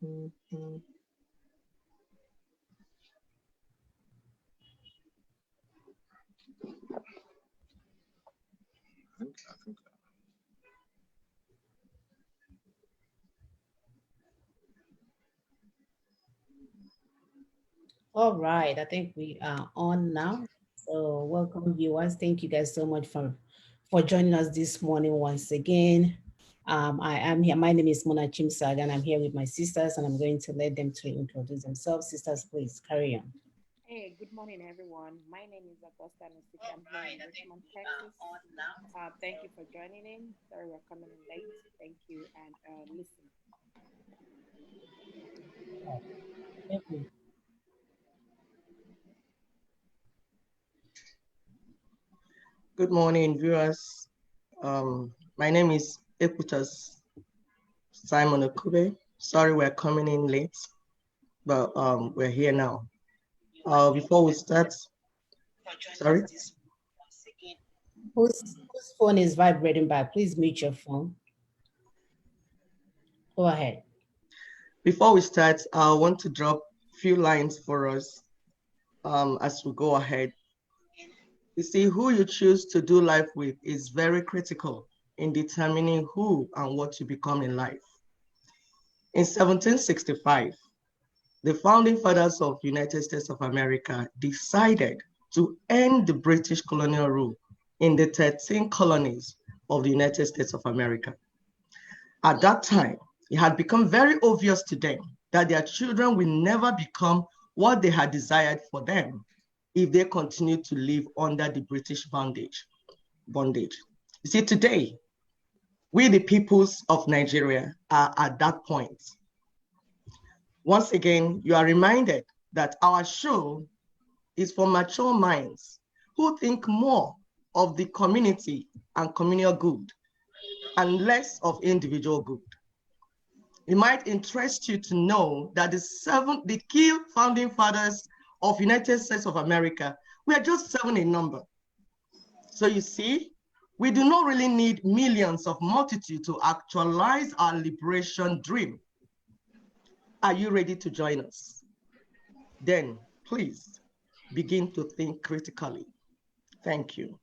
All right, I think we are on now. So welcome viewers. Thank you guys so much for joining us this morning once again. I am here. My name is Mona Chimsag and I'm here with my sisters and I'm going to let them to introduce themselves. Sisters, please carry on. Hey, good morning, everyone. My name is Augusta Nusik. I'm here in Richmond, Texas. Thank you for joining in. Sorry we're coming in late. Thank you, and listen. Thank you. Good morning, viewers. My name is Ekutas Simon Okube. Sorry we're coming in late, but we're here now. Before we start, sorry? Whose phone is vibrating by? Please mute your phone. Go ahead. Before we start, I want to drop a few lines for us as we go ahead. You see, who you choose to do life with is very critical in determining who and what you become in life. In 1765, the founding fathers of the United States of America decided to end the British colonial rule in the 13 colonies of the United States of America. At that time, it had become very obvious to them that their children will never become what they had desired for them if they continued to live under the British bondage. You see, today, we the peoples of Nigeria are at that point. Once again, you are reminded that our show is for mature minds who think more of the community and communal good and less of individual good. It might interest you to know that the key founding fathers of United States of America, we are just 7 in number. So you see, we do not really need millions of multitude to actualize our liberation dream. Are you ready to join us? Then please begin to think critically. Thank you.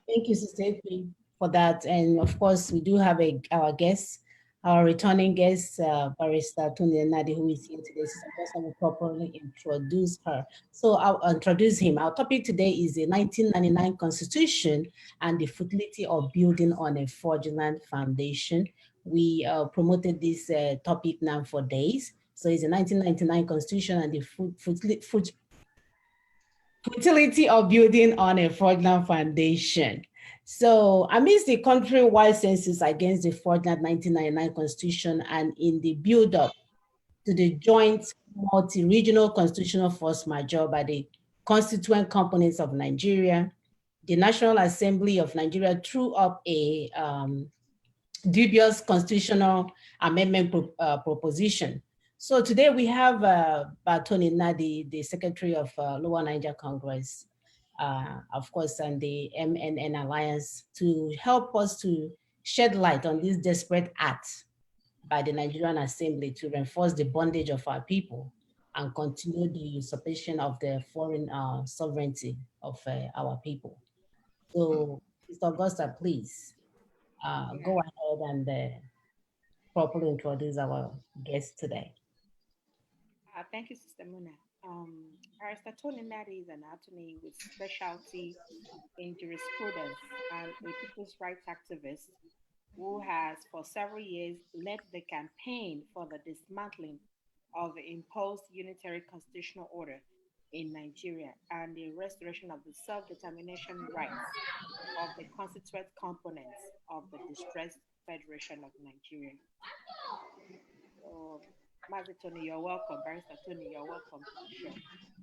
Thank you, Sister Epi, for that. And of course, we do have our guest, our returning guest, Barrister Tony Nadi, who is here today. So first, I will properly introduce her. So I'll introduce him. Our topic today is the 1999 Constitution and the futility of building on a fraudulent foundation. We promoted this topic now for days. So it's the 1999 Constitution and the futility of building on a fraudulent foundation. So amidst the countrywide census against the fraudulent 1999 Constitution and in the build-up to the joint multi-regional constitutional force majeure by the constituent components of Nigeria, the National Assembly of Nigeria threw up a dubious constitutional amendment proposition. So today we have Tony Nadi, the Secretary of Lower Niger Congress, of course, and the MNN Alliance to help us to shed light on this desperate act by the Nigerian Assembly to reinforce the bondage of our people and continue the usurpation of the foreign sovereignty of our people. So, Mr. Augusta, please go ahead and properly introduce our guest today. Thank you, Sister Muna. Barrister Tony Nadi is an attorney with specialty in jurisprudence and a people's rights activist who has for several years led the campaign for the dismantling of the imposed unitary constitutional order in Nigeria and the restoration of the self-determination rights of the constituent components of the distressed Federation of Nigeria. So, Mazi Tony, you're welcome. Barrister Tony, you're welcome to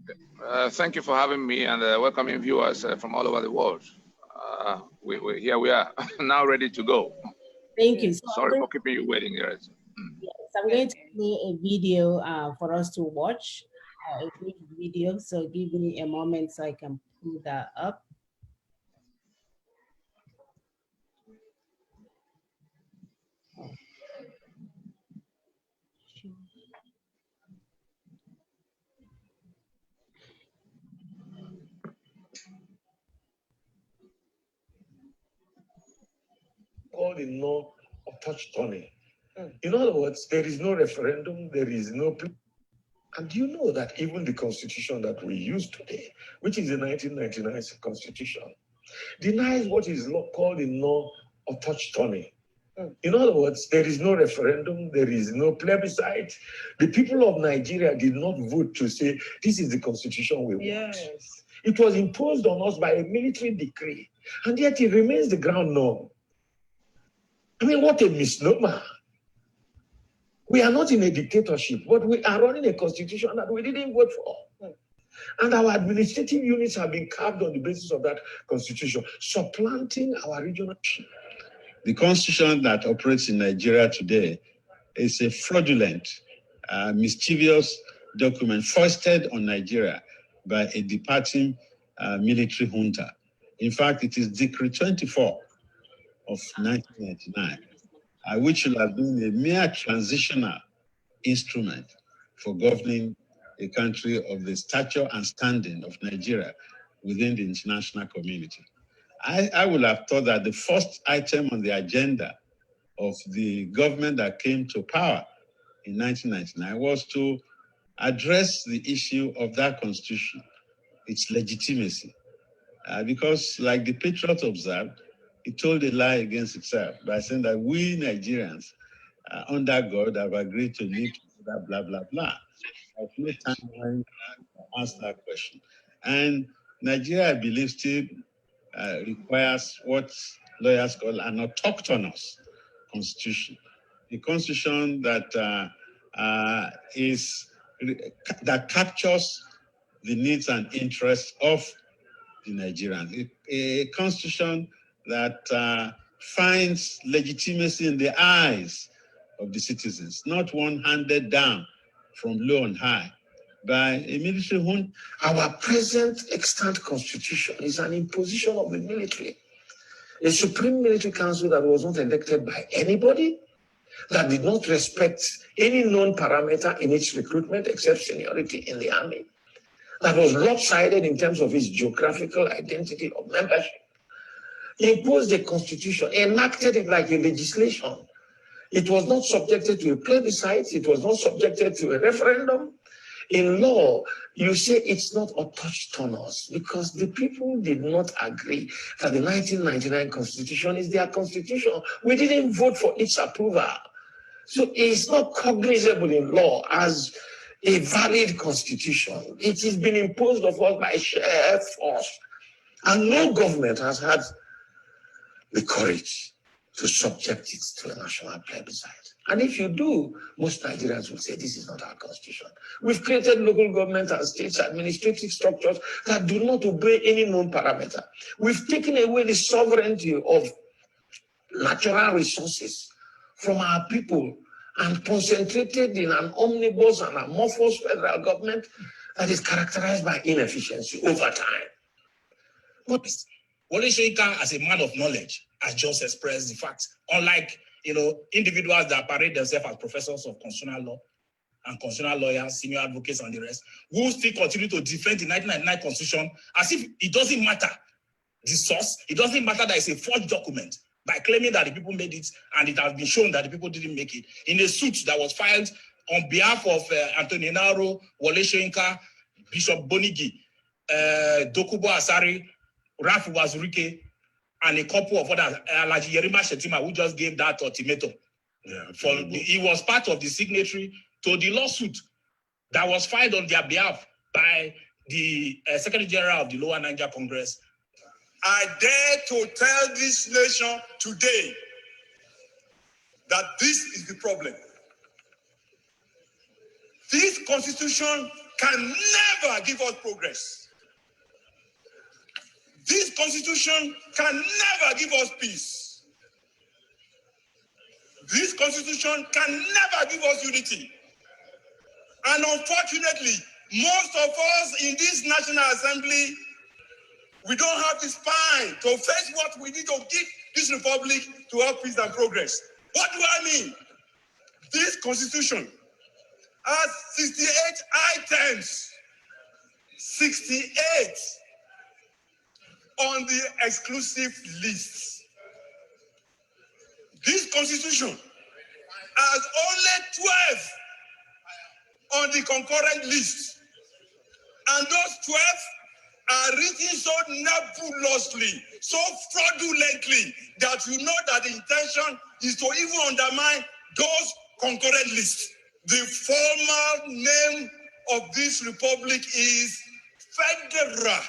the show. Thank you for having me and welcoming viewers from all over the world. Here we are, now ready to go. Thank you. So sorry for keeping you waiting, guys. Yes, I'm going to play a video for us to watch, a brief video. So give me a moment so I can pull that up. called the no autochthony. In other words, there is no referendum, there is no. And you know that even the constitution that we use today, which is the 1999 constitution, denies what is called the no autochthony. In other words, there is no referendum, there is no plebiscite. The people of Nigeria did not vote to say, this is the constitution we want. Yes. It was imposed on us by a military decree, and yet it remains the ground norm. I mean, what a misnomer. We are not in a dictatorship, but we are running a constitution that we didn't vote for. And our administrative units have been carved on the basis of that constitution, supplanting our regional. The constitution that operates in Nigeria today is a fraudulent, mischievous document foisted on Nigeria by a departing military junta. In fact, it is Decree 24 of 1999, which should have been a mere transitional instrument for governing a country of the stature and standing of Nigeria within the international community. I would have thought that the first item on the agenda of the government that came to power in 1999 was to address the issue of that constitution, its legitimacy. Because like the Patriot observed, it told a lie against itself by saying that we Nigerians, under God, have agreed to live together, blah, blah, blah. I've no time when I ask that question. And Nigeria, I believe, still requires what lawyers call an autochthonous constitution. A constitution that that captures the needs and interests of the Nigerians. A constitution that finds legitimacy in the eyes of the citizens, not one handed down from low and high by a military junta. Our present extant constitution is an imposition of the military. A supreme military council that was not elected by anybody, that did not respect any known parameter in its recruitment except seniority in the army, that was lopsided in terms of its geographical identity of membership, imposed a constitution, enacted it like a legislation. It was not subjected to a plebiscite, it was not subjected to a referendum. In law, you say it's not autochthonous because the people did not agree that the 1999 constitution is their constitution. We didn't vote for its approval. So it's not cognizable in law as a valid constitution. It has been imposed of us by sheer force. And no government has had the courage to subject it to a national plebiscite. And if you do, most Nigerians will say, this is not our constitution. We've created local government and states administrative structures that do not obey any known parameter. We've taken away the sovereignty of natural resources from our people and concentrated in an omnibus and amorphous federal government that is characterized by inefficiency over time. Wole Soyinka, as a man of knowledge, has just expressed the fact, unlike individuals that parade themselves as professors of constitutional law and constitutional lawyers, senior advocates, and the rest, who still continue to defend the 1999 constitution as if it doesn't matter the source, it doesn't matter that it's a forged document, by claiming that the people made it and it has been shown that the people didn't make it, in a suit that was filed on behalf of Anthony Naro, Wole Soyinka, Bishop Bonigi, Dokubo Asari, Ralph Wazurike, and a couple of others, Alhaji Yerima Shetima, who just gave that ultimatum. Yeah, he was part of the signatory to the lawsuit that was filed on their behalf by the Secretary General of the Lower Niger Congress. I dare to tell this nation today that this is the problem. This constitution can never give us progress. This constitution can never give us peace. This constitution can never give us unity. And unfortunately, most of us in this National Assembly, we don't have the spine to face what we need to give this republic to have peace and progress. What do I mean? This constitution has 68 items. 68 on the exclusive list. This constitution has only 12 on the concurrent list. And those 12 are written so nebulously, so fraudulently, that you know that the intention is to even undermine those concurrent lists. The formal name of this republic is Federal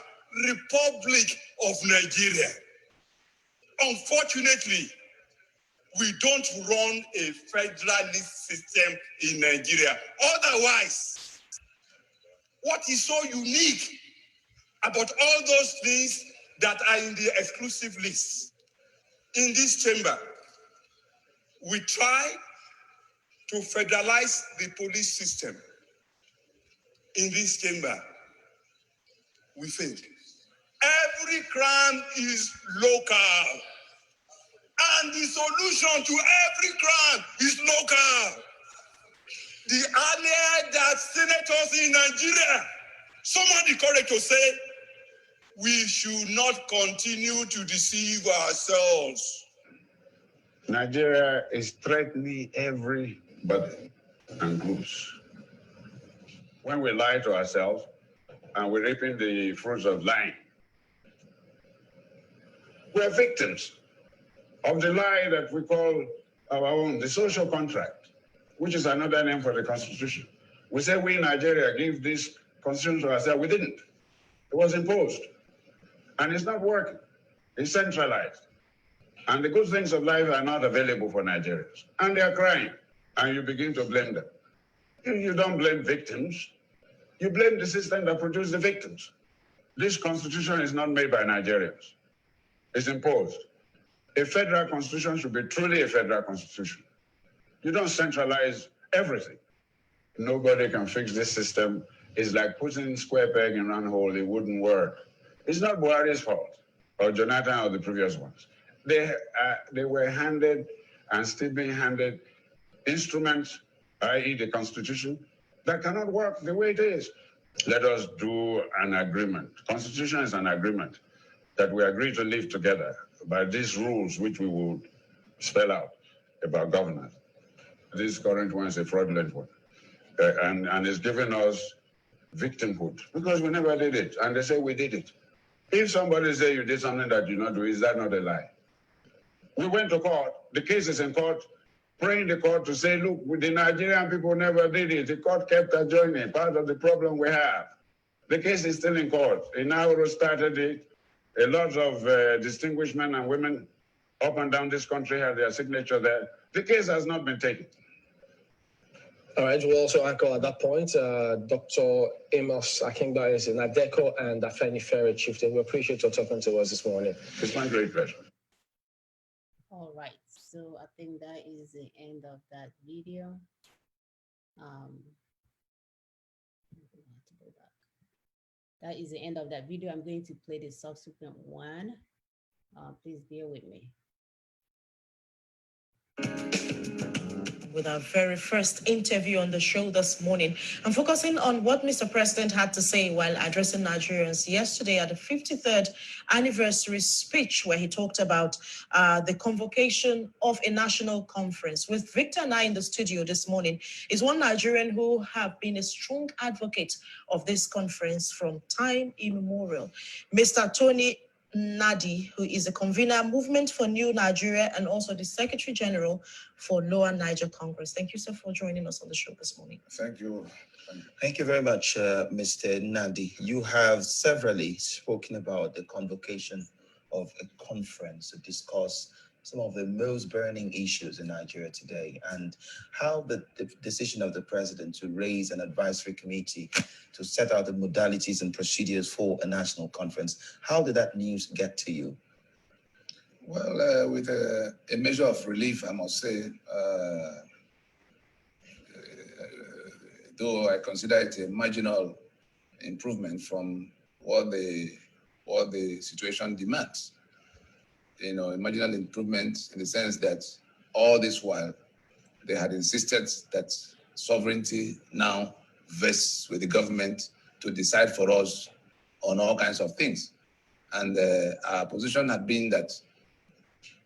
Republic of Nigeria. Unfortunately, we don't run a federalist system in Nigeria. Otherwise, what is so unique about all those things that are in the exclusive list? In this chamber, we try to federalize the police system. In this chamber, we failed. Every crime is local. And the solution to every crime is local. The earlier that senators in Nigeria summoned the courage to say, we should not continue to deceive ourselves. Nigeria is threatening everybody and groups. When we lie to ourselves and we're reaping the fruits of lying, we're victims of the lie that we call our own, the social contract, which is another name for the Constitution. We say we in Nigeria give this Constitution to ourselves. We didn't. It was imposed. And it's not working. It's centralized. And the good things of life are not available for Nigerians. And they are crying. And you begin to blame them. You don't blame victims. You blame the system that produced the victims. This Constitution is not made by Nigerians. It's imposed. A federal constitution should be truly a federal constitution. You don't centralize everything. Nobody can fix this system. It's like putting square peg in round hole. It wouldn't work. It's not Buhari's fault, or Jonathan, or the previous ones. They were handed and still being handed instruments, i.e. the Constitution, that cannot work the way it is. Let us do an agreement. Constitution is an agreement that we agree to live together by these rules which we would spell out about governance. This current one is a fraudulent one. And it's giving us victimhood because we never did it. And they say we did it. If somebody say you did something that you not do, is that not a lie? We went to court. The case is in court, praying the court to say, look, the Nigerian people never did it. The court kept adjourning. Part of the problem we have. The case is still in court. In Nauru started it. A lot of distinguished men and women up and down this country have their signature there. The case has not been taken. All right, we'll also echo at that point. Dr. Amos Akingba is in Adeco and Afeni Ferry Chieftain. We appreciate your talking to us this morning. It's my great pleasure. All right, so I think that is the end of that video. That is the end of that video. I'm going to play the subsequent one. Please bear with me. With our very first interview on the show this morning, I'm focusing on what Mr. President had to say while addressing Nigerians yesterday at the 53rd anniversary speech, where he talked about the convocation of a national conference. With Victor and I in the studio this morning is one Nigerian who have been a strong advocate of this conference from time immemorial, Mr. Tony Nadi, who is a convener, Movement for New Nigeria, and also the Secretary General for Lower Niger Congress. Thank you, sir, for joining us on the show this morning. Thank you. Thank you very much, Mr. Nadi. You have severally spoken about the convocation of a conference to discuss some of the most burning issues in Nigeria today, and how the decision of the president to raise an advisory committee to set out the modalities and procedures for a national conference. How did that news get to you? Well, with a measure of relief, I must say, though I consider it a marginal improvement from what the situation demands. You know, a marginal improvement in the sense that all this while they had insisted that sovereignty now vests with the government to decide for us on all kinds of things. And our position had been that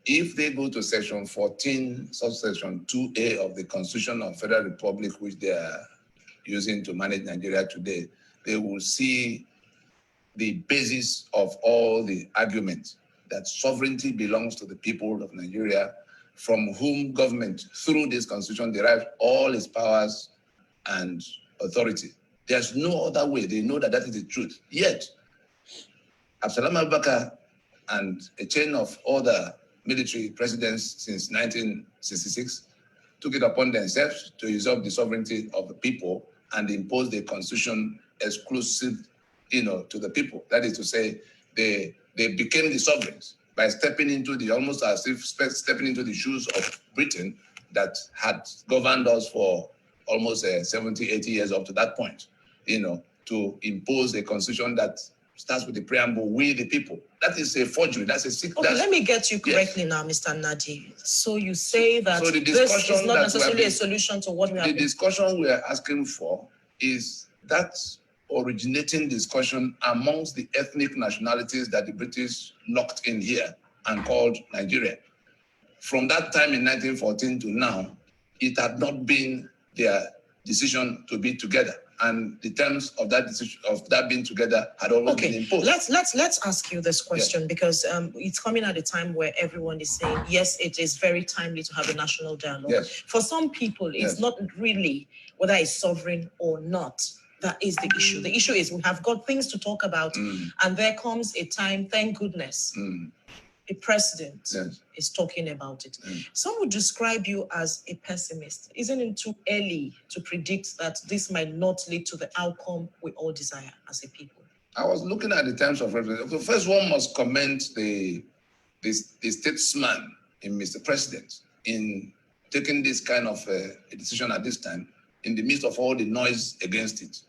If they go to section 14, subsection 2A of the Constitution of Federal Republic, which they are using to manage Nigeria today, they will see the basis of all the arguments that sovereignty belongs to the people of Nigeria, from whom government, through this constitution, derives all its powers and authority. There's no other way. They know that that is the truth. Yet, Absalom Abubakar and a chain of other military presidents since 1966 took it upon themselves to usurp the sovereignty of the people and impose the constitution exclusive, to the people. That is to say, they became the sovereigns by stepping into almost as if stepping into the shoes of Britain that had governed us for almost 70, 80 years up to that point, to impose a constitution that starts with the preamble, we the people. That is a forgery. That's a sick. Okay, let me get you correctly now, Mr. Nadi. So you say that this is not necessarily a solution to what we have. The discussion we are asking for is that originating discussion amongst the ethnic nationalities that the British locked in here and called Nigeria. From that time in 1914 to now, it had not been their decision to be together. And the terms of that decision, of that being together, had always been imposed. Let's ask you this question, because it's coming at a time where everyone is saying, yes, it is very timely to have a national dialogue. Yes. For some people, it's not really whether it's sovereign or not. That is the issue. The issue is we have got things to talk about, and there comes a time, thank goodness, the president is talking about it. Some would describe you as a pessimist. Isn't it too early to predict that this might not lead to the outcome we all desire as a people? I was looking at the terms of reference. The first one must commend the statesman in Mr. President in taking this kind of a decision at this time in the midst of all the noise against it.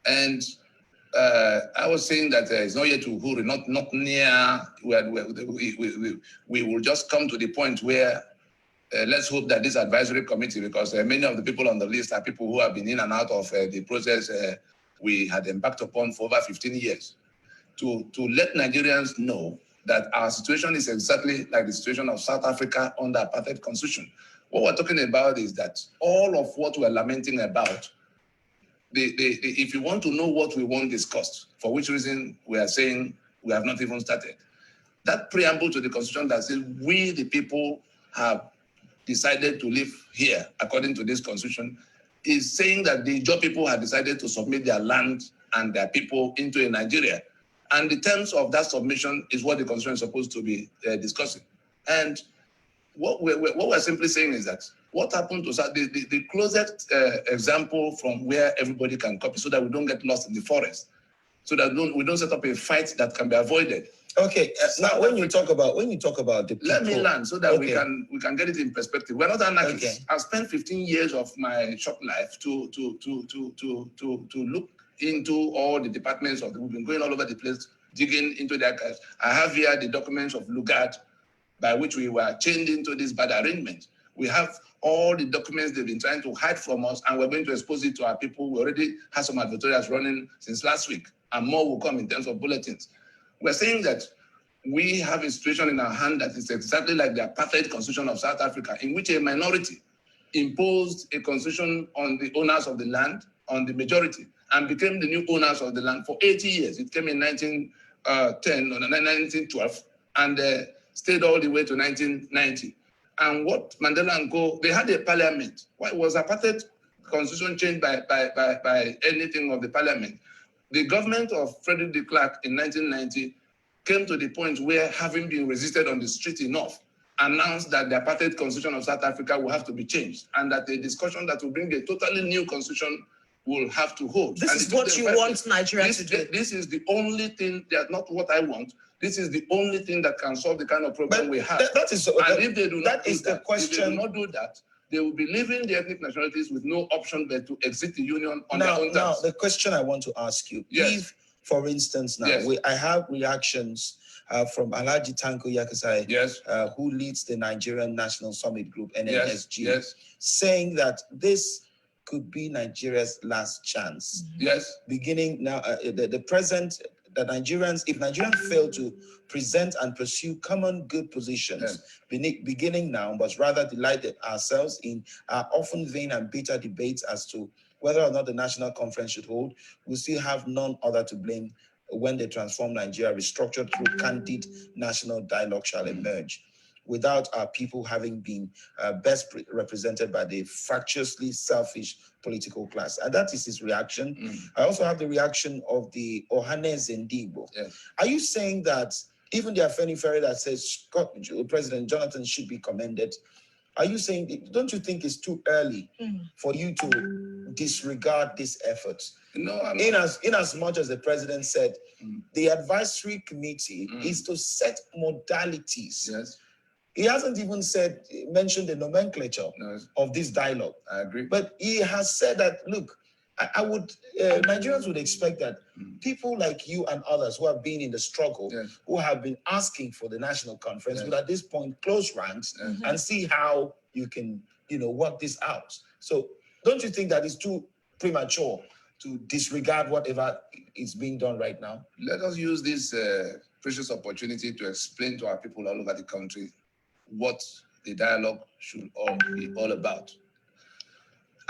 And I was saying that it's not yet Uhuru, not near where we will just come to the point where let's hope that this advisory committee, because many of the people on the list are people who have been in and out of the process we had embarked upon for over 15 years, to let Nigerians know that our situation is exactly like the situation of South Africa under apartheid constitution. What we're talking about is that all of what we're lamenting about, if you want to know what we want discussed, for which reason we are saying we have not even started, that preamble to the constitution that says we the people have decided to live here according to this constitution is saying that the Ijaw people have decided to submit their land and their people into a Nigeria. And the terms of that submission is what the constitution is supposed to be discussing. And what we're simply saying is that what happened to the closest example from where everybody can copy, so that we don't get lost in the forest, so that we don't set up a fight that can be avoided. Okay, now when you talk about the people, let me learn so that we can get it in perspective. We're not anarchists. I've spent 15 years of my short life to look into all the departments of we've been going all over the place, digging into the archives. I have here the documents of Lugard, by which we were chained into this bad arrangement. We have all the documents they've been trying to hide from us, and we're going to expose it to our people. We already have some advertorials running since last week, and more will come in terms of bulletins. We're saying that we have a situation in our hand that is exactly like the apartheid constitution of South Africa, in which a minority imposed a constitution on the owners of the land, on the majority, and became the new owners of the land for 80 years. It came in 1912, and stayed all the way to 1990. And what Mandela and Co., they had a parliament. Why was apartheid constitution changed by anything of the parliament? The government of Frederick de Klerk in 1990 came to the point where, having been resisted on the street enough, announced that the apartheid constitution of South Africa will have to be changed, and that a discussion that will bring a totally new constitution will have to hold. This is what you want Nigeria to do. This is the only thing, that's not what I want. This is the only thing that can solve the kind of problem we have. That is, and if they do not do that, question. If they do not do that, they will be leaving the ethnic nationalities with no option but to exit the union on their own terms. Now, the question I want to ask you, if, for instance, now, I have reactions from Alhaji Tanko Yakasai, who leads the Nigerian National Summit Group, NNSG, saying that this could be Nigeria's last chance. Yes. Beginning now, the present that if Nigerians fail to present and pursue common good positions, beginning now, but rather delight ourselves in our often vain and bitter debates as to whether or not the National Conference should hold, we still have none other to blame when they transform Nigeria, restructured through candid national dialogue shall emerge, without our people having been best represented by the fractiously selfish political class. And that is his reaction. I also have the reaction of the Ohanes Ndigbo. Are you saying that even the Afenifere that says President Jonathan should be commended, are you saying, don't you think it's too early for you to disregard this effort? No, in as much as the president said, the advisory committee is to set modalities. Yes. He hasn't even mentioned the nomenclature of this dialogue. I agree. But he has said that, look, Nigerians would expect that people like you and others who have been in the struggle, who have been asking for the national conference, would at this point close ranks and see how you can, work this out. So don't you think that it's too premature to disregard whatever is being done right now? Let us use this precious opportunity to explain to our people all over the country what the dialogue should be all about.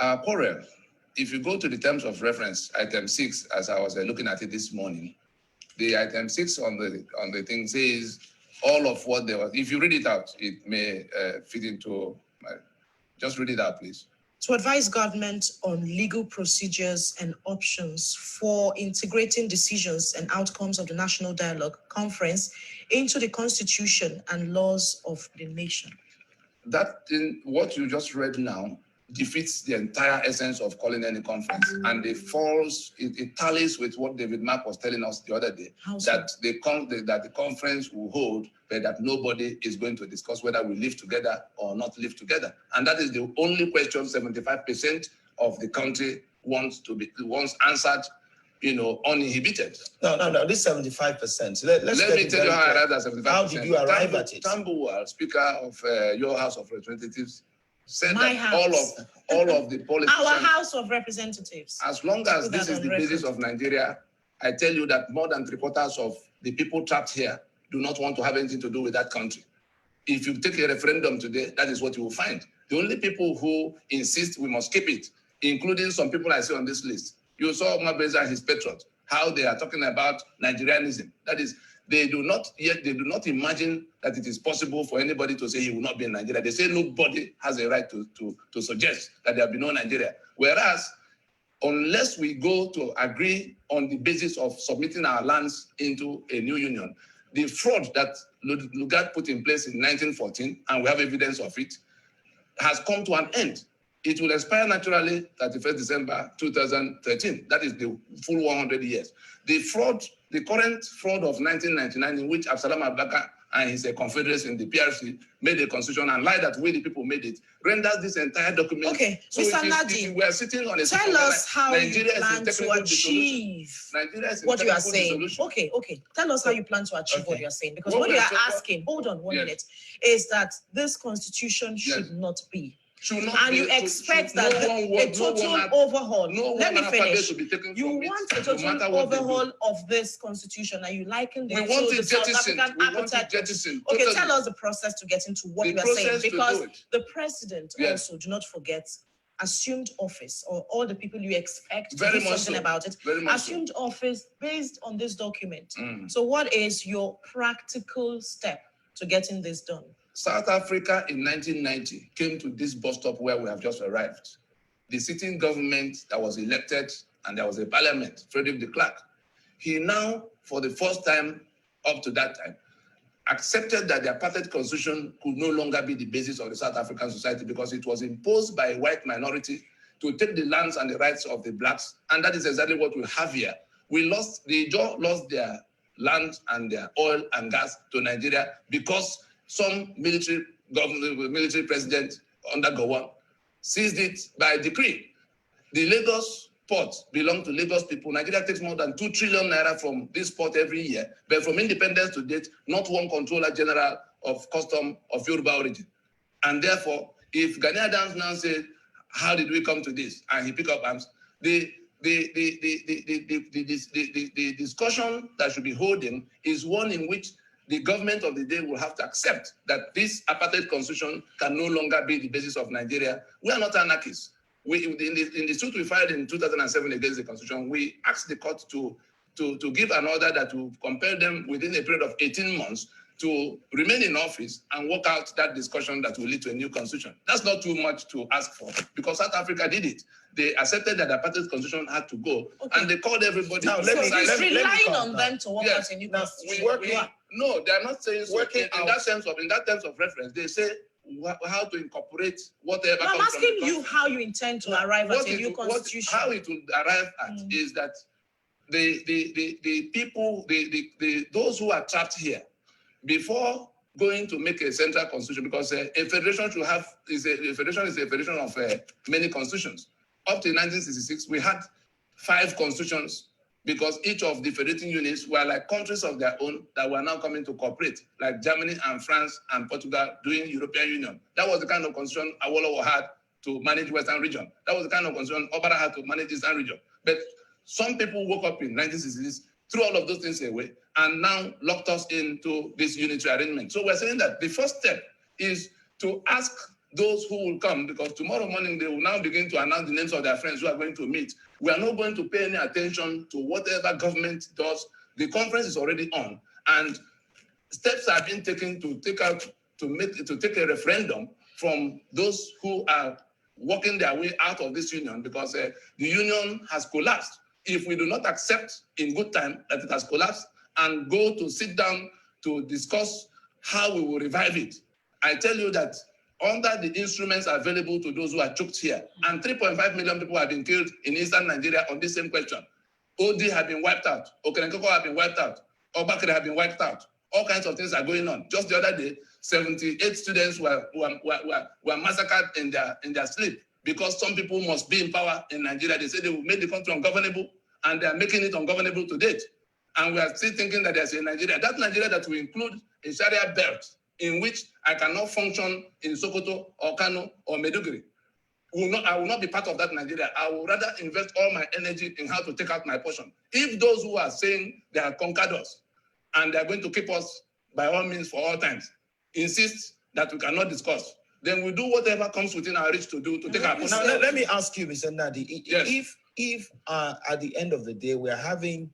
Our quarrel, if you go to the terms of reference, item 6, as I was looking at it this morning, the item 6 on the thing says all of what there was. If you read it out, it may fit into just read it out, please. To advise government on legal procedures and options for integrating decisions and outcomes of the National Dialogue Conference into the Constitution and laws of the nation. That thing, what you just read now, defeats the entire essence of calling any conference, and it tallies with what David Mark was telling us the other day, that the conference will hold, but that nobody is going to discuss whether we live together or not live together, and that is the only question 75% of the country wants answered, uninhibited. No. This 75%. Let me tell you how I arrived at 75%. How did you arrive at it? Tambuwal, Speaker of your House of Representatives, said My that house. all of the politicians, our House of Representatives. as long as this is the basis of Nigeria, I tell you that more than 3/4 of the people trapped here do not want to have anything to do with that country. If you take a referendum today, that is what you will find. The only people who insist we must keep it, including some people I see on this list. You saw Mabeza and his patriots, how they are talking about Nigerianism. That is, they do not imagine that it is possible for anybody to say he will not be in Nigeria. They say nobody has a right to suggest that there will be no Nigeria. Whereas, unless we go to agree on the basis of submitting our lands into a new union, the fraud that Lugard put in place in 1914, and we have evidence of it, has come to an end. It will expire naturally 31st December 2013. That is the full 100 years. The current fraud of 1999, in which Absalom Abaka and his confederates in the PRC made a constitution and lied that we the people made it, renders this entire document. Okay, so Mr. Nadi, we are sitting on a tell us how you plan to achieve what you are saying. Okay. Tell us how you plan to achieve what you are saying. Because what you are asking, hold on one minute, is that this constitution should not be. And you expect that a total overhaul. Let me finish. You want a total overhaul of this constitution, and you liken it to the South African appetite. Okay, tell us the process to get into what you are saying, because the president also, do not forget, assumed office, or all the people you expect to do something about it, assumed office based on this document. So what is your practical step to getting this done? South Africa in 1990 came to this bus stop where we have just arrived. The sitting government that was elected, and there was a parliament, Frederick de Klerk. He now, for the first time up to that time, accepted that the apartheid constitution could no longer be the basis of the South African society, because it was imposed by a white minority to take the lands and the rights of the blacks. And that is exactly what we have here. The Ijaw lost their land and their oil and gas to Nigeria because some military president under Gowon seized it by decree. The Lagos port belonged to Lagos people. Nigeria takes more than 2 trillion naira from this port every year, but from independence to date, not one controller general of custom of Yoruba origin. And therefore, if Ghanaians now say, how did we come to this? And he pick up arms, the the discussion that should be holding is one in which the government of the day will have to accept that this apartheid constitution can no longer be the basis of Nigeria. We are not anarchists. In the suit we filed in 2007 against the constitution, we asked the court to give an order that will compel them within a period of 18 months to remain in office and work out that discussion that will lead to a new constitution. That's not too much to ask for, because South Africa did it. They accepted that the apartheid constitution had to go, and they called everybody. Now, he's relying on them to work out a new constitution. No, they are not saying so. In that terms of reference, they say how to incorporate whatever. No, I'm asking you how you intend to arrive at a new constitution. How it will arrive at is that the people, those who are trapped here, before going to make a central constitution, because a federation is a federation of many constitutions. Up to 1966, we had 5 constitutions, because each of the federating units were like countries of their own that were now coming to cooperate, like Germany and France and Portugal doing European Union. That was the kind of constitution Awolowo had to manage Western region. That was the kind of constitution Obara had to manage Eastern region. But some people woke up in 1966, threw all of those things away, and now locked us into this unitary arrangement. So we're saying that the first step is to ask those who will come, because tomorrow morning they will now begin to announce the names of their friends who are going to meet. We are not going to pay any attention to whatever government does. The conference is already on, and steps are being taken to take a referendum from those who are working their way out of this union, because the union has collapsed. If we do not accept in good time that it has collapsed and go to sit down to discuss how we will revive it, I tell you that under the instruments available to those who are choked here, and 3.5 million people have been killed in eastern Nigeria on this same question. OD have been wiped out, Okerenkoko have been wiped out, Obakere have been wiped out. All kinds of things are going on. Just the other day, 78 students were massacred in their sleep, because some people must be in power in Nigeria. They say they will make the country ungovernable, and they are making it ungovernable to date. And we are still thinking that there's a Nigeria, that Nigeria that will include a Sharia belt, in which I cannot function in Sokoto or Kano or Maiduguri. I will not be part of that Nigeria. I will rather invest all my energy in how to take out my portion. If those who are saying they have conquered us and they are going to keep us by all means for all times insist that we cannot discuss, then we do whatever comes within our reach to do to take our portion. Now, let me ask you, Mr. Nadi, yes. if at the end of the day we're having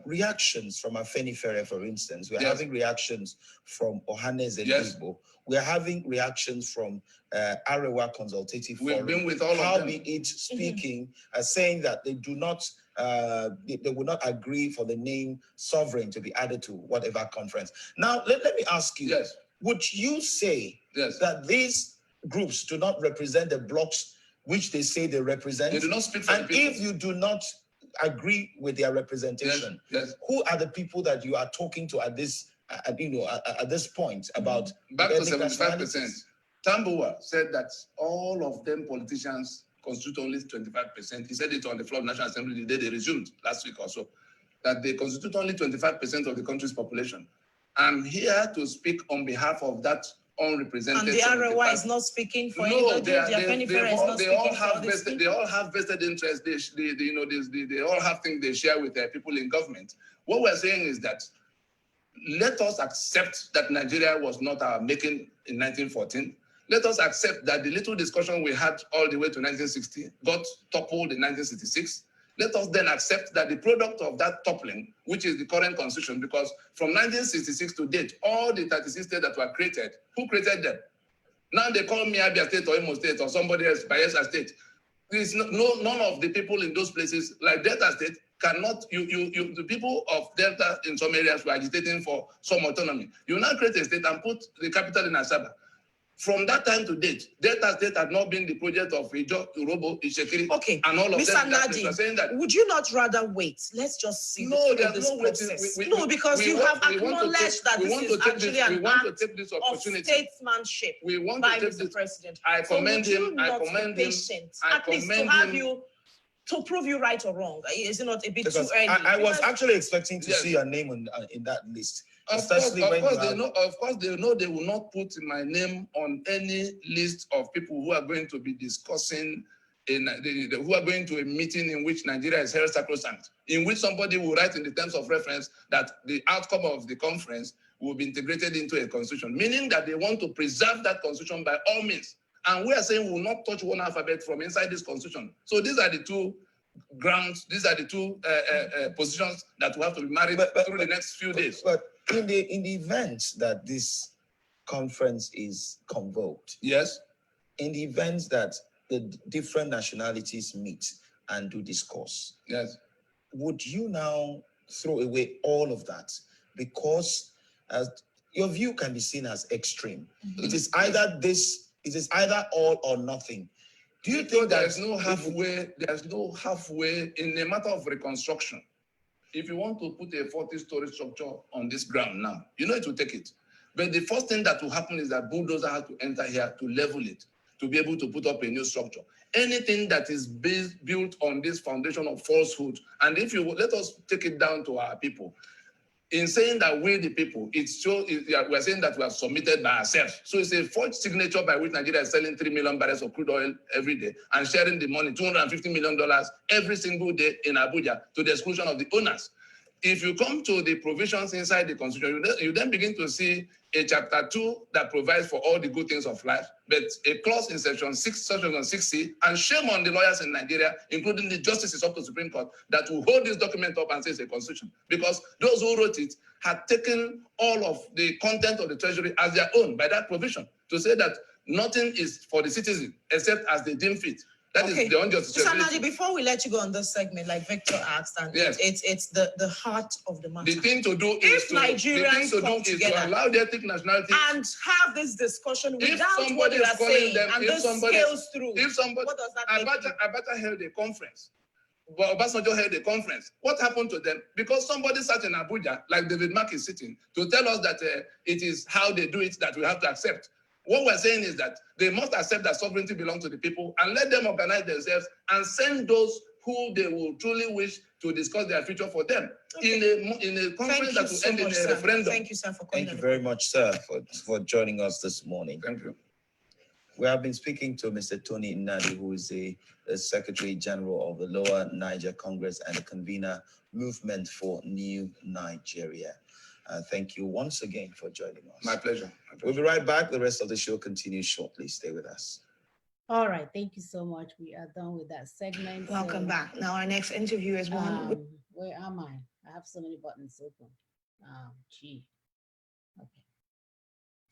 reactions from Afenifere, for instance, we're having reactions from Ohanes and Igbo, we're having reactions from Arewa Consultative Forum. We've been with all of them. How be it speaking, saying that they do not, they will not agree for the name sovereign to be added to whatever conference. Now, let me ask you, would you say that these groups do not represent the blocks which they say they represent? They do not speak for the people. If you do not agree with their representation, who are the people that you are talking to at this, at this point about? Back to 75%. Tambuwa said that all of them politicians constitute only 25%. He said it on the floor of National Assembly the day they resumed last week or so, that they constitute only 25% of the country's population. I'm here to speak on behalf of that unrepresented. And the Arewa is not speaking for anybody. They all have vested interests. They all have things they share with their people in government. What we're saying is that let us accept that Nigeria was not our making in 1914. Let us accept that the little discussion we had all the way to 1960 got toppled in 1966. Let us then accept that the product of that toppling, which is the current constitution, because from 1966 to date, all the 36 states that were created, who created them? Now they call me Abia State or Imo State or somebody else, Bayelsa State. None of the people in those places, like Delta State, cannot, the people of Delta in some areas were agitating for some autonomy. You now create a state and put the capital in Asaba. From that time to date, Delta State had not been the project of Ijo, Urobo, Ishekiri, and all of Mr. them. Nadi, saying that, would you not rather wait? Let's just see. No, there's this no process. waiting. No, because you have acknowledged that this is actually an act of statesmanship by Mr. President. I commend him. I commend him. At least to have you, to prove you right or wrong. Is it not a bit too early? I was actually expecting to see your name in that list. Of course, they know they will not put my name on any list of people who are going to be discussing who are going to a meeting in which Nigeria is held sacrosanct, in which somebody will write in the terms of reference that the outcome of the conference will be integrated into a constitution, meaning that they want to preserve that constitution by all means. And we are saying we will not touch one alphabet from inside this constitution. So these are the two grounds, these are the two positions that will have to be married through the next few days. But in the event that this conference is convoked, yes, in the event that the different nationalities meet and do discourse, yes, would you now throw away all of that? Because your view can be seen as extreme. It is either this, it is either all or nothing. Do you think there's no halfway? There's no halfway in a matter of reconstruction. If you want to put a 40-story structure on this ground now, you know it will take it. But the first thing that will happen is that bulldozer has to enter here to level it, to be able to put up a new structure. Anything that is built on this foundation of falsehood, and if you let us take it down to our people, in saying that we the people, we're saying that we are submitted by ourselves. So it's a forged signature by which Nigeria is selling 3 million barrels of crude oil every day and sharing the money, $250 million every single day in Abuja to the exclusion of the owners. If you come to the provisions inside the constitution, you then begin to see a chapter 2 that provides for all the good things of life, but a clause in section 6C, and shame on the lawyers in Nigeria, including the justices of the Supreme Court, that will hold this document up and say it's a constitution. Because those who wrote it had taken all of the content of the treasury as their own by that provision to say that nothing is for the citizen except as they deem fit. That is the unjust. Mr. Nadi, before we let you go on this segment, like Victor asked, and yes, it's the heart of the matter. The thing to do is to allow the ethnic nationality and have this discussion without what you are saying, and this scales through. If somebody, what does that mean? Abacha held a conference. Obasanjo held a conference. What happened to them? Because somebody sat in Abuja, like David Mark is sitting, to tell us that it is how they do it that we have to accept. What we're saying is that they must accept that sovereignty belongs to the people and let them organize themselves and send those who they will truly wish to discuss their future for them in a conference that will end in a referendum. Thank you, sir, for coming. Thank you very much, sir, for joining us this morning. Thank you. We have been speaking to Mr. Tony Nadi, who is the Secretary General of the Lower Niger Congress and the convener Movement for New Nigeria. Thank you once again for joining us. My pleasure. We'll be right back. The rest of the show continues shortly. Stay with us. All right. Thank you so much. We are done with that segment. Welcome back. Now our next interview is one. Where am I? I have so many buttons open. Gee. Okay.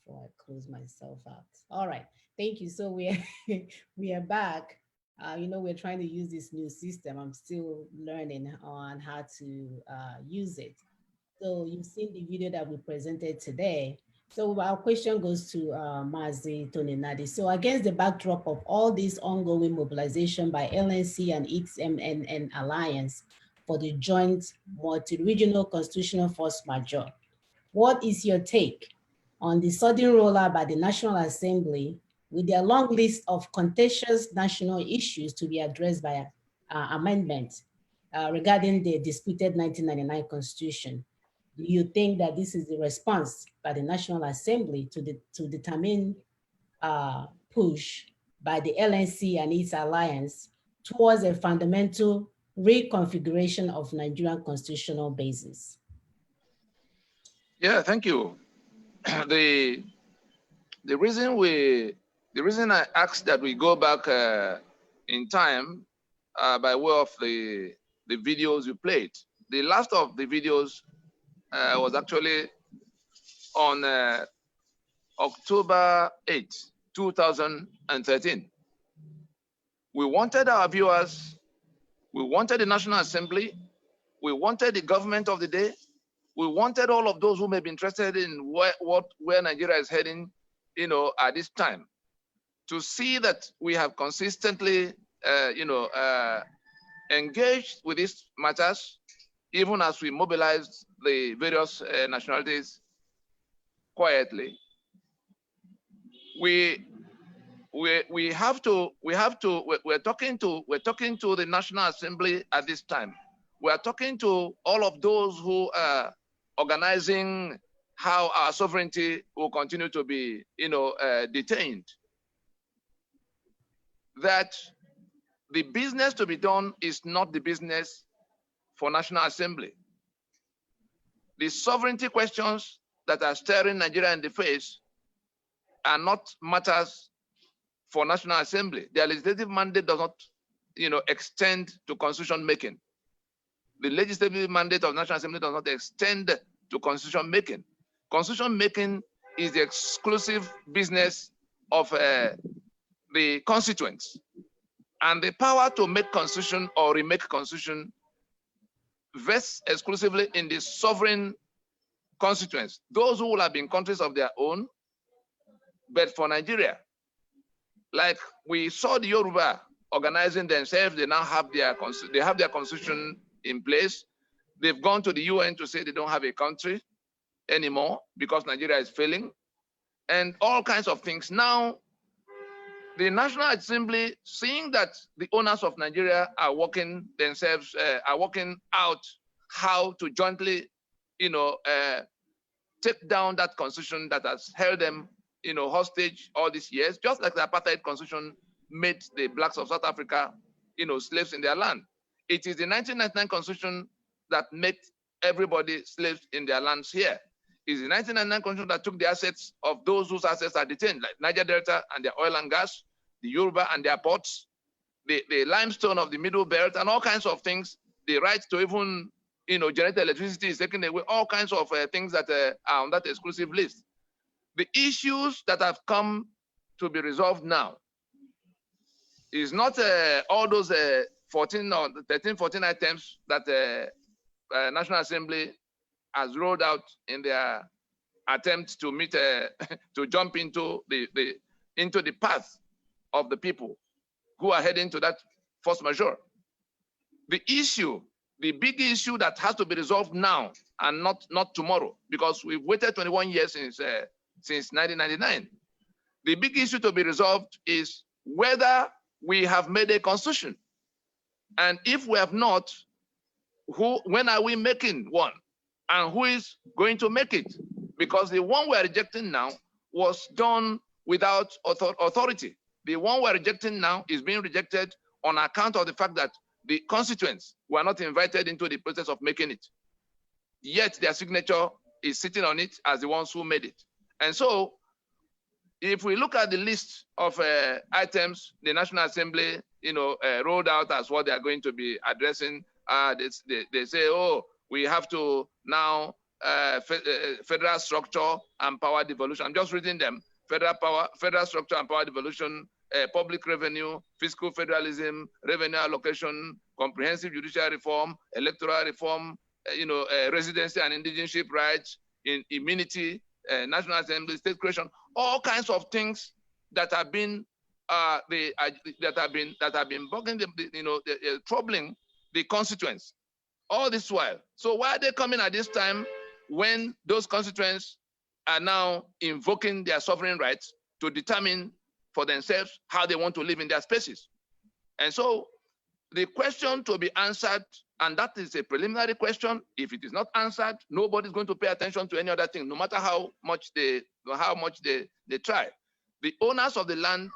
Before I close myself out. All right. Thank you. So we are back. We're trying to use this new system. I'm still learning on how to use it. So you've seen the video that we presented today. So our question goes to Mazi Tony Nadi. So against the backdrop of all this ongoing mobilization by LNC and its MNN alliance for the joint multi-regional constitutional force majeure, what is your take on the sudden rollout by the National Assembly with their long list of contentious national issues to be addressed by amendment regarding the disputed 1999 Constitution? Do you think that this is the response by the National Assembly to determine push by the LNC and its alliance towards a fundamental reconfiguration of Nigerian constitutional basis? Yeah, thank you. The reason I asked that we go back in time by way of the videos you played. The last of the videos was actually on October 8, 2013. We wanted our viewers, we wanted the National Assembly, we wanted the government of the day, we wanted all of those who may be interested in where Nigeria is heading, at this time, to see that we have consistently, engaged with these matters, even as we mobilized the various nationalities quietly. We're talking to the National Assembly at this time. We're talking to all of those who are organizing how our sovereignty will continue to be, detained. That The business to be done is not the business for National Assembly. The sovereignty questions that are staring Nigeria in the face are not matters for National Assembly. Their legislative mandate does not, extend to constitution making. The legislative mandate of National Assembly does not extend to constitution making. Constitution making is the exclusive business of the constituents. And the power to make constitution or remake constitution vests exclusively in the sovereign constituents, those who will have been countries of their own, but for Nigeria. Like we saw the Yoruba organizing themselves, they now have their constitution in place. They've gone to the UN to say they don't have a country anymore because Nigeria is failing, and all kinds of things. Now, the National Assembly, seeing that the owners of Nigeria are working themselves, are working out how to jointly, take down that constitution that has held them, hostage all these years, just like the apartheid constitution made the blacks of South Africa, slaves in their land. It is the 1999 constitution that made everybody slaves in their lands here. It is the 1999 constitution that took the assets of those whose assets are detained, like Niger Delta and their oil and gas, the Yoruba and their ports, the limestone of the Middle Belt, and all kinds of things. The right to even, generate electricity is taken away. All kinds of things that are on that exclusive list. The issues that have come to be resolved now is not all those 14 or 13, 14 items that National Assembly has rolled out in their attempt to meet, to jump into the path of the people who are heading to that force majeure. The issue, the big issue that has to be resolved now and not tomorrow, because we've waited 21 years since 1999. The big issue to be resolved is whether we have made a constitution. And if we have not, when are we making one? And who is going to make it? Because the one we're rejecting now was done without authority. The one we're rejecting now is being rejected on account of the fact that the constituents were not invited into the process of making it. Yet their signature is sitting on it as the ones who made it. And so, if we look at the list of items the National Assembly, rolled out as what they are going to be addressing, they say, oh, we have to now federal structure and power devolution. I'm just reading them. Federal structure and power devolution, public revenue, fiscal federalism, revenue allocation, comprehensive judicial reform, electoral reform, residency and indigenship rights, immunity, National Assembly, state creation, all kinds of things that have been bugging troubling the constituents all this while. So why are they coming at this time when those constituents are now invoking their sovereign rights to determine for themselves how they want to live in their spaces? And so the question to be answered, and that is a preliminary question. If it is not answered, nobody's going to pay attention to any other thing, no matter how much they try. The owners of the land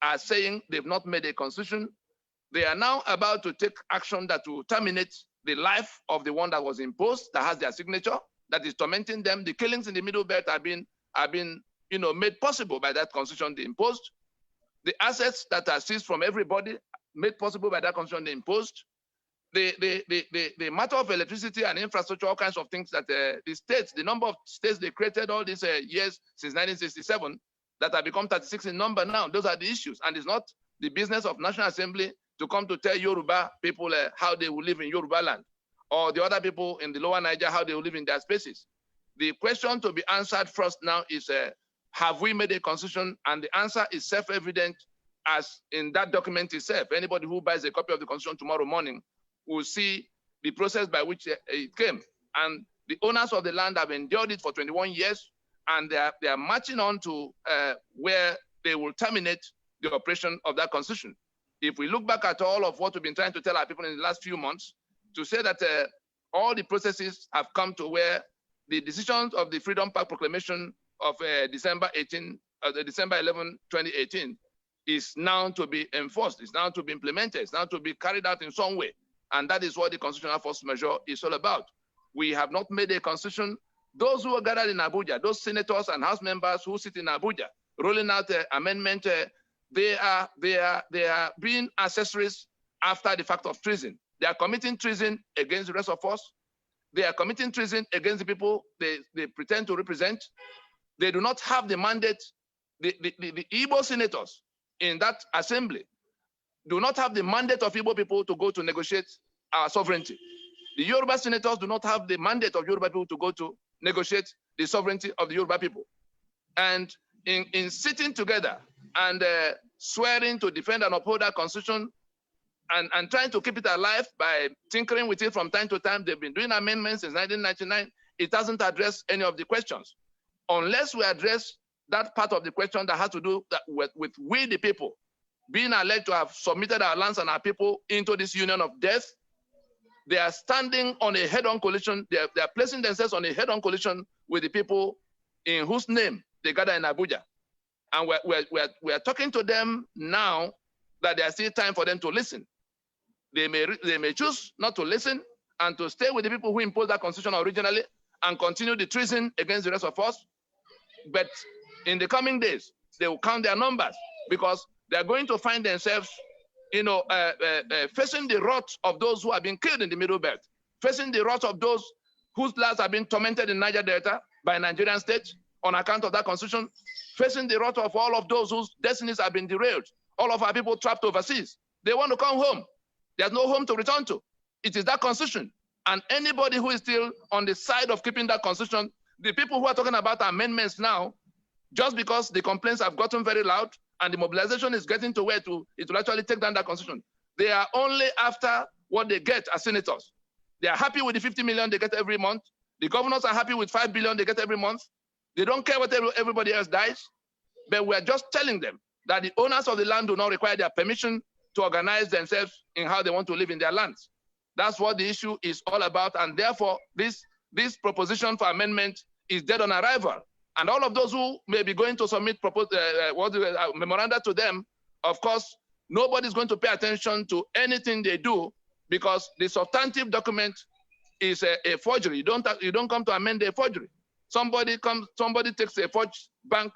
are saying they've not made a constitution. They are now about to take action that will terminate the life of the one that was imposed, that has their signature, that is tormenting them. The killings in the Middle Belt have been made possible by that constitution they imposed. The assets that are seized from everybody made possible by that constitution they imposed. The matter of electricity and infrastructure, all kinds of things that the states, the number of states they created all these years since 1967 that have become 36 in number now, those are the issues. And it's not the business of National Assembly to come to tell Yoruba people how they will live in Yoruba land, or the other people in the lower Niger how they will live in their spaces. The question to be answered first now is, have we made a constitution? And the answer is self-evident as in that document itself. Anybody who buys a copy of the constitution tomorrow morning will see the process by which it came. And the owners of the land have endured it for 21 years, and they are marching on to where they will terminate the operation of that constitution. If we look back at all of what we've been trying to tell our people in the last few months, to say that all the processes have come to where the decisions of the Freedom Park Proclamation of December 11, 2018 is now to be enforced, is now to be implemented, is now to be carried out in some way. And that is what the constitutional force majeure is all about. We have not made a constitution. Those who are gathered in Abuja, those senators and house members who sit in Abuja, rolling out the amendment, they are being accessories after the fact of treason. They are committing treason against the rest of us. They are committing treason against the people they pretend to represent. They do not have the mandate. The Igbo senators in that assembly do not have the mandate of Igbo people to go to negotiate our sovereignty. The Yoruba senators do not have the mandate of Yoruba people to go to negotiate the sovereignty of the Yoruba people. And in sitting together and swearing to defend and uphold our constitution and trying to keep it alive by tinkering with it from time to time, they've been doing amendments since 1999. It hasn't addressed any of the questions. Unless we address that part of the question that has to do with we the people being alleged to have submitted our lands and our people into this union of death, they are standing on a head-on collision. They are placing themselves on a head-on collision with the people in whose name they gather in Abuja. And we're talking to them now that there's still time for them to listen. They may choose not to listen and to stay with the people who imposed that constitution originally and continue the treason against the rest of us. But in the coming days, they will count their numbers because they're going to find themselves, facing the wrath of those who have been killed in the Middle Belt, facing the wrath of those whose lives have been tormented in Niger Delta by Nigerian state on account of that constitution, facing the wrath of all of those whose destinies have been derailed, all of our people trapped overseas. They want to come home. There's no home to return to. It is that constitution. And anybody who is still on the side of keeping that constitution, the people who are talking about amendments now, just because the complaints have gotten very loud and the mobilization is getting to where it will actually take down that constitution, they are only after what they get as senators. They are happy with the 50 million they get every month. The governors are happy with 5 billion they get every month. They don't care what everybody else dies. But we're just telling them that the owners of the land do not require their permission to organize themselves in how they want to live in their lands. That's what the issue is all about. And therefore, this proposition for amendment is dead on arrival. And all of those who may be going to submit memoranda to them, of course, nobody's going to pay attention to anything they do because the substantive document is a forgery. You don't come to amend a forgery. Somebody takes a forged bank,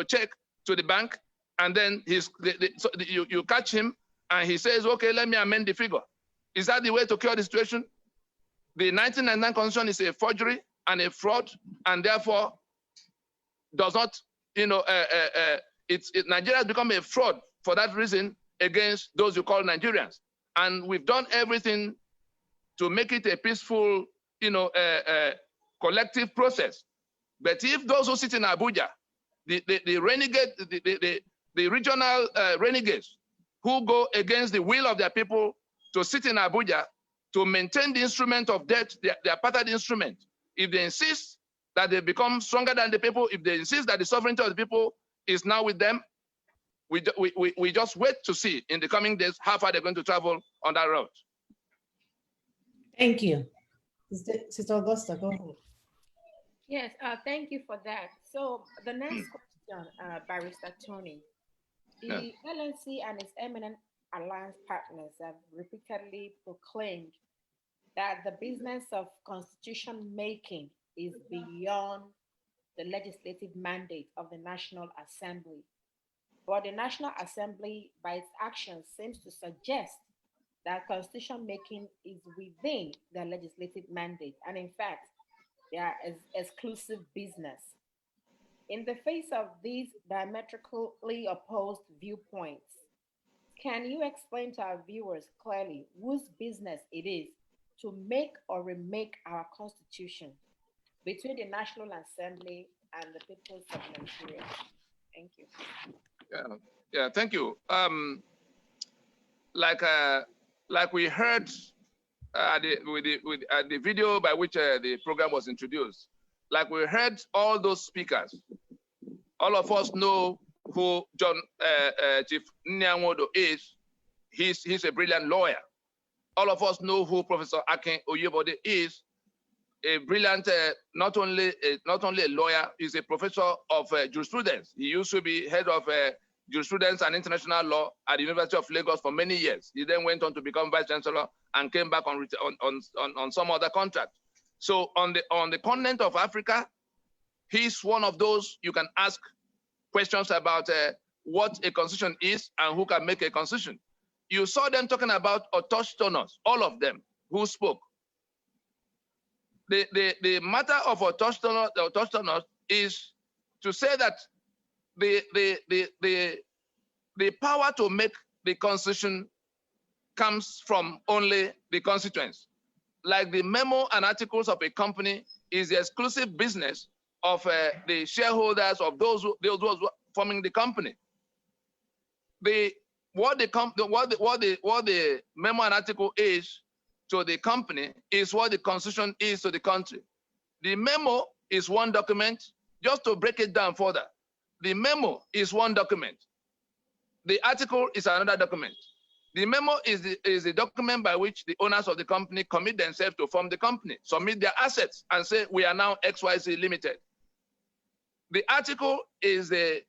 check to the bank, and then you catch him, and he says, "Okay, let me amend the figure." Is that the way to cure the situation? The 1999 Constitution is a forgery and a fraud, and therefore does not, Nigeria has become a fraud for that reason against those you call Nigerians. And we've done everything to make it a peaceful, collective process. But if those who sit in Abuja, the renegade, the regional renegades who go against the will of their people to sit in Abuja to maintain the instrument of death, the apartheid instrument, if they insist that they become stronger than the people, if they insist that the sovereignty of the people is now with them, we just wait to see in the coming days how far they're going to travel on that road. Thank you. Sister Augusta, go ahead. Yes, thank you for that. So the next question, Barrister Tony. The LNC and its eminent alliance partners have repeatedly proclaimed that the business of constitution making is beyond the legislative mandate of the National Assembly. But the National Assembly, by its actions, seems to suggest that constitution making is within their legislative mandate. And in fact, they are exclusive business. In the face of these diametrically opposed viewpoints, can you explain to our viewers clearly whose business it is to make or remake our constitution between the National Assembly and the peoples of Nigeria? Thank you. Yeah, thank you. Like we heard the video by which the program was introduced, like we heard all those speakers, all of us know who Chief Nyanwodo is. He's a brilliant lawyer. All of us know who Professor Akin Oyebode is, a brilliant, not only a lawyer, he's a professor of jurisprudence. He used to be head of jurisprudence and international law at the University of Lagos for many years. He then went on to become vice chancellor and came back on some other contract. So on the continent of Africa, he's one of those you can ask questions about what a constitution is and who can make a constitution. You saw them talking about autochthonous, all of them who spoke. The matter of autochthonous is to say that the power to make the constitution comes from only the constituents. Like the memo and articles of a company is the exclusive business of the shareholders of those who are forming the company. What the memo and article is to the company is what the constitution is to the country. The memo is one document. Just to break it down further, the memo is one document. The article is another document. The memo is the document by which the owners of the company commit themselves to form the company, submit their assets, and say, we are now XYZ Limited. The article is the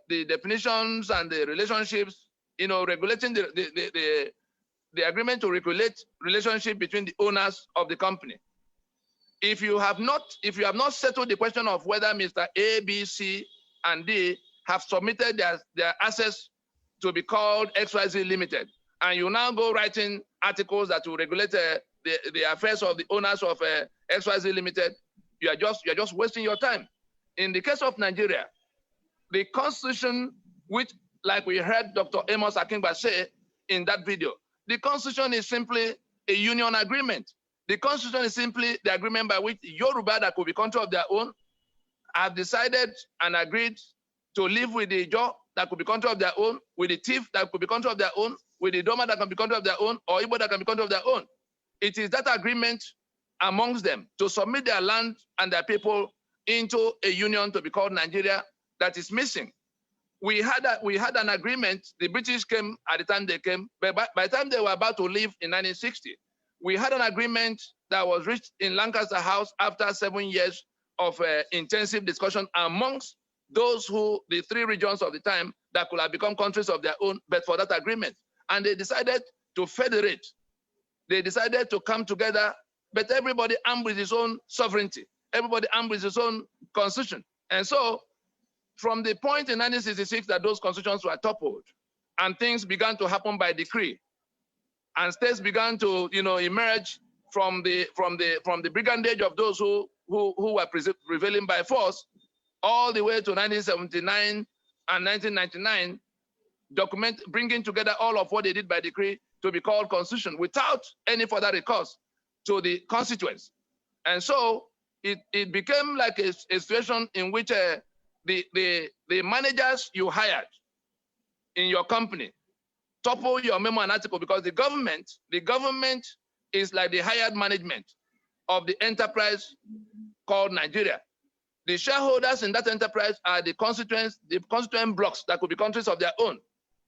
definitions and the relationships, regulating the agreement to regulate relationship between the owners of the company. If you have not settled the question of whether Mr. A, B, C, and D have submitted their assets to be called XYZ Limited, and you now go writing articles that will regulate the affairs of the owners of XYZ Limited, you are just wasting your time. In the case of Nigeria, the constitution, which, like we heard Dr. Amos Akingba say in that video, the constitution is simply a union agreement. The constitution is simply the agreement by which Yoruba, that could be country of their own, have decided and agreed to live with the Ijaw that could be country of their own, with the Tiv that could be country of their own, with the Doma that can be country of their own, or Igbo that can be country of their own. It is that agreement amongst them to submit their land and their people into a union to be called Nigeria that is missing. We had an agreement. The British came at the time they came, but by the time they were about to leave in 1960, we had an agreement that was reached in Lancaster House after 7 years of intensive discussion amongst those the three regions of the time that could have become countries of their own, but for that agreement. And they decided to federate. They decided to come together, but everybody armed with his own sovereignty. Everybody armed with his own constitution. And so, from the point in 1966 that those constitutions were toppled, and things began to happen by decree, and states began to, emerge from the brigandage of those who were prevailing by force, all the way to 1979 and 1999, bringing together all of what they did by decree to be called constitution without any further recourse to the constituents. And so it became like a situation in which the managers you hired in your company topple your memo and article, because the government is like the hired management of the enterprise called Nigeria. The shareholders in that enterprise are the constituent blocks that could be countries of their own,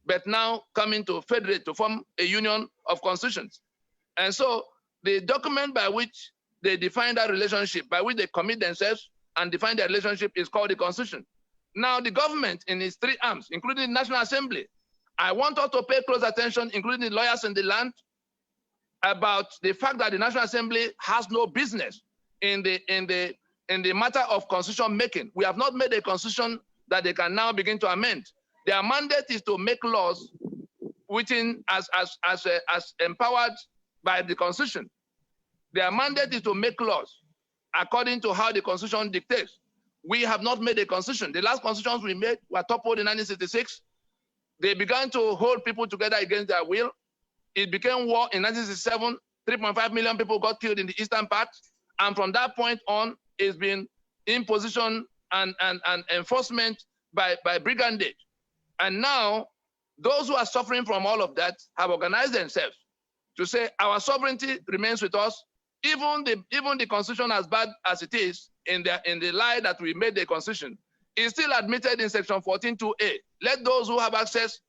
but now coming to federate to form a union of constitutions. And so the document by which they define that relationship, by which they commit themselves and define their relationship, is called the Constitution. Now the government in its three arms, including the National Assembly, I want us to pay close attention, including the lawyers in the land, about the fact that the National Assembly has no business in the matter of constitution making. We have not made a constitution that they can now begin to amend. Their mandate is to make laws within as empowered by the Constitution. Their mandate is to make laws according to how the Constitution dictates. We have not made a constitution. The last constitutions we made were toppled in 1966. They began to hold people together against their will. It became war in 1967. 3.5 million people got killed in the Eastern Part. And from that point on, it's been imposition and enforcement by brigandage. And now, those who are suffering from all of that have organized themselves to say our sovereignty remains with us. Even the constitution, as bad as it is, in the lie that we made the constitution, is still admitted in section 14.2a. Let those who have access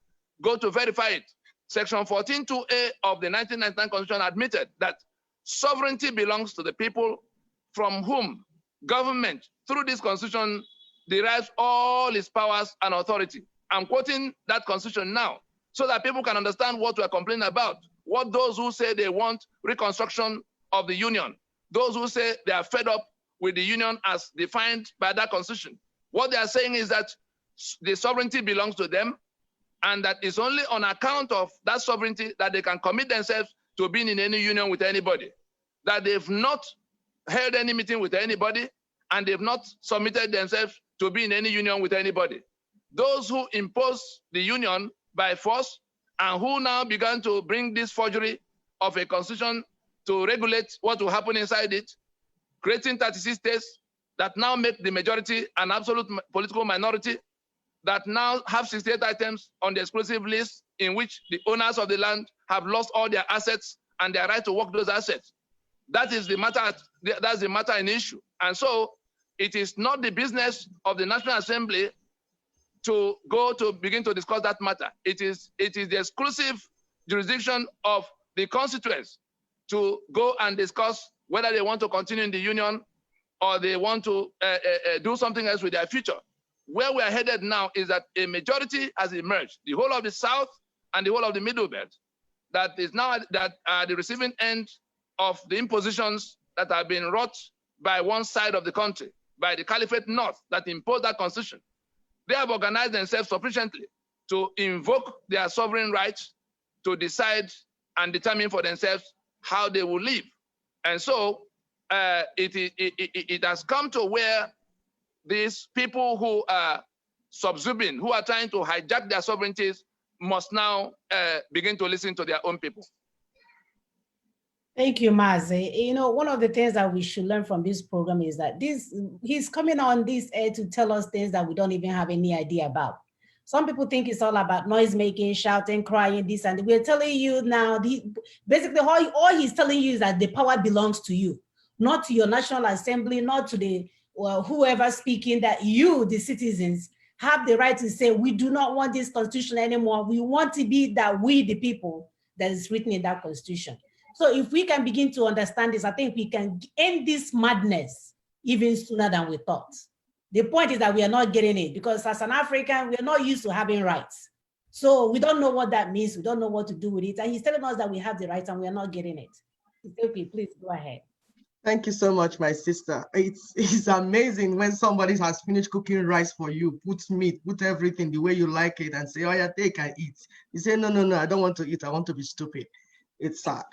go to verify it. Section 14.2a of the 1999 Constitution admitted that sovereignty belongs to the people, from whom government, through this Constitution, derives all its powers and authority. I'm quoting that constitution now so that people can understand what we're complaining about. What those who say they want reconstruction of the union, those who say they are fed up with the union as defined by that constitution. What they are saying is that the sovereignty belongs to them, and that it's only on account of that sovereignty that they can commit themselves to being in any union with anybody, that they've not held any meeting with anybody, and they've not submitted themselves to be in any union with anybody. Those who impose the union by force and who now began to bring this forgery of a constitution to regulate what will happen inside it, creating 36 states that now make the majority an absolute political minority, that now have 68 items on the exclusive list in which the owners of the land have lost all their assets and their right to work those assets. That is the matter. That's the matter in issue. And so it is not the business of the National Assembly to go to begin to discuss that matter. It is the exclusive jurisdiction of the constituents to go and discuss whether they want to continue in the union or they want to do something else with their future. Where we are headed now is that a majority has emerged, the whole of the South and the whole of the Middle Belt, that is now at the receiving end of the impositions that have been wrought by one side of the country, by the Caliphate North that imposed that constitution. They have organized themselves sufficiently to invoke their sovereign rights to decide and determine for themselves how they will live. And so it has come to where these people who are subsuming, who are trying to hijack their sovereignties, must now begin to listen to their own people. Thank you, Mazi. You know, one of the things that we should learn from this program is that he's coming on this air to tell us things that we don't even have any idea about. Some people think it's all about noise making, shouting, crying, this, and we're telling you now, basically all he's telling you is that the power belongs to you, not to your National Assembly, not to the whoever speaking, that you, the citizens, have the right to say, we do not want this constitution anymore. We want to be that we, the people, that is written in that constitution. So if we can begin to understand this, I think we can end this madness even sooner than we thought. The point is that we are not getting it because as an African, we are not used to having rights. So we don't know what that means. We don't know what to do with it. And he's telling us that we have the rights and we are not getting it. Okay, please go ahead. Thank you so much, my sister. It's amazing when somebody has finished cooking rice for you, put meat, put everything the way you like it and say, oh yeah, take and eat. You say, no, I don't want to eat. I want to be stupid. It's sad.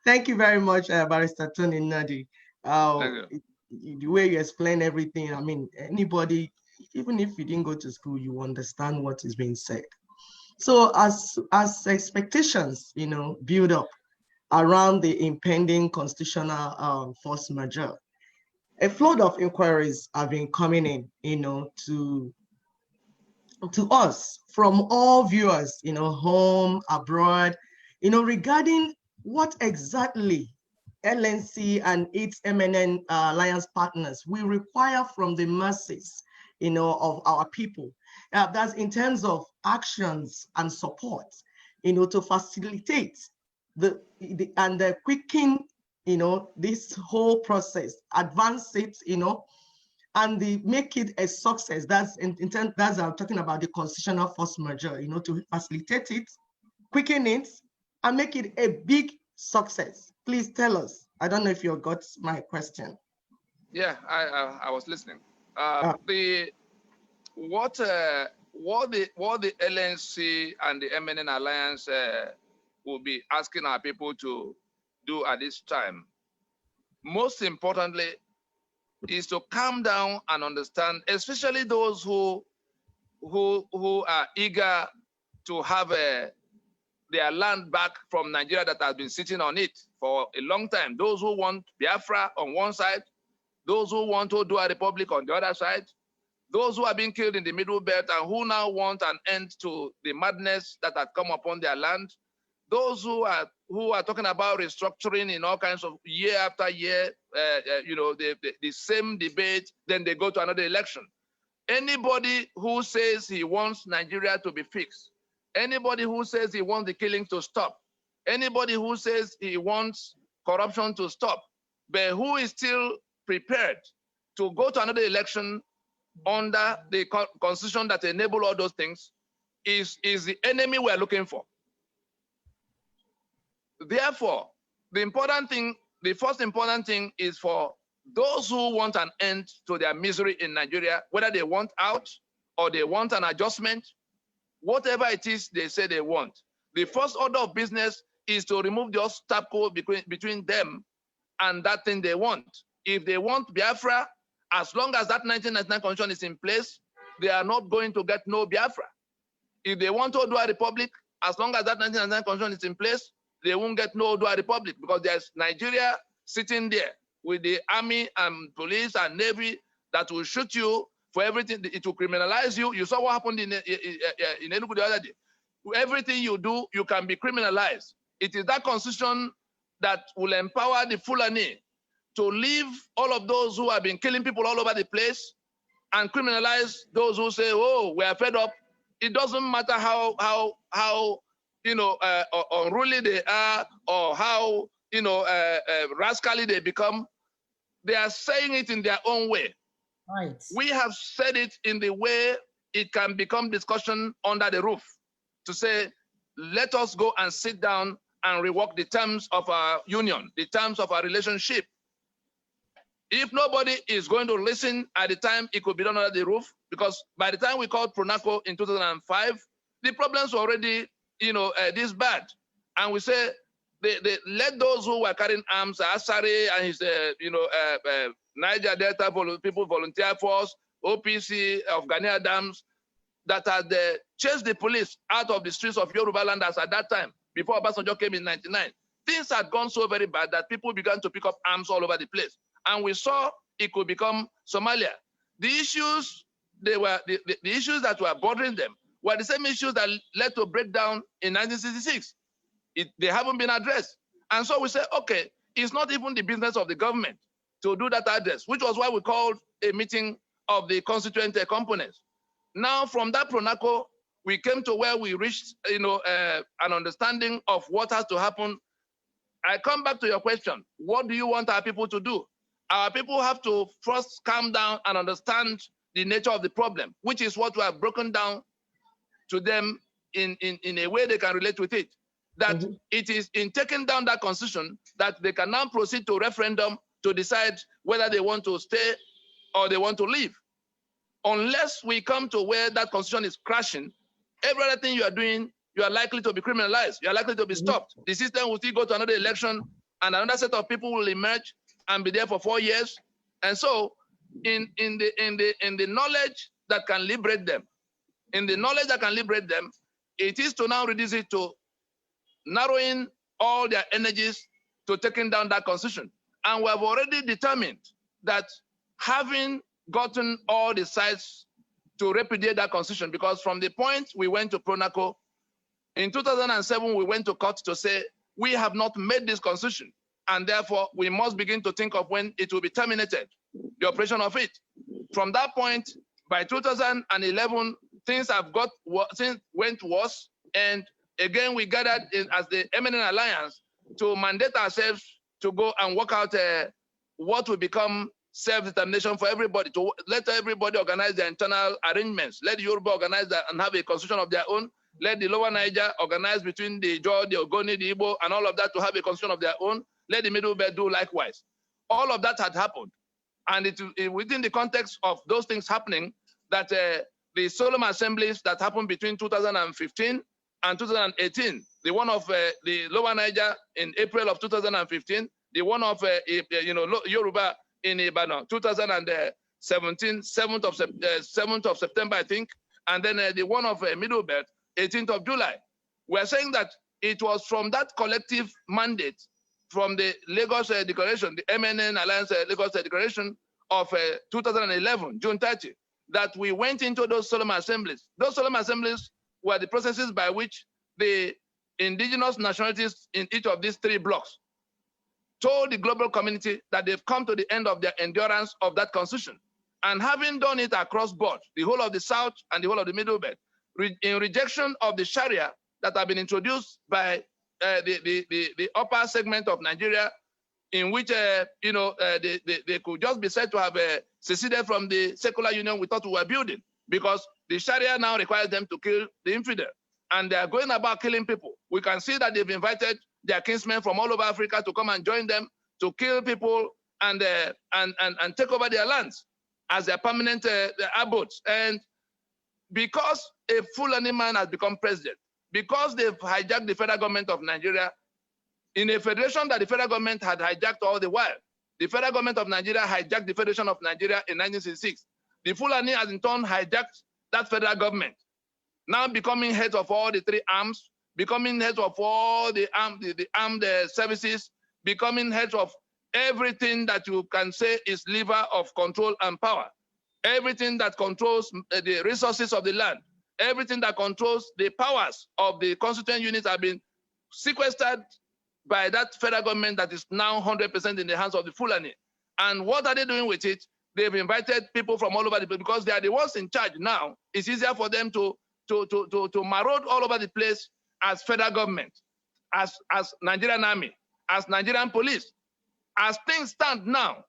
Thank you very much, Barrister Tony Nadi. The way you explain everything, I mean, anybody, even if you didn't go to school, you understand what is being said. So as expectations, build up around the impending constitutional force majeure, a flood of inquiries have been coming in, to us from all viewers, home, abroad, regarding what exactly LNC and its MNN alliance partners will require from the masses, of our people. That's in terms of actions and support, to facilitate and quicken, this whole process, advance it, and make it a success. That's that's I'm talking about the constitutional force majeure, to facilitate it, quicken it, and make it a big success. Please tell us. I don't know if you got my question. Yeah, I was listening. What the LNC and the MNN Alliance will be asking our people to do at this time, most importantly, is to calm down and understand, especially those who are eager to have their land back from Nigeria that has been sitting on it for a long time. Those who want Biafra on one side, those who want to do a republic on the other side, those who are being killed in the Middle Belt and who now want an end to the madness that had come upon their land, those who are talking about restructuring in all kinds of year after year, the same debate, then they go to another election. Anybody who says he wants Nigeria to be fixed, anybody who says he wants the killing to stop, anybody who says he wants corruption to stop, but who is still prepared to go to another election under the constitution that enable all those things is the enemy we're looking for. Therefore, the first important thing is for those who want an end to their misery in Nigeria, whether they want out or they want an adjustment, whatever it is they say they want. The first order of business is to remove the obstacle between them and that thing they want. If they want Biafra, as long as that 1999 constitution is in place, they are not going to get no Biafra. If they want Odua Republic, as long as that 1999 constitution is in place, they won't get no Odua Republic, because there's Nigeria sitting there with the army and police and navy that will shoot you for everything. It will criminalize you. You saw what happened in Enugu the other day. Everything you do, you can be criminalized. It is that constitution that will empower the Fulani to leave all of those who have been killing people all over the place and criminalize those who say, oh, we are fed up. It doesn't matter how unruly they are or how rascally they become. They are saying it in their own way. Right. We have said it in the way it can become discussion under the roof, to say, let us go and sit down and rework the terms of our union, the terms of our relationship. If nobody is going to listen at the time, it could be done under the roof, because by the time we called Pronaco in 2005, the problems were already, this bad. And we say, they let those who were carrying arms, Asari and his, Niger Delta People Volunteer Force, OPC of Ghanaian Dams, that had chased the police out of the streets of Yoruba land as at that time, before Obasanjo came in 99. Things had gone so very bad that people began to pick up arms all over the place. And we saw it could become Somalia. The issues, the issues that were bothering them were the same issues that led to breakdown in 1966. They haven't been addressed. And so we said, okay, it's not even the business of the government to do that address, which was why we called a meeting of the constituent components. Now, from that Pronaco, we came to where we reached, an understanding of what has to happen. I come back to your question. What do you want our people to do? Our people have to first calm down and understand the nature of the problem, which is what we have broken down to them in a way they can relate with it. That it is in taking down that constitution that they can now proceed to referendum to decide whether they want to stay or they want to leave. Unless we come to where that constitution is crashing, every other thing you are doing, you are likely to be criminalized. You are likely to be stopped. The system will still go to another election, and another set of people will emerge and be there for 4 years. And so, in the knowledge that can liberate them, it is to now reduce it to narrowing all their energies to taking down that constitution. And we have already determined that, having gotten all the sides to repudiate that constitution, because from the point we went to Pronaco, in 2007, we went to court to say, we have not made this constitution, and therefore we must begin to think of when it will be terminated, the operation of it. From that point, by 2011, things went worse, and again, we gathered as the Eminent Alliance to mandate ourselves to go and work out what will become self-determination for everybody, to let everybody organize their internal arrangements. Let the Yoruba organize that and have a constitution of their own. Let the Lower Niger organize between the Jaw, the Ogoni, the Igbo, and all of that to have a constitution of their own. Let the Middle Belt do likewise. All of that had happened. And within the context of those things happening, that the solemn assemblies that happened between 2015 and 2018, the one of the Lower Niger in April of 2015, the one of Yoruba in Ibadan, 2017, 7th of September, I think, and then the one of Middle Belt, 18th of July. We're saying that it was from that collective mandate, from the Lagos Declaration, the MNN Alliance Lagos Declaration of 2011, June 30, that we went into those solemn assemblies. Those solemn assemblies were the processes by which the indigenous nationalities in each of these 3 blocks told the global community that they've come to the end of their endurance of that constitution. And having done it across board, the whole of the South and the whole of the Middle Belt, in rejection of the Sharia that have been introduced by the upper segment of Nigeria in which they could just be said to have seceded from the secular union we thought we were building, because the Sharia now requires them to kill the infidel, and they are going about killing people. We can see that they've invited their kinsmen from all over Africa to come and join them to kill people and take over their lands as their permanent abodes. And because a Fulani man has become president, because they've hijacked the federal government of Nigeria, in a federation that the federal government had hijacked all the while, the federal government of Nigeria hijacked the Federation of Nigeria in 1966. The Fulani has in turn hijacked that federal government, now becoming heads of all the three arms, becoming heads of all the armed services, becoming heads of everything that you can say is lever of control and power, everything that controls the resources of the land, everything that controls the powers of the constituent units have been sequestered by that federal government that is now 100% in the hands of the Fulani. And what are they doing with it? They've invited people from all over the place because they are the ones in charge now. It's easier for them to maraud all over the place as federal government, as Nigerian army, as Nigerian police. As things stand now,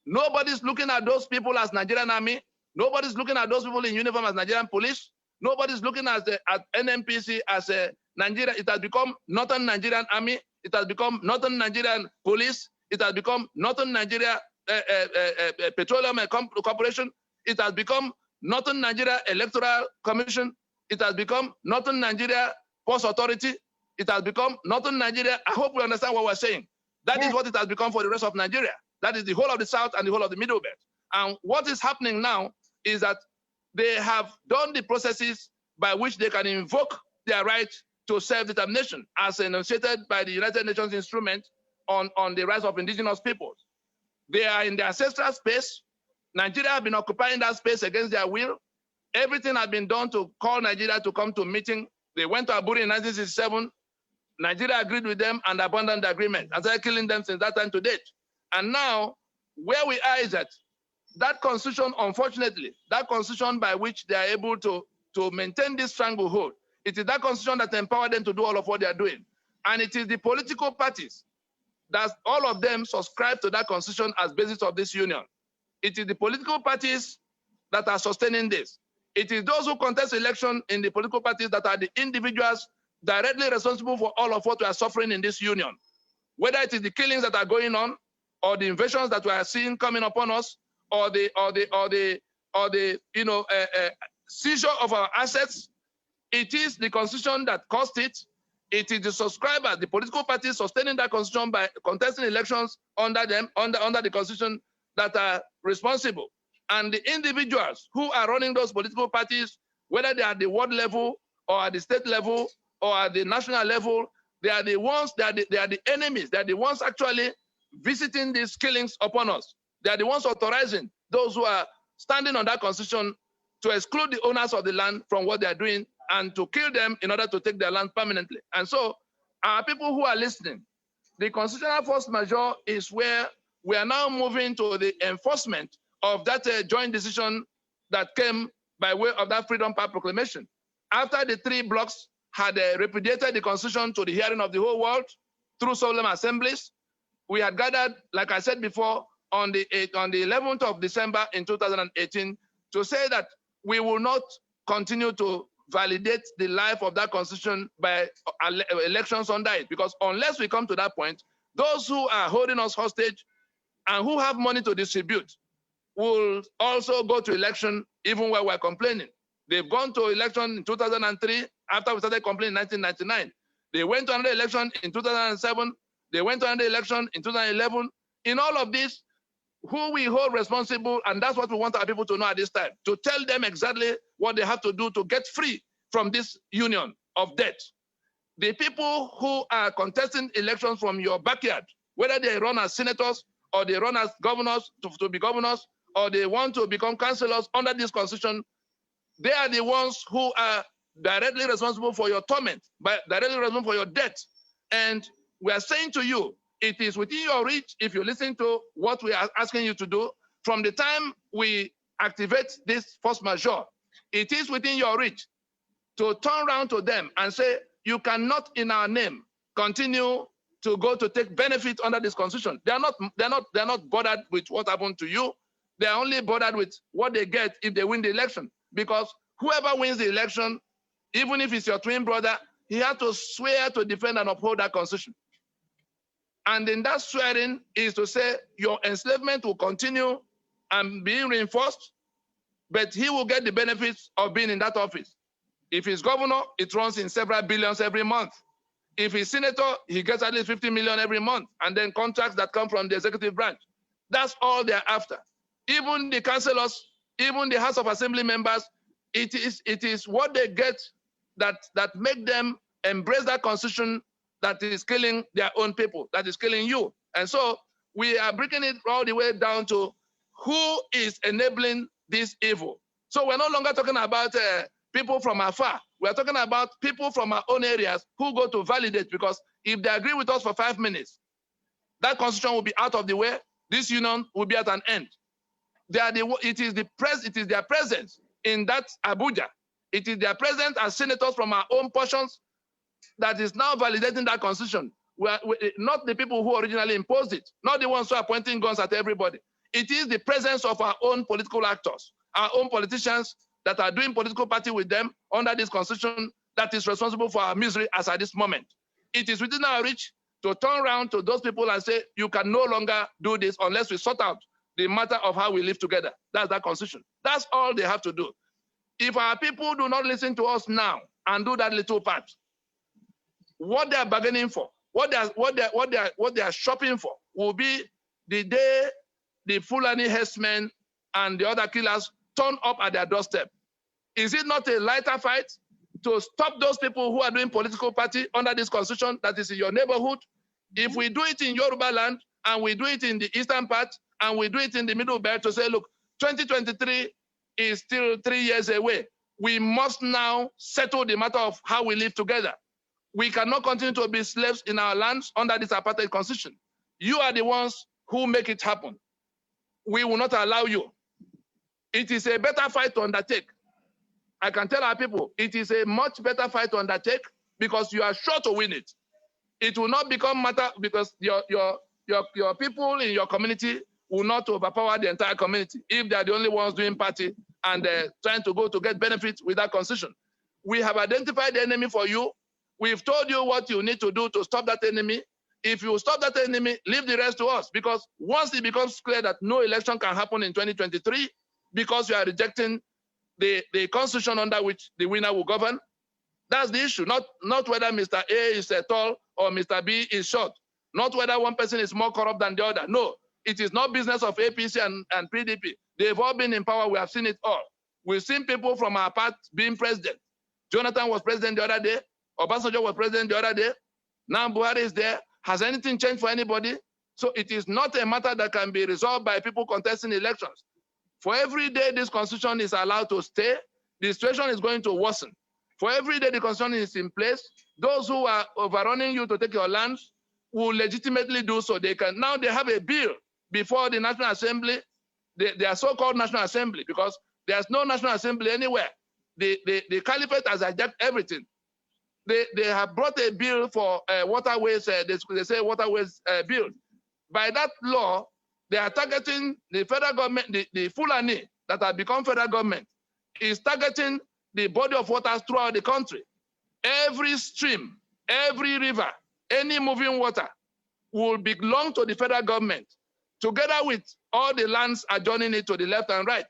nobody's looking at those people as Nigerian army. Nobody's looking at those people in uniform as Nigerian police. Nobody's looking at NMPC as a Nigeria. It has become Northern Nigerian Army. It has become Northern Nigerian Police. It has become Northern Nigeria Petroleum Corporation. It has become Northern Nigeria Electoral Commission. It has become Northern Nigeria Post Authority. It has become Northern Nigeria. I hope we understand what we're saying. That is what it has become for the rest of Nigeria. That is the whole of the South and the whole of the Middle Belt. And what is happening now is that they have done the processes by which they can invoke their right to self-determination as enunciated by the United Nations instrument on the rights of indigenous peoples. They are in the ancestral space. Nigeria have been occupying that space against their will. Everything has been done to call Nigeria to come to a meeting. They went to Abuja in 1967. Nigeria agreed with them and abandoned the agreement and started killing them since that time to date. And now, where we are is that constitution, unfortunately, that constitution by which they are able to maintain this stranglehold, it is that constitution that empowered them to do all of what they are doing. And it is the political parties that all of them subscribe to that constitution as basis of this union. It is the political parties that are sustaining this. It is those who contest election in the political parties that are the individuals directly responsible for all of what we are suffering in this union. Whether it is the killings that are going on, or the invasions that we are seeing coming upon us, or the seizure of our assets, it is the constitution that caused it. It is the subscribers, the political parties sustaining that constitution by contesting elections under them, under the constitution, that are responsible. And the individuals who are running those political parties, whether they are at the ward level or at the state level or at the national level, they are the ones, they are the enemies. They are the ones actually visiting these killings upon us. They are the ones authorizing those who are standing on that constitution to exclude the owners of the land from what they are doing and to kill them in order to take their land permanently. And so, our people who are listening, the constitutional force majeure is where we are now moving to the enforcement of that joint decision that came by way of that Freedom Park Proclamation. After the three blocks had repudiated the constitution to the hearing of the whole world through solemn assemblies, we had gathered, like I said before, on the 11th of December in 2018 to say that we will not continue to validate the life of that constitution by elections under it, because unless we come to that point, those who are holding us hostage and who have money to distribute will also go to election even while we're complaining. They've gone to election in 2003 after we started complaining in 1999. They went to another election in 2007. They went to another election in 2011. In all of this, who we hold responsible, and that's what we want our people to know at this time, to tell them exactly what they have to do to get free from this union of debt. The people who are contesting elections from your backyard, whether they run as senators or they run as governors to be governors, or they want to become councillors under this constitution, they are the ones who are directly responsible for your torment, directly responsible for your debt. And we are saying to you, it is within your reach, if you listen to what we are asking you to do, from the time we activate this force majeure, it is within your reach to turn around to them and say, you cannot in our name continue to go to take benefit under this constitution. They're not bothered with what happened to you. They're only bothered with what they get if they win the election. Because whoever wins the election, even if it's your twin brother, he has to swear to defend and uphold that constitution. And in that swearing is to say your enslavement will continue and being reinforced, but he will get the benefits of being in that office. If he's governor, it runs in several billions every month. If he's senator, he gets at least 50 million every month, and then contracts that come from the executive branch. That's all they're after. Even the councillors, even the House of Assembly members, it is what they get that make them embrace that constitution that is killing their own people, that is killing you. And so we are breaking it all the way down to who is enabling this evil. So we're no longer talking about people from afar. We're talking about people from our own areas who go to validate, because if they agree with us for 5 minutes, that constitution will be out of the way. This union will be at an end. It is their presence in that Abuja. It is their presence as senators from our own portions that is now validating that constitution. We're not the people who originally imposed it, not the ones who are pointing guns at everybody. It is the presence of our own political actors, our own politicians that are doing political party with them under this constitution that is responsible for our misery as at this moment. It is within our reach to turn around to those people and say, you can no longer do this unless we sort out the matter of how we live together. That's that constitution. That's all they have to do. If our people do not listen to us now and do that little part, what they are bargaining for, what they are shopping for will be the day the Fulani herdsmen and the other killers turn up at their doorstep. Is it not a lighter fight to stop those people who are doing political party under this constitution that is in your neighborhood? If we do it in Yoruba land, and we do it in the eastern part, and we do it in the middle belt to say, look, 2023 is still 3 years away. We must now settle the matter of how we live together. We cannot continue to be slaves in our lands under this apartheid constitution. You are the ones who make it happen. We will not allow you. It is a better fight to undertake. I can tell our people, it is a much better fight to undertake because you are sure to win it. It will not become matter because your people in your community will not overpower the entire community if they are the only ones doing party and trying to go to get benefits with that constitution. We have identified the enemy for you. We've told you what you need to do to stop that enemy. If you stop that enemy, leave the rest to us, because once it becomes clear that no election can happen in 2023 because you are rejecting the constitution under which the winner will govern, that's the issue. Not whether Mr. A is tall or Mr. B is short. Not whether one person is more corrupt than the other. No, it is not business of APC and PDP. They've all been in power. We have seen it all. We've seen people from our part being president. Jonathan was president the other day. Obasanjo was president the other day. Now Buhari is there. Has anything changed for anybody? So it is not a matter that can be resolved by people contesting elections. For every day this constitution is allowed to stay, the situation is going to worsen. For every day the constitution is in place, those who are overrunning you to take your lands will legitimately do so. They have a bill before the National Assembly, their so-called National Assembly, because there's no National Assembly anywhere. The Caliphate has hijacked everything. They have brought a bill for waterways, they say waterways bill. By that law, they are targeting the federal government, the Fulani that have become federal government, is targeting the body of waters throughout the country. Every stream, every river, any moving water will belong to the federal government, together with all the lands adjoining it to the left and right.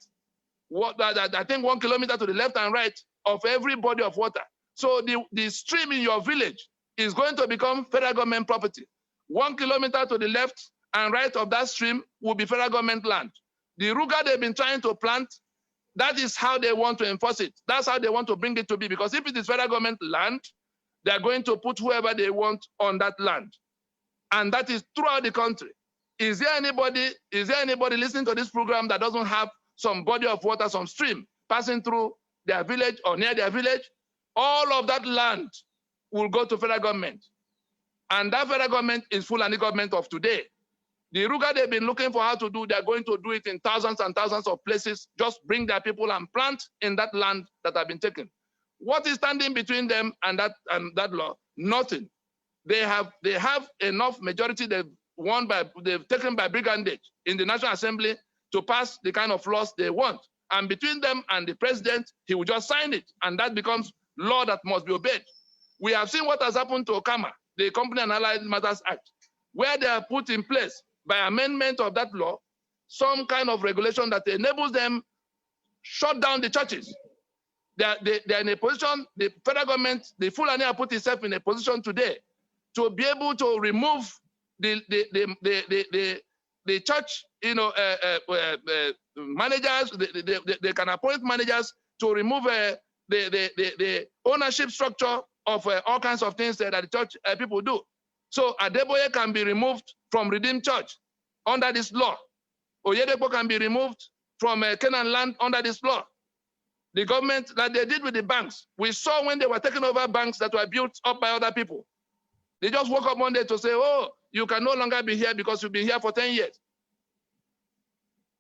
I think 1 kilometer to the left and right of every body of water. So the stream in your village is going to become federal government property. 1 kilometer to the left and right of that stream will be federal government land. The ruga they've been trying to plant, that is how they want to enforce it. That's how they want to bring it to be. Because if it is federal government land, they're going to put whoever they want on that land. And that is throughout the country. Is there anybody listening to this program that doesn't have some body of water, some stream passing through their village or near their village? All of that land will go to federal government. And that federal government is Fulani government of today. The Ruga they've been looking for how to do, they're going to do it in thousands and thousands of places. Just bring their people and plant in that land that have been taken. What is standing between them and that law? Nothing. They have enough majority they've taken by brigandage in the National Assembly to pass the kind of laws they want. And between them and the president, he will just sign it, and that becomes law that must be obeyed. We have seen what has happened to OCAMA, the Company and Allied Matters Act, where they have put in place, by amendment of that law, some kind of regulation that enables them shut down the churches. They're in a position, the federal government, the Fulani have put itself in a position today to be able to remove the church, managers. They can appoint managers to remove the ownership structure of all kinds of things that the church people do. So Adeboye can be removed from Redeemed Church under this law. Oyedepo can be removed from Canaan land under this law. The government, like they did with the banks, we saw when they were taking over banks that were built up by other people. They just woke up one day to say, oh, you can no longer be here because you've been here for 10 years.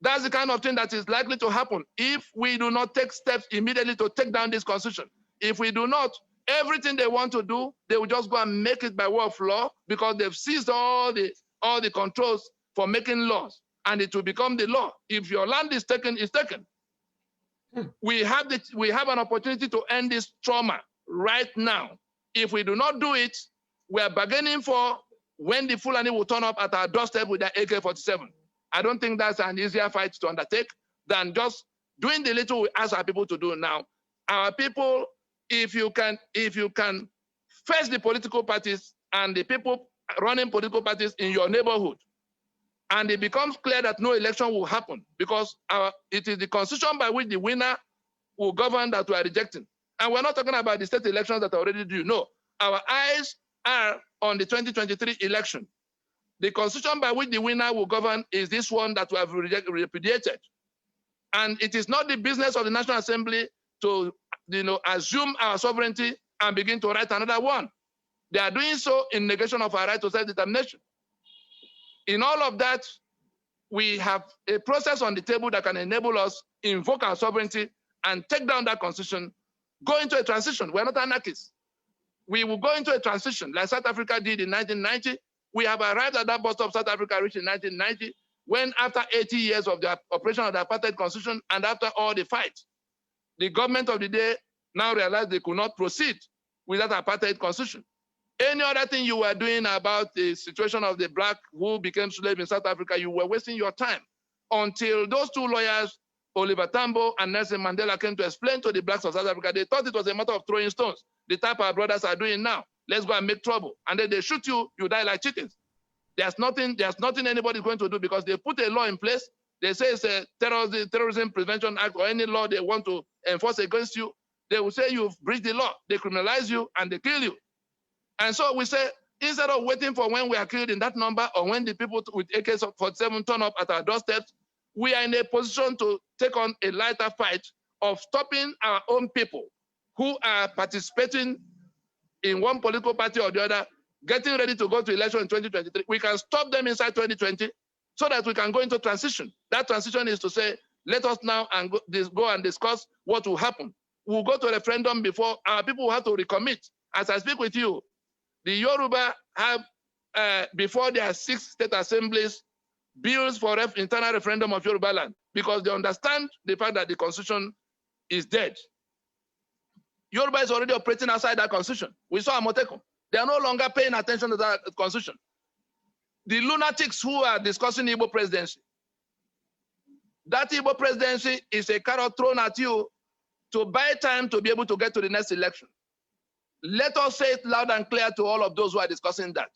That's the kind of thing that is likely to happen if we do not take steps immediately to take down this constitution. If we do not, everything they want to do, they will just go and make it by way of law because they've seized all the controls for making laws, and it will become the law. If your land is taken, it's taken. We have an opportunity to end this trauma right now. If we do not do it, we are bargaining for when the Fulani will turn up at our doorstep with their AK-47. I don't think that's an easier fight to undertake than just doing the little we ask our people to do now. Our people, if you can face the political parties and the people running political parties in your neighborhood, and it becomes clear that no election will happen because it is the constitution by which the winner will govern that we are rejecting. And we're not talking about the state elections that are already due. No, our eyes are on the 2023 election. The constitution by which the winner will govern is this one that we have repudiated. And it is not the business of the National Assembly to assume our sovereignty and begin to write another one. They are doing so in negation of our right to self-determination. In all of that, we have a process on the table that can enable us invoke our sovereignty and take down that constitution, go into a transition. We're not anarchists. We will go into a transition like South Africa did in 1990. We have arrived at that bus stop South Africa reached in 1990, when after 80 years of the operation of the apartheid constitution and after all the fight, the government of the day now realized they could not proceed with that apartheid constitution. Any other thing you were doing about the situation of the black who became slaves in South Africa, you were wasting your time until those two lawyers, Oliver Tambo and Nelson Mandela, came to explain to the blacks of South Africa. They thought it was a matter of throwing stones, the type our brothers are doing now. Let's go and make trouble. And then they shoot you, you die like chickens. There's nothing anybody's going to do because they put a law in place. They say it's a terrorism prevention act or any law they want to enforce against you. They will say you've breached the law. They criminalize you and they kill you. And so we say, instead of waiting for when we are killed in that number or when the people with AK-47 turn up at our doorsteps, we are in a position to take on a lighter fight of stopping our own people who are participating in one political party or the other, getting ready to go to election in 2023. We can stop them inside 2020 so that we can go into transition. That transition is to say, let us now go and discuss what will happen. We'll go to a referendum before our people will have to recommit. As I speak with you, the Yoruba have, before their 6 state assemblies, bills for internal referendum of Yoruba land because they understand the fact that the constitution is dead. Yoruba is already operating outside that constitution. We saw Amotekun. They are no longer paying attention to that constitution. The lunatics who are discussing Igbo presidency, that Igbo presidency is a carrot thrown at you to buy time to be able to get to the next election. Let us say it loud and clear to all of those who are discussing that.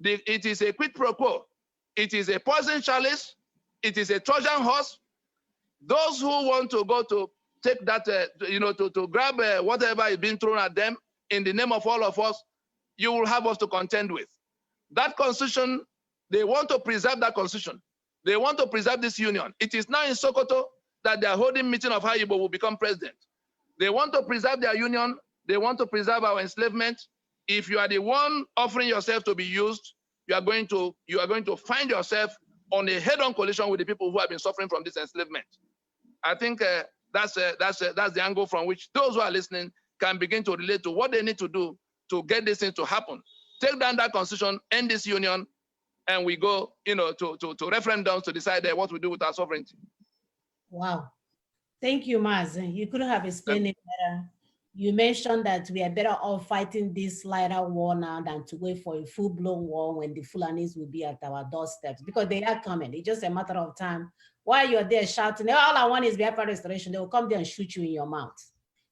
It is a quid pro quo. It is a poison chalice. It is a Trojan horse. Those who want to go to take that, to grab whatever is being thrown at them in the name of all of us, you will have us to contend with. That constitution, they want to preserve that constitution. They want to preserve this union. It is now in Sokoto that they are holding meeting of how Igbo will become president. They want to preserve their union. They want to preserve our enslavement. If you are the one offering yourself to be used, you are going to find yourself on a head-on collision with the people who have been suffering from this enslavement. I think that's the angle from which those who are listening can begin to relate to what they need to do to get this thing to happen. take down that constitution, end this union, and we go, to referendums to decide what we do with our sovereignty. Wow. Thank you, Maz. You couldn't have explained it better. You mentioned that we are better off fighting this lighter war now than to wait for a full-blown war when the Fulanis will be at our doorsteps, because they are coming. It's just a matter of time. While you're there shouting, all I want is Biafra restoration, they will come there and shoot you in your mouth.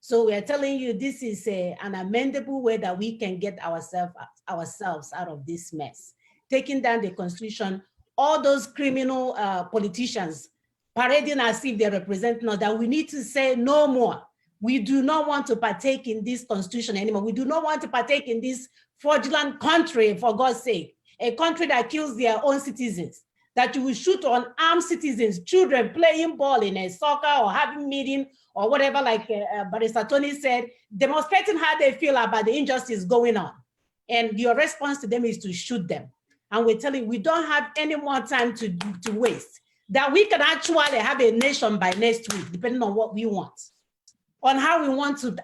So we are telling you this is an amendable way that we can get ourselves out of this mess. Taking down the constitution, all those criminal politicians parading as if they represent us, that we need to say no more. We do not want to partake in this constitution anymore. We do not want to partake in this fraudulent country, for God's sake, a country that kills their own citizens, that you will shoot on armed citizens, children playing ball in a soccer or having meeting or whatever, like Barrister Tony said, demonstrating how they feel about the injustice going on. And your response to them is to shoot them. And we're telling you, we don't have any more time to waste, that we can actually have a nation by next week, depending on what we want, on how we want to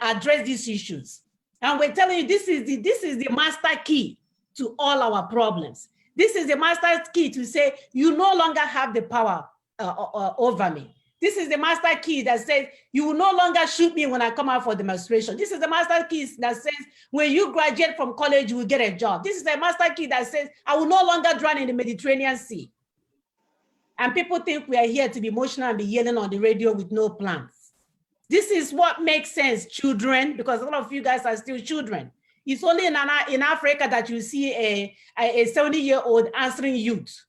address these issues. And we're telling you, this is the master key to all our problems. This is the master key to say, you no longer have the power over me. This is the master key that says, you will no longer shoot me when I come out for demonstration. This is the master key that says, when you graduate from college, you will get a job. This is the master key that says, I will no longer drown in the Mediterranean Sea. And people think we are here to be emotional and be yelling on the radio with no plans. This is what makes sense, children, because a lot of you guys are still children. It's only in Africa that you see a 70-year-old answering youth.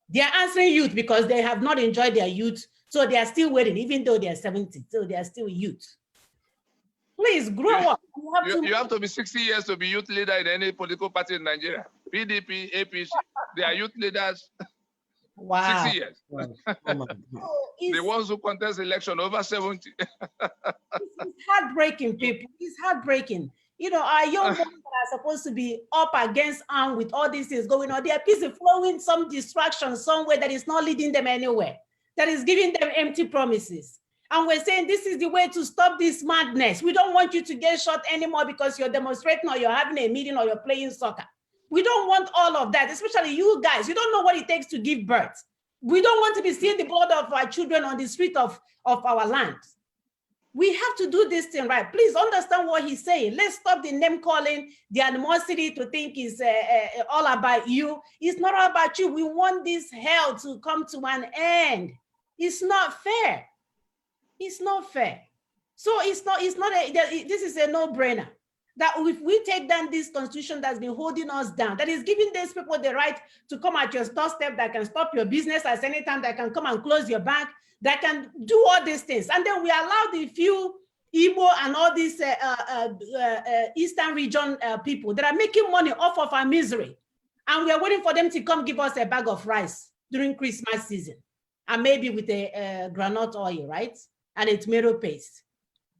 They are answering youth because they have not enjoyed their youth, so they are still waiting, even though they are 70, so they are still youth. Please grow up. You have to be 60 years to be youth leader in any political party in Nigeria. PDP, APC, they are youth leaders. Wow. 60 years. The ones who contest election over 70. It's heartbreaking, people. It's heartbreaking. Our young ones that are supposed to be up against arm with all these things going on, they are busy flowing some distraction somewhere that is not leading them anywhere, that is giving them empty promises. And we're saying this is the way to stop this madness. We don't want you to get shot anymore because you're demonstrating or you're having a meeting or you're playing soccer. We don't want all of that, especially you guys. You don't know what it takes to give birth. We don't want to be seeing the blood of our children on the street of our land. We have to do this thing right. Please understand what he's saying. Let's stop the name calling, the animosity to think is all about you. It's not all about you. We want this hell to come to an end. It's not fair. It's not fair. So this is a no-brainer. That if we take down this constitution that's been holding us down, that is giving these people the right to come at your doorstep, that can stop your business at any time, that can come and close your bank, that can do all these things. And then we allow the few Igbo and all these Eastern region people that are making money off of our misery. And we are waiting for them to come give us a bag of rice during Christmas season. And maybe with a granite oil, right? And a tomato paste.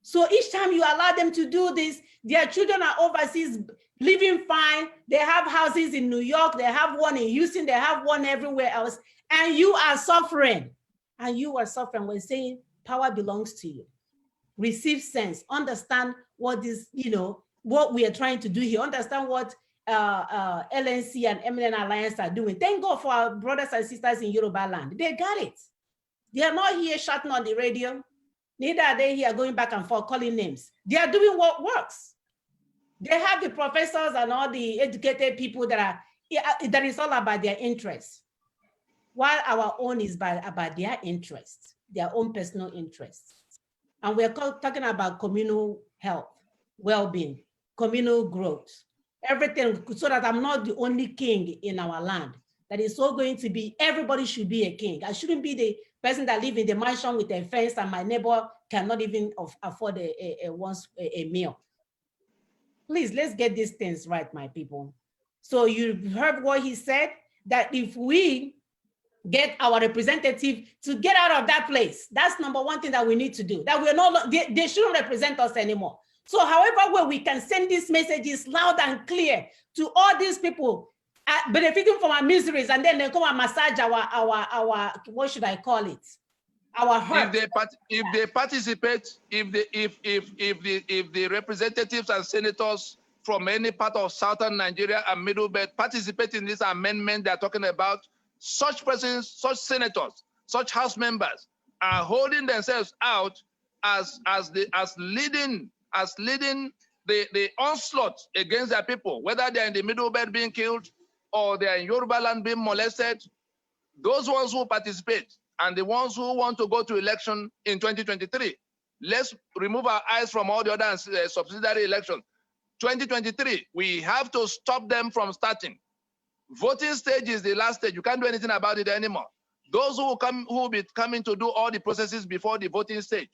So each time you allow them to do this, their children are overseas living fine. They have houses in New York. They have one in Houston. They have one everywhere else. And you are suffering. And you are suffering. We're saying power belongs to you. Receive sense. Understand what this, what we are trying to do here. Understand what LNC and Eminent Alliance are doing. Thank God for our brothers and sisters in Yoruba land. They got it. They are not here shouting on the radio. Neither are they here going back and forth calling names. They are doing what works. They have the professors and all the educated people that is all about their interests, while our own is about their interests, their own personal interests. And we're talking about communal health, well-being, communal growth, everything, so that I'm not the only king in our land. That is so going to be, everybody should be a king. I shouldn't be the person that lives in the mansion with a fence and my neighbor cannot even afford a meal. Please, let's get these things right, my people. So you heard what he said, that if we get our representative to get out of that place, that's number one thing that we need to do, that we're not, they shouldn't represent us anymore. So however way we can send these messages loud and clear to all these people benefiting from our miseries, and then they come and massage our what should I call it? Our hurt. If they participate, if the representatives and senators from any part of southern Nigeria and middle belt participate in this amendment they're talking about, such persons, such senators, such house members are holding themselves out as leading the onslaught against their people, whether they're in the middle belt being killed or they're in Yoruba land being molested. Those ones who participate and the ones who want to go to election in 2023, let's remove our eyes from all the other subsidiary elections. 2023, we have to stop them from starting. Voting stage is the last stage. You can't do anything about it anymore. Those who will be coming to do all the processes before the voting stage.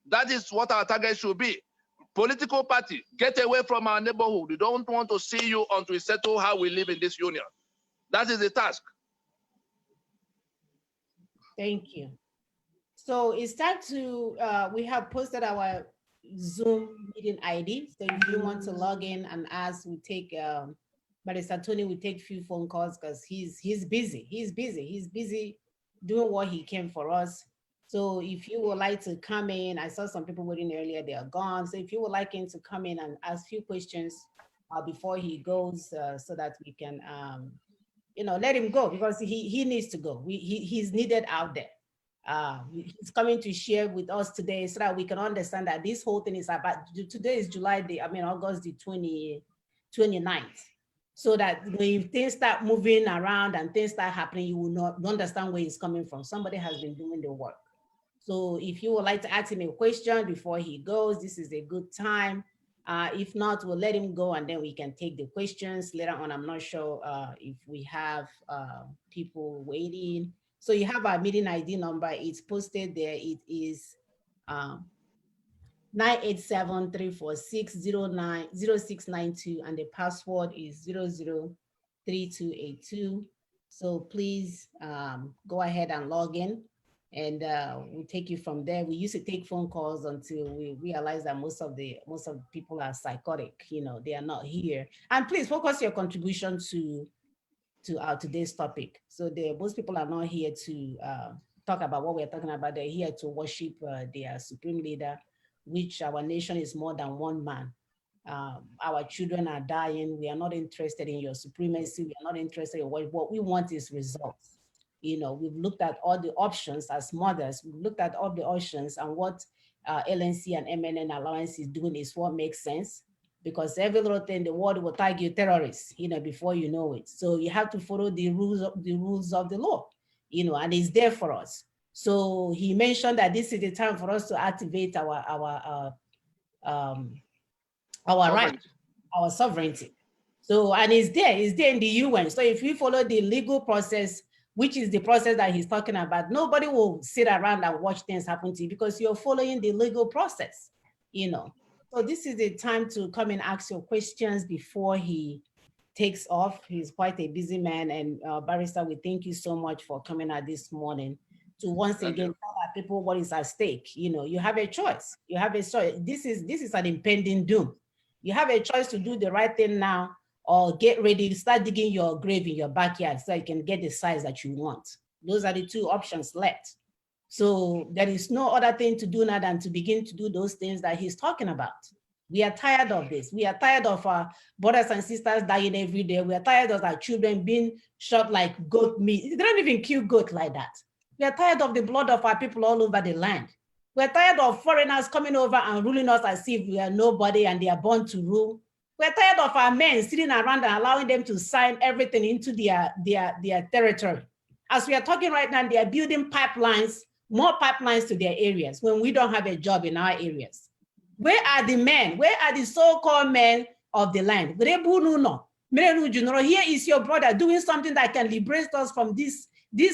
That is what our target should be. Political party, get away from our neighborhood. We don't want to see you until we settle how we live in this union. That is the task. Thank you. So it's time to, we have posted our Zoom meeting ID. So if you want to log in and ask, we take, Barrister Tony will take a few phone calls because he's busy. He's busy doing what he can for us. So if you would like to come in, I saw some people waiting earlier, they are gone. So if you would like him to come in and ask a few questions before he goes so that we can, let him go because he needs to go. He's needed out there. He's coming to share with us today so that we can understand that this whole thing is about, today is August the 29th. So that when things start moving around and things start happening, you will not understand where he's coming from. Somebody has been doing the work. So if you would like to ask him a question before he goes, this is a good time. If not, we'll let him go and then we can take the questions later on. I'm not sure if we have people waiting. So you have our meeting ID number. It's posted there. It is 987-346-0692 and the password is 003282. So please go ahead and log in and we'll take you from there. We used to take phone calls until we realize that most of the people are psychotic, they are not here. And please focus your contribution to our today's topic. So most people are not here to talk about what we're talking about. They're here to worship their supreme leader, which our nation is more than one man. Our children are dying. We are not interested in your supremacy. We are not interested in what we want is results. We've looked at all the options as mothers. We've looked at all the options and what LNC and MNN Alliance is doing is what makes sense. Because every little thing, the world will tag you terrorists, before you know it. So you have to follow the rules of the law, and it's there for us. So he mentioned that this is the time for us to activate our right, our sovereignty. So, and it's there in the UN. So if you follow the legal process, which is the process that he's talking about, nobody will sit around and watch things happen to you because you're following the legal process, So this is the time to come and ask your questions before he takes off. He's quite a busy man. And Barrister, we thank you so much for coming out this morning to once again tell our people what is at stake. You have a choice. You have a choice. This is an impending doom. You have a choice to do the right thing now or get ready to start digging your grave in your backyard so you can get the size that you want. Those are the two options left. So there is no other thing to do now than to begin to do those things that he's talking about. We are tired of this. We are tired of our brothers and sisters dying every day. We are tired of our children being shot like goat meat. They don't even kill goat like that. We are tired of the blood of our people all over the land. We're tired of foreigners coming over and ruling us as if we are nobody and they are born to rule. We're tired of our men sitting around and allowing them to sign everything into their territory. As we are talking right now, they are building pipelines, more pipelines to their areas when we don't have a job in our areas. Where are the men? Where are the so-called men of the land? Here is your brother doing something that can liberate us from this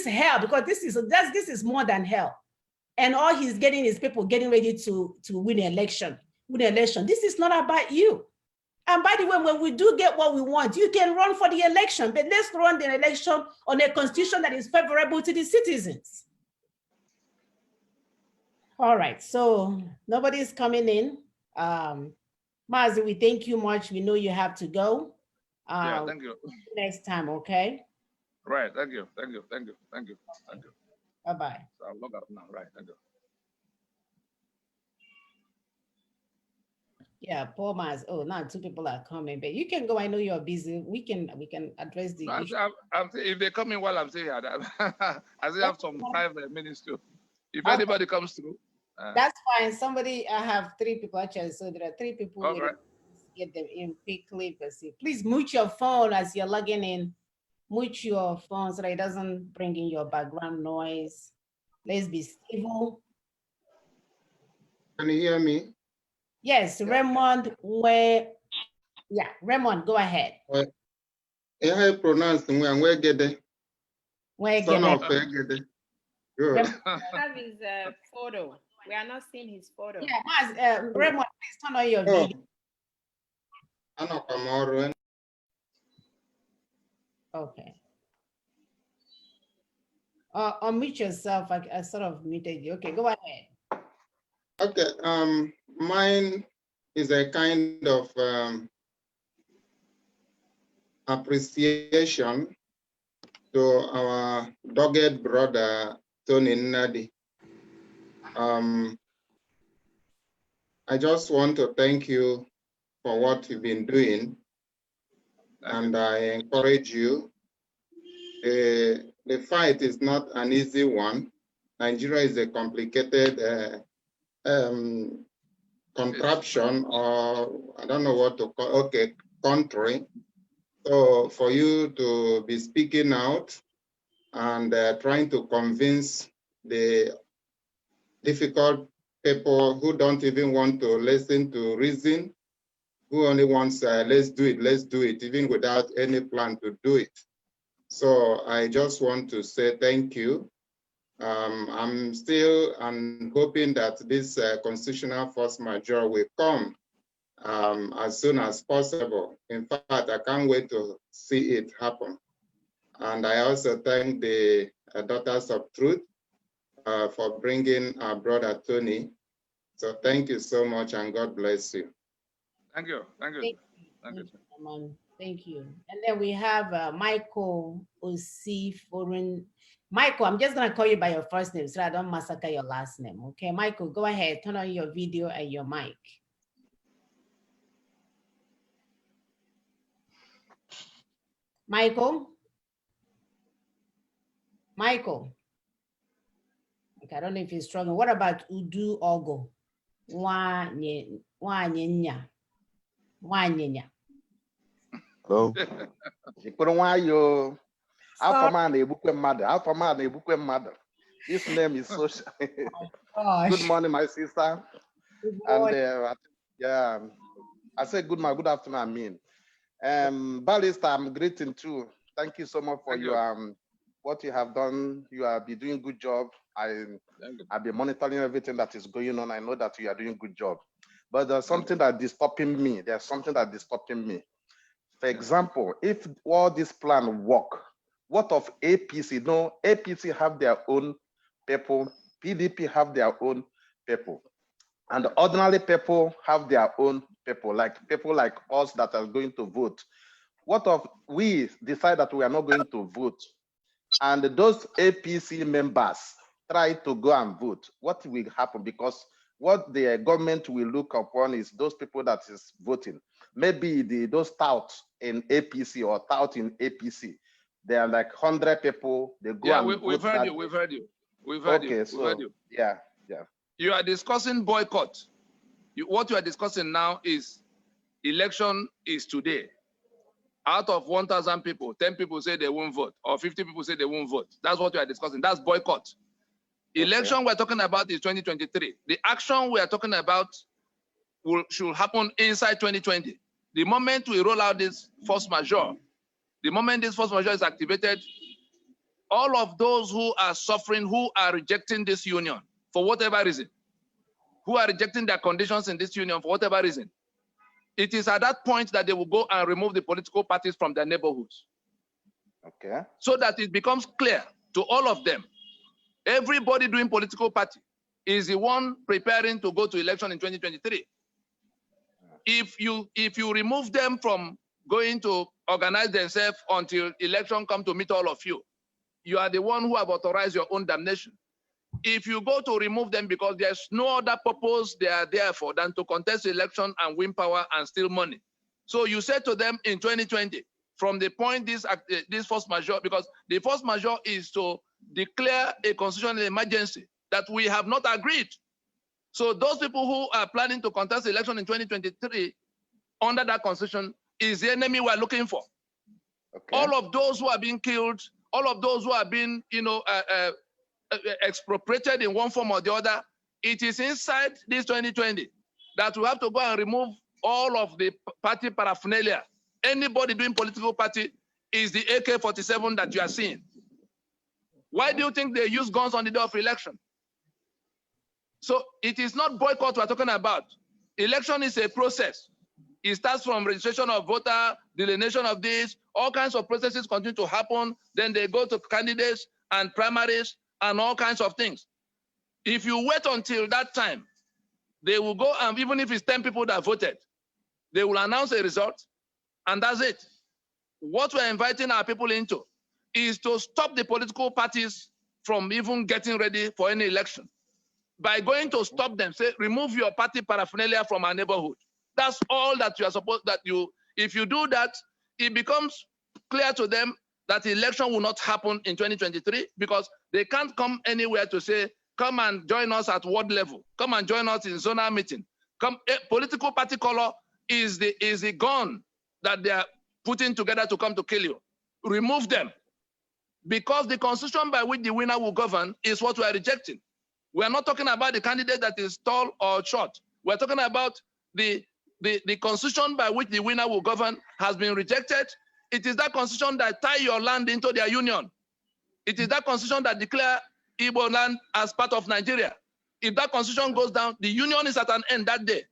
hell, because this is more than hell. And all he's getting is people getting ready to win an election. This is not about you. And by the way, when we do get what we want, you can run for the election, but let's run the election on a constitution that is favorable to the citizens. All right, so nobody's coming in. Mazi, we thank you much. We know you have to go. Yeah, thank you. Next time, okay? Right, thank you. Bye-bye. So I'll log out now, right, thank you. Yeah, Paul Mars. Oh, now 2 people are coming, but you can go. I know you're busy. We can address the No, issue. if they come in while I'm saying that, I still have some 5 minutes too. If Okay, anybody comes through. that's fine. Somebody, I have 3 people actually, so there are 3 people All waiting. right. Let's get them in quickly. But see, please mute your phone as you're logging in. Mute your phone so that it doesn't bring in your background noise. Let's be civil. Can you hear me? Yes, Raymond, Raymond, go ahead. I pronounce where get son of Egede. Good. Have his photo. We are not seeing his photo. Yeah, Raymond, please turn on your video. Okay. Unmute yourself. I sort of muted you. Okay, go ahead. Okay. Mine is a kind of appreciation to our dogged brother Tony Nnadi. I just want to thank you for what you've been doing, and I encourage you. The fight is not an easy one. Nigeria is a complicated contraption, or I don't know what to call, country. So for you to be speaking out and trying to convince the difficult people who don't even want to listen to reason, who only wants, let's do it, even without any plan to do it. So I just want to say thank you. I'm still hoping that this constitutional force majeure will come as soon as possible. In fact, I can't wait to see it happen. And I also thank the Daughters of Truth for bringing our brother Tony. So thank you so much, and God bless you. Thank you. Thank you. Thank you. Thank you. And then we have Michael Osiforin. Michael, I'm just going to call you by your first name so I don't massacre your last name. Okay, Michael, go ahead. Turn on your video and your mic. Michael? Michael? Okay, I don't know if he's struggling. What about Udu Ogo? Wanyenya. Hello. This name is so. Good morning, my sister. Good morning. And yeah, I said good morning, good afternoon. I mean, Barrister, I'm greeting too. Thank you so much for your what you have done. You have been doing good job. I've been monitoring everything that is going on. I know that you are doing good job. But there's something that is stopping me. There's something that is stopping me. For example, if all this plan work, what of APC? No, APC have their own people, PDP have their own people, and ordinary people have their own people like us that are going to vote. What if we decide that we are not going to vote, and those APC members try to go and vote? What will happen? Because what the government will look upon is those people that is voting. Maybe those touts in APC or tout in APC, they are like 100 people. They go and vote. We've heard you. We've heard you. We've heard you. We've heard you. Yeah. You are discussing boycott. What you are discussing now is election is today. Out of 1,000 people, 10 people say they won't vote, or 50 people say they won't vote. That's what you are discussing. That's boycott. Election we're talking about is 2023. The action we are talking about should happen inside 2020. The moment we roll out this force majeure, the moment this force majeure is activated, all of those who are suffering, who are rejecting this union for whatever reason, who are rejecting their conditions in this union for whatever reason, it is at that point that they will go and remove the political parties from their neighborhoods. Okay. So that it becomes clear to all of them, everybody doing political party is the one preparing to go to election in 2023. If you remove them from going to organize themselves until election come to meet all of you, you are the one who have authorized your own damnation. if you go to remove them because there's no other purpose they are there for than to contest the election and win power and steal money. So you said to them in 2020, from the point this force majeure, because the force majeure is to declare a constitutional emergency that we have not agreed. So those people who are planning to contest the election in 2023 under that constitution is the enemy we are looking for. Okay. All of those who are being killed, all of those who are being, expropriated in one form or the other, it is inside this 2020 that we have to go and remove all of the party paraphernalia. Anybody doing political party is the AK-47 that you are seeing. Why do you think they use guns on the day of election? So it is not boycott we're talking about. Election is a process. It starts from registration of voter, delineation of this, all kinds of processes continue to happen. Then they go to candidates and primaries and all kinds of things. If you wait until that time, they will go and even if it's 10 people that voted, they will announce a result and that's it. What we're inviting our people into is to stop the political parties from even getting ready for any election. By going to stop them, say, remove your party paraphernalia from our neighborhood. That's all that you are supposed if you do that, it becomes clear to them that the election will not happen in 2023 because they can't come anywhere to say, come and join us at ward level. Come and join us in zonal meeting. Political party color is the gun that they are putting together to come to kill you. Remove them. Because the constitution by which the winner will govern is what we are rejecting. We are not talking about the candidate that is tall or short. We're talking about the constitution by which the winner will govern has been rejected. It is that constitution that tie your land into their union. It is that constitution that declare Igbo land as part of Nigeria. If that constitution goes down, the union is at an end that day.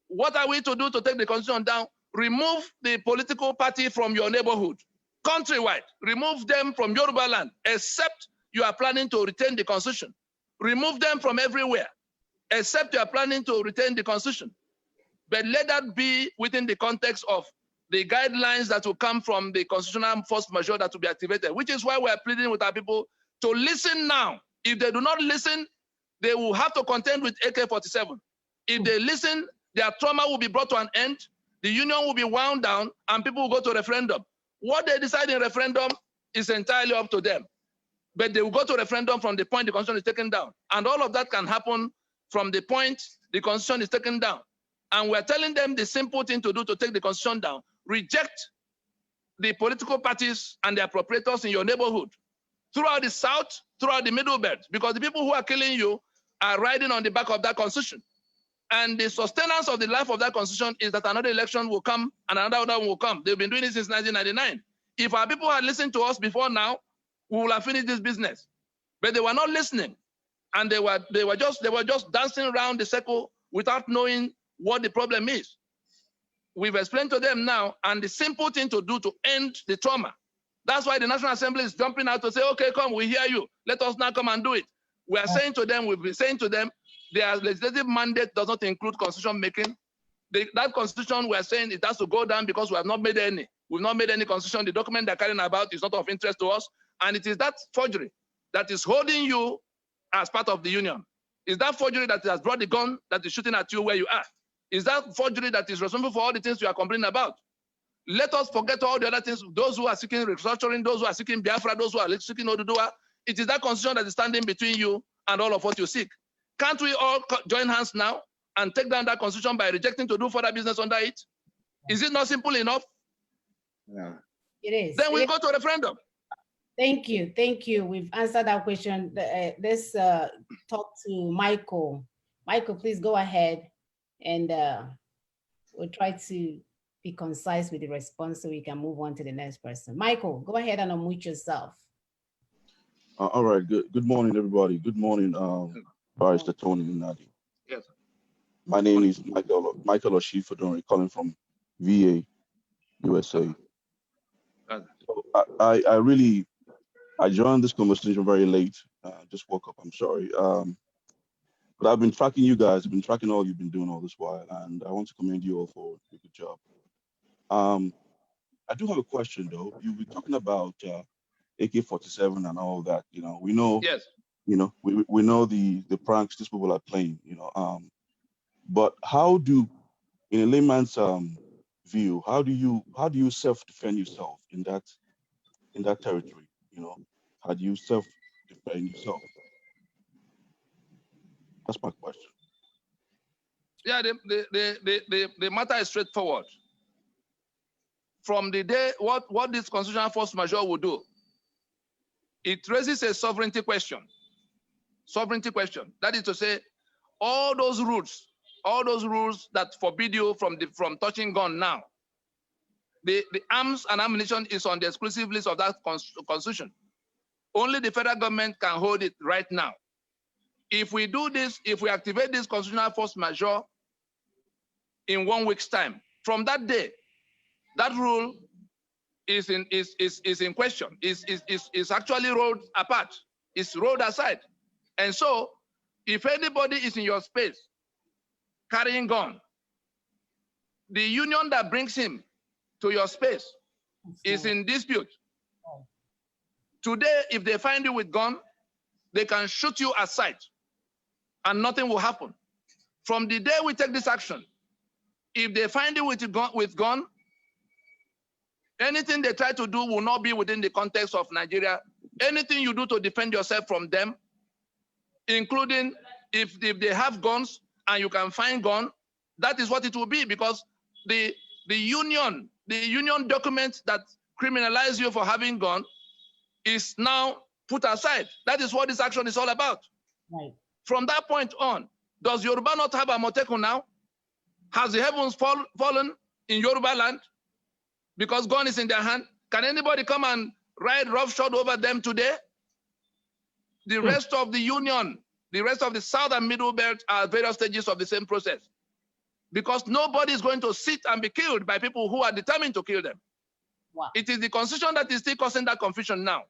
What are we to do to take the constitution down? Remove the political party from your neighborhood. Countrywide, remove them from Yoruba land, except you are planning to retain the constitution. Remove them from everywhere, except you are planning to retain the constitution. But let that be within the context of the guidelines that will come from the constitutional force majeure that will be activated, which is why we are pleading with our people to listen now. If they do not listen, they will have to contend with AK-47. If they listen, their trauma will be brought to an end, the union will be wound down, and people will go to referendum. What they decide in referendum is entirely up to them. But they will go to referendum from the point the constitution is taken down. And all of that can happen from the point the constitution is taken down. And we're telling them the simple thing to do to take the constitution down. Reject the political parties and the appropriators in your neighborhood. Throughout the South, throughout the Middle Belt. Because the people who are killing you are riding on the back of that constitution. And the sustenance of the life of that constitution is that another election will come and another one will come. They've been doing this since 1999. If our people had listened to us before now, we will have finished this business. But they were not listening. And they were just dancing around the circle without knowing what the problem is. We've explained to them now, and the simple thing to do to end the trauma. That's why the National Assembly is jumping out to say, okay, come, we hear you. Let us now come and do it. We are saying to them, we've been saying to them, their legislative mandate does not include constitution making. That constitution, we are saying it has to go down because we have not made any. We've not made any constitution. The document they're carrying about is not of interest to us. And it is that forgery that is holding you as part of the union. Is that forgery that has brought the gun that is shooting at you where you are? Is that forgery that is responsible for all the things you are complaining about? Let us forget all the other things. Those who are seeking restructuring, those who are seeking Biafra, those who are seeking Oduduwa. It is that constitution that is standing between you and all of what you seek. Can't we all join hands now and take down that constitution by rejecting to do further business under it? Is it not simple enough? Yeah. It is. Then we'll go to a referendum. Thank you. Thank you. We've answered that question. Let's talk to Michael. Michael, please go ahead and we'll try to be concise with the response so we can move on to the next person. Michael, go ahead and unmute yourself. All right. Good morning, everybody. Good morning, Barrister Tony and Nadi. Yes. My name is Michael Oshifodori, calling from VA, USA. So I joined this conversation very late. Just woke up, I'm sorry. But I've been tracking you guys. I've been tracking all you've been doing all this while, and I want to commend you all for a good job. I do have a question though. You've been talking about AK-47 and all that. You know, we know. Yes. You know, we know the pranks these people are playing. You know, but how do, in a layman's view, how do you self-defend yourself in that territory? You know, how do you self-defend yourself? That's my question. Yeah, the matter is straightforward. From the day, what this constitutional force majeure will do, it raises a sovereignty question. Sovereignty question. That is to say, all those rules that forbid you from touching gun now, the arms and ammunition is on the exclusive list of that constitution. Only the federal government can hold it right now. If we do this, if we activate this constitutional force majeure in 1 week's time, from that day, that rule is in question, is actually rolled apart, is rolled aside. And so, if anybody is in your space carrying gun, the union that brings him to your space is in dispute. Today, if they find you with gun, they can shoot you aside and nothing will happen. From the day we take this action, if they find you with gun, anything they try to do will not be within the context of Nigeria. Anything you do to defend yourself from them, including if they have guns and you can find gun, that is what it will be, because the union document that criminalize you for having gun is now put aside. That is what this action is all about. Right. From that point on, does Yoruba not have a Amotekun now? Has the heavens fallen in Yoruba land because gun is in their hand? Can anybody come and ride roughshod over them today? The rest of the union, the rest of the South and Middle Belt are various stages of the same process, because nobody is going to sit and be killed by people who are determined to kill them. Wow. It is the constitution that is still causing that confusion now.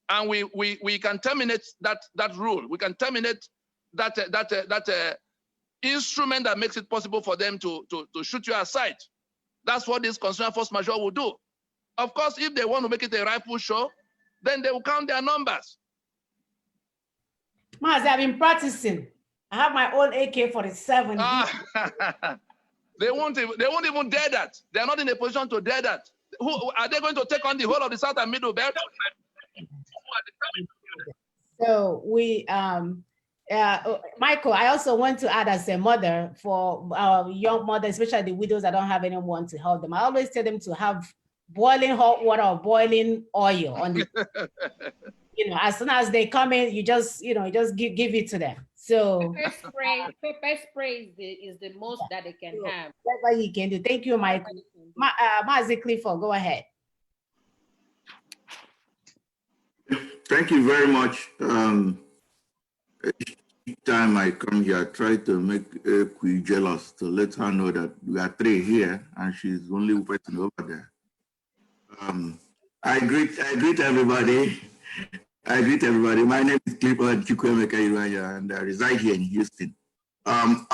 And we can terminate that rule. We can terminate that instrument that makes it possible for them to shoot you aside. That's what this constitutional force majeure will do. Of course, if they want to make it a rifle show, then they will count their numbers. Maz, I've been practicing. I have my own AK-47. They won't even dare that. They are not in a position to dare that. Who are they going to take on the whole of the South and Middle Belt? So we, Michael, I also want to add, as a mother, for our young mothers, especially the widows that don't have anyone to help them, I always tell them to have boiling hot water or boiling oil on the, as soon as they come in, you just give it to them. So pepper spray is the most that they can have. Whatever you can do. Thank you, Michael. Mazi Clifford, go ahead. Thank you very much. Each time I come here, I try to make Ekwi jealous to let her know that we are three here and she's the only person over there. I greet everybody. I greet everybody. My name is Clifford Chukwemeka Irwanya, and I reside here in Houston. I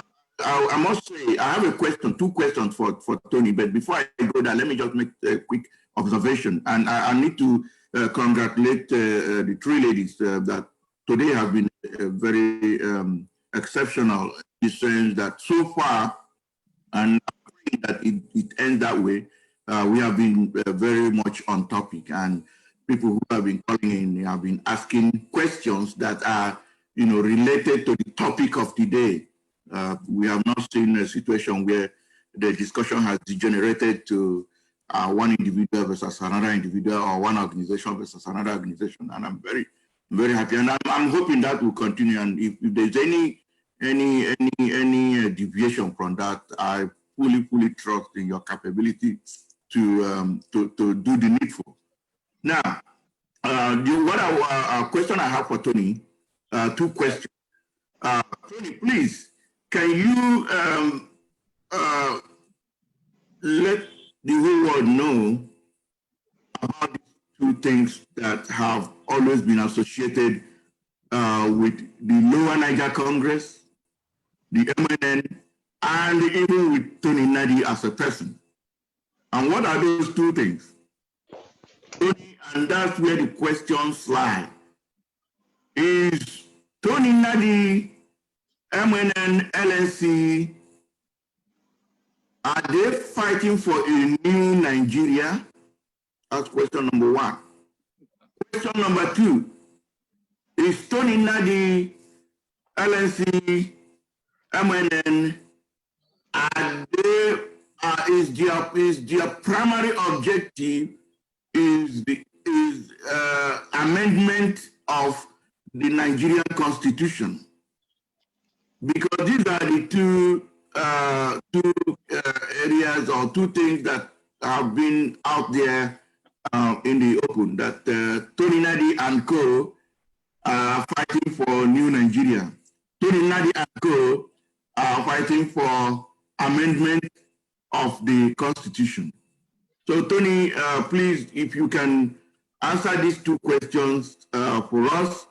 must say, I have a question, two questions for Tony, but before I go there, let me just make a quick observation. And I need to congratulate the three ladies that today have been very exceptional in the sense that so far, and I'm praying that it ends that way, we have been very much on topic, and people who have been calling in have been asking questions that are, related to the topic of the day. We have not seen a situation where the discussion has degenerated to one individual versus another individual, or one organization versus another organization, and I'm very, very happy, and I'm hoping that will continue. And if there's any deviation from that, I fully trust in your capability to do the needful. Now, question I have for Tony, two questions. Tony, please, can you let the whole world know about these two things that have always been associated with the Lower Niger Congress, the MNN, and even with Tony Nadi as a person? And what are those two things? Tony, and that's where the questions lie. Is Tony Nadi, MNN, LNC, are they fighting for a new Nigeria? That's question number one. Question number two, is Tony Nadi, LNC, MNN, is their primary objective is amendment of the Nigerian Constitution? Because these are the two areas or two things that have been out there in the open, that Tony Nadi and co are fighting for new Nigeria. Tony Nadi and co are fighting for amendment of the Constitution. So Tony, please, if you can answer these two questions for us,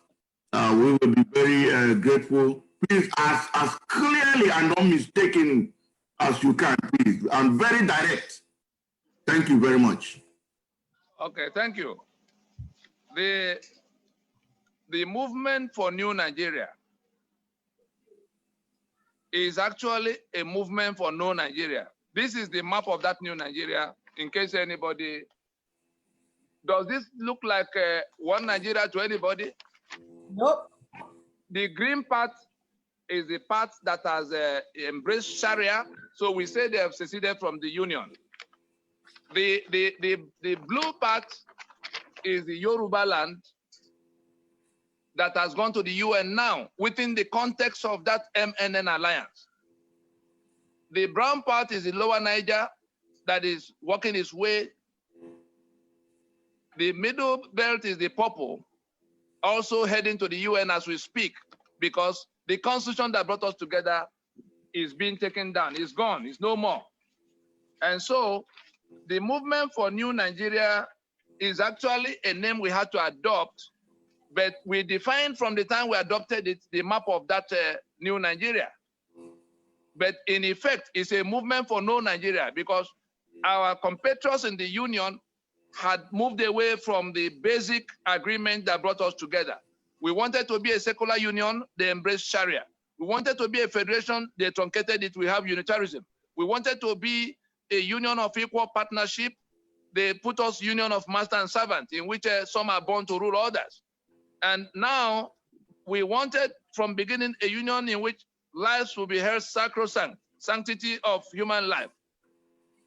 we will be very grateful. Please, as clearly and unmistaken as you can, please, and very direct. Thank you very much. Okay, thank you. The movement for New Nigeria is actually a movement for no Nigeria. This is the map of that new Nigeria, in case anybody, does this look like one Nigeria to anybody? Nope. The green part is the part that has embraced Sharia, so we say they have seceded from the union. The blue part is the Yoruba land that has gone to the UN now within the context of that MNN alliance. The brown part is the lower Niger that is working its way. The middle belt is the purple, also heading to the UN as we speak, because the constitution that brought us together is being taken down. It's gone, it's no more. And so the movement for New Nigeria is actually a name we had to adopt, but we defined from the time we adopted it, the map of that New Nigeria. But in effect, it's a movement for no Nigeria, because our compatriots in the union had moved away from the basic agreement that brought us together. We wanted to be a secular union, they embraced Sharia. We wanted to be a federation, they truncated it, we have unitarism. We wanted to be a union of equal partnership, they put us union of master and servant, in which some are born to rule others. And now we wanted from beginning a union in which lives will be held sacrosanct, sanctity of human life.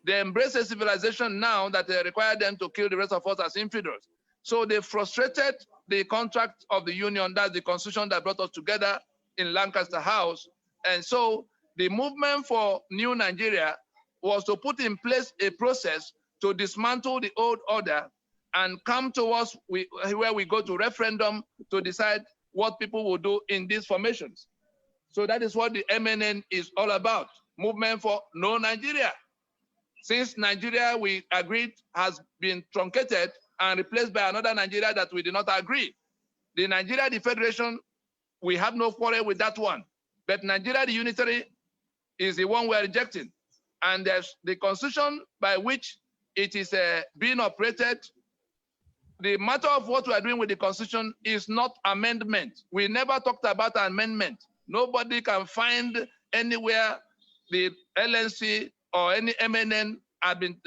They embrace a civilization now that they require them to kill the rest of us as infidels. So they frustrated the contract of the union, that's the constitution that brought us together in Lancaster House. And so the movement for New Nigeria was to put in place a process to dismantle the old order and come to us where we go to referendum to decide what people will do in these formations. So that is what the MNN is all about, movement for no Nigeria. Since Nigeria, we agreed, has been truncated and replaced by another Nigeria that we did not agree. The Nigeria, the federation, we have no quarrel with that one. But Nigeria, the unitary, is the one we are rejecting. And there's the constitution by which it is being operated. The matter of what we are doing with the constitution is not amendment. We never talked about amendment. Nobody can find anywhere the LNC or any MNN have been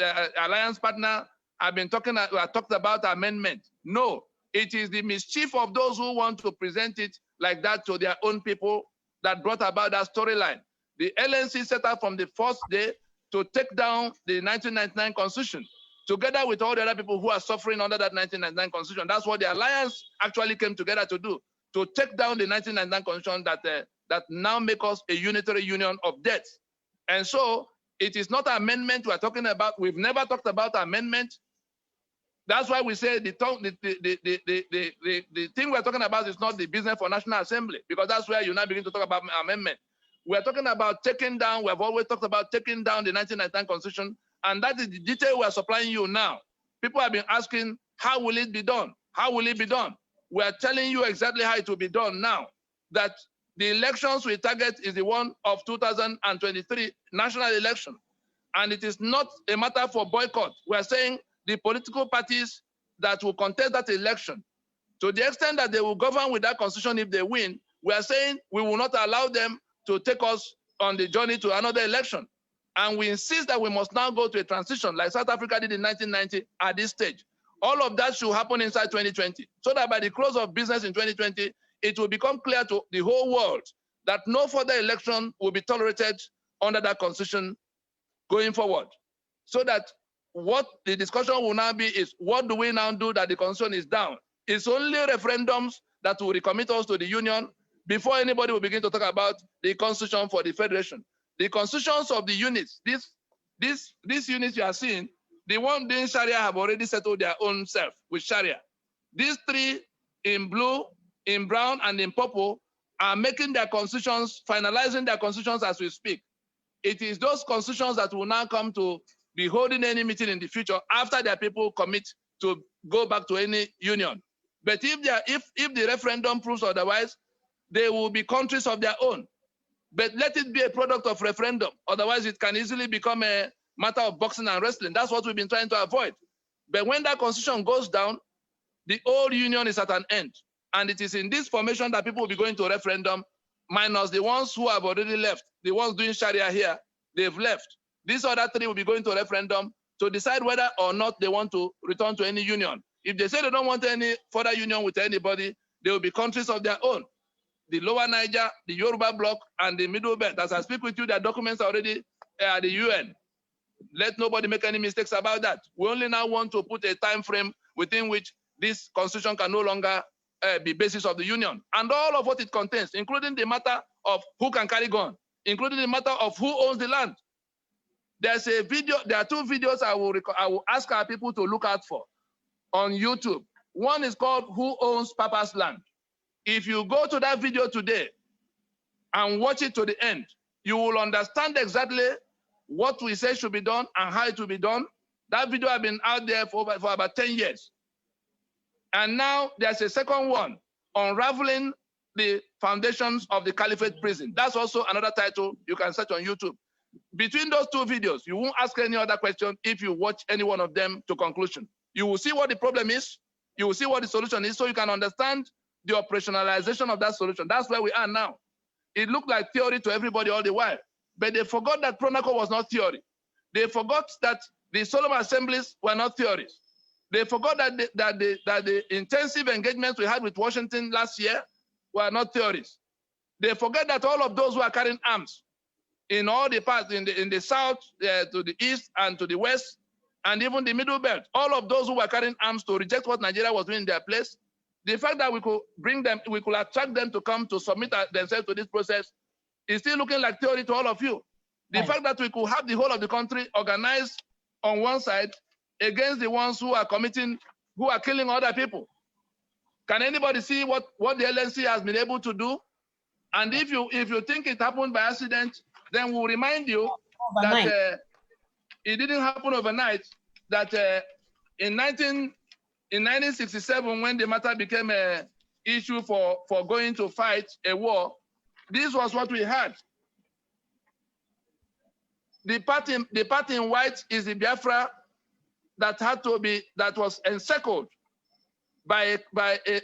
alliance partner have been talked about amendment. No, it is the mischief of those who want to present it like that to their own people that brought about that storyline. The LNC set out from the first day to take down the 1999 Constitution, together with all the other people who are suffering under that 1999 Constitution. That's what the alliance actually came together to do, to take down the 1999 Constitution that now make us a unitary union of debt. And so it is not amendment we're talking about. We've never talked about amendment. That's why we say the thing we're talking about is not the business for National Assembly, because that's where you now begin to talk about amendment. We're talking about taking down, we've always talked about taking down the 1999 Constitution, and that is the detail we're supplying you now. People have been asking, how will it be done? How will it be done? We're telling you exactly how it will be done now, that the elections we target is the one of 2023 national election. And it is not a matter for boycott. We're saying the political parties that will contest that election, to the extent that they will govern with that constitution if they win, We are saying we will not allow them to take us on the journey to another election. And we insist that we must now go to a transition like South Africa did in 1990 at this stage. All of that should happen inside 2020, so that by the close of business in 2020, it will become clear to the whole world that no further election will be tolerated under that constitution going forward. So that what the discussion will now be is, what do we now do that the constitution is down? It's only referendums that will recommit us to the union before anybody will begin to talk about the constitution for the federation. The constitutions of the units, these units you are seeing, the one doing Sharia have already settled their own self with Sharia. These three in blue, in brown, and in purple are making their constitutions, finalizing their constitutions as we speak. It is those constitutions that will now come to be holding any meeting in the future after their people commit to go back to any union. But if the referendum proves otherwise, they will be countries of their own. But let it be a product of referendum. Otherwise, it can easily become a matter of boxing and wrestling. That's what we've been trying to avoid. But when that constitution goes down, the old union is at an end. And it is in this formation that people will be going to referendum, minus the ones who have already left. The ones doing Sharia here, they've left. These other three will be going to referendum to decide whether or not they want to return to any union. If they say they don't want any further union with anybody, they will be countries of their own. The Lower Niger, the Yoruba bloc, and the Middle Belt. As I speak with you, their documents are already at the UN. Let nobody make any mistakes about that. We only now want to put a time frame within which this constitution can no longer be basis of the union. And all of what it contains, including the matter of who can carry gun, including the matter of who owns the land. There's a video, there are two videos I will ask our people to look out for on YouTube. One is called Who Owns Papa's Land? If you go to that video today and watch it to the end, you will understand exactly what we say should be done and how it will be done. That video has been out there for about 10 years. And now there's a second one, Unraveling the Foundations of the Caliphate Prison. That's also another title you can search on YouTube. Between those two videos, you won't ask any other question if you watch any one of them to conclusion. You will see what the problem is, you will see what the solution is, so you can understand the operationalization of that solution. That's where we are now. It looked like theory to everybody all the while, but they forgot that Pronaco was not theory. They forgot that the Solomon assemblies were not theories. They forgot that the intensive engagements we had with Washington last year were not theories. They forget that all of those who are carrying arms in all the parts, in the south, to the east and to the west, and even the middle belt, all of those who were carrying arms to reject what Nigeria was doing in their place, the fact that we could bring them, we could attract them to come to submit themselves to this process is still looking like theory to all of you. The fact that we could have the whole of the country organized on one side against the ones who are committing, who are killing other people. Can anybody see what the LNC has been able to do? And if you think it happened by accident, then we'll remind you that it didn't happen overnight, that in 1967, when the matter became an issue for going to fight a war, this was what we had. The part in white is the Biafra that was encircled by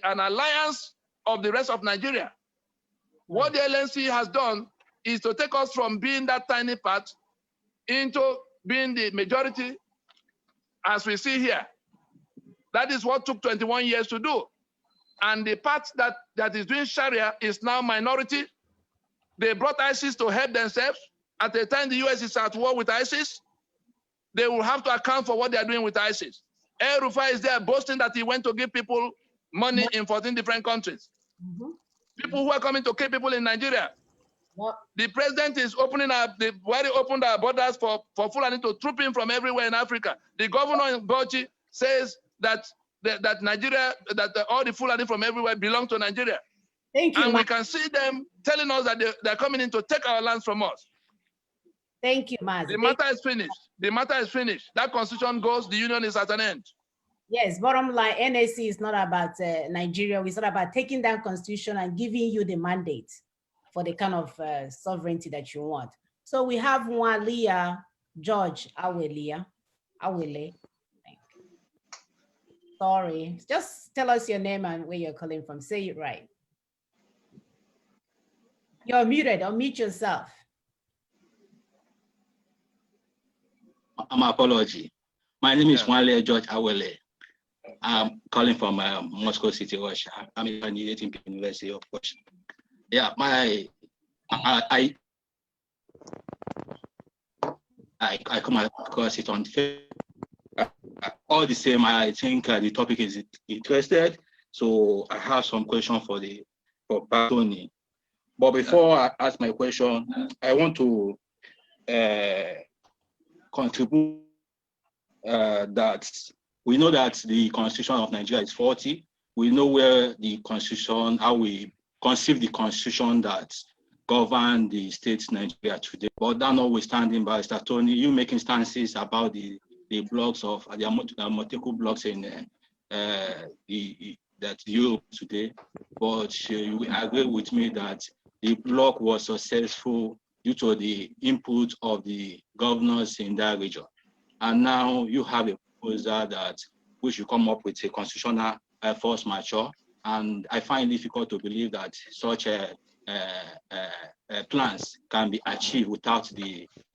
an alliance of the rest of Nigeria. What the LNC has done is to take us from being that tiny part into being the majority, as we see here. That is what took 21 years to do. And the part that is doing Sharia is now minority. They brought ISIS to help themselves. At the time the US is at war with ISIS, they will have to account for what they are doing with ISIS. El Rufai is there boasting that he went to give people money in 14 different countries. People who are coming to kill people in Nigeria. The president is opening up, where he opened our borders for Fulani to troop in from everywhere in Africa. The governor in Bauchi says that Nigeria, that all the Fulani from everywhere belong to Nigeria. Thank you, and we can see them telling us that they're coming in to take our lands from us. Thank you, Mazi. The matter is finished. The matter is finished. That constitution goes, the union is at an end. Yes, bottom line, NSC is not about Nigeria. It's not about taking down constitution and giving you the mandate for the kind of sovereignty that you want. So we have one Leah George Awele. Sorry, just tell us your name and where you're calling from. Say it right. You're muted. Unmute yourself. My apology. My name is Wale George Awele. I'm calling from Moscow City, Russia. I'm a candidate in the University of Russia. Yeah, I come across it on Facebook. All the same, I think the topic is interested. So I have some question for Tony. But before I ask my question, I want to contribute that we know that the Constitution of Nigeria is faulty. We know where the Constitution, how we conceive the Constitution that govern the state Nigeria today. But that notwithstanding, Barrister Tony, you make instances about the blocks of the multiple blocks in that Europe today. But you agree with me that the block was successful due to the input of the governors in that region. And now you have a proposal that we should come up with a constitutional force majeure. And I find it difficult to believe that such plans can be achieved without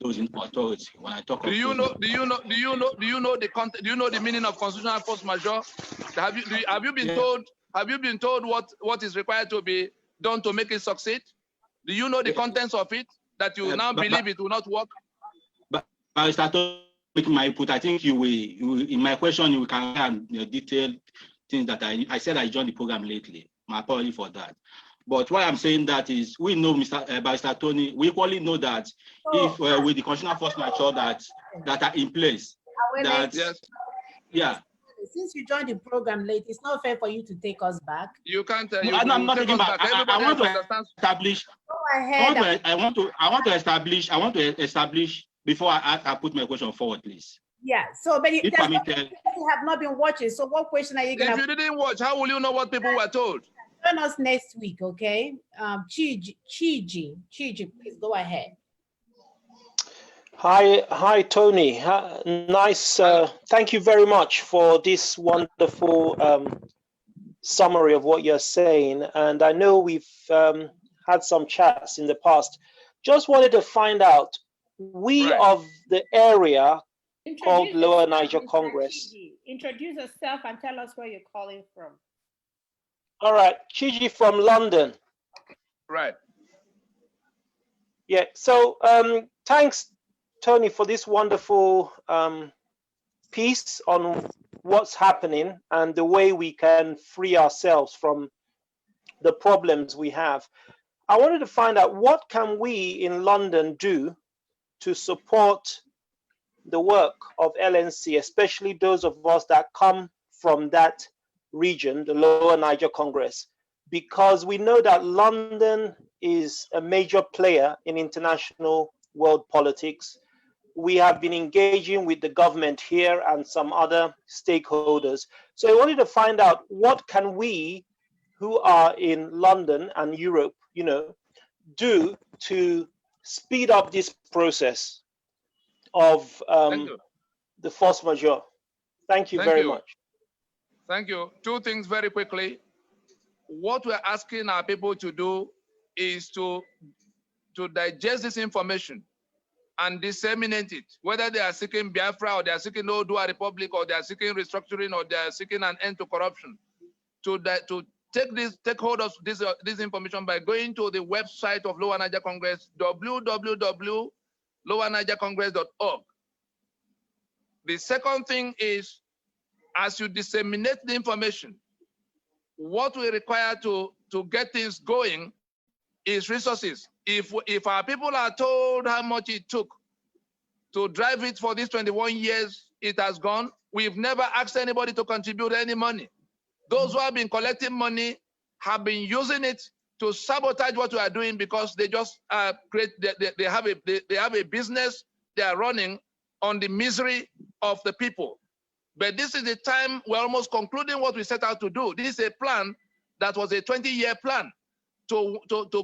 those in authority. When I talk do you know the content? Do you know the meaning of constitutional force majeure? Have you been told? Have you been told what is required to be done to make it succeed? Do you know the contents of it that you now believe it will not work? But I started making my input. I think you will in my question you can have detailed things that I said I joined the program lately. My apology for that. But why I'm saying that is we know, Barrister Tony, we equally know that if with the constitutional force majeure that are in place, that yeah. Since you joined the program late, it's not fair for you to take us back. You can't. I'm not taking back. I want to establish. Go ahead. I want to establish before I put my question forward, please. Yeah. So, but you have not been watching. So, what question are you going to? If you didn't watch, how will you know what people were told? Join us next week, okay? Chiji, please go ahead. Hi, Tony. Nice. Thank you very much for this wonderful summary of what you're saying. And I know we've had some chats in the past. Just wanted to find out, we of the area called Lower Niger Congress. Introduce yourself and tell us where you're calling from. All right, Chiji from London. Right. Yeah, so thanks, Tony, for this wonderful piece on what's happening and the way we can free ourselves from the problems we have. I wanted to find out, what can we in London do to support the work of LNC, especially those of us that come from that region, the Lower Niger Congress, because we know that London is a major player in international world politics. We have been engaging with the government here and some other stakeholders. So I wanted to find out, what can we who are in London and Europe, do to speed up this process of the force majeure. Thank you very much. Thank you. Two things very quickly. What we're asking our people to do is to digest this information and disseminate it, whether they are seeking Biafra or they are seeking Odua Republic or they are seeking restructuring or they are seeking an end to corruption. To take hold of this information by going to the website of Lower Niger Congress, www.lowernigercongress.org. The second thing is, as you disseminate the information, what we require to get things going is resources. If our people are told how much it took to drive it for these 21 years, it has gone. We've never asked anybody to contribute any money. Those who have been collecting money have been using it to sabotage what we are doing, because they just they have a business they are running on the misery of the people. But this is the time we're almost concluding what we set out to do. This is a plan that was a 20-year plan to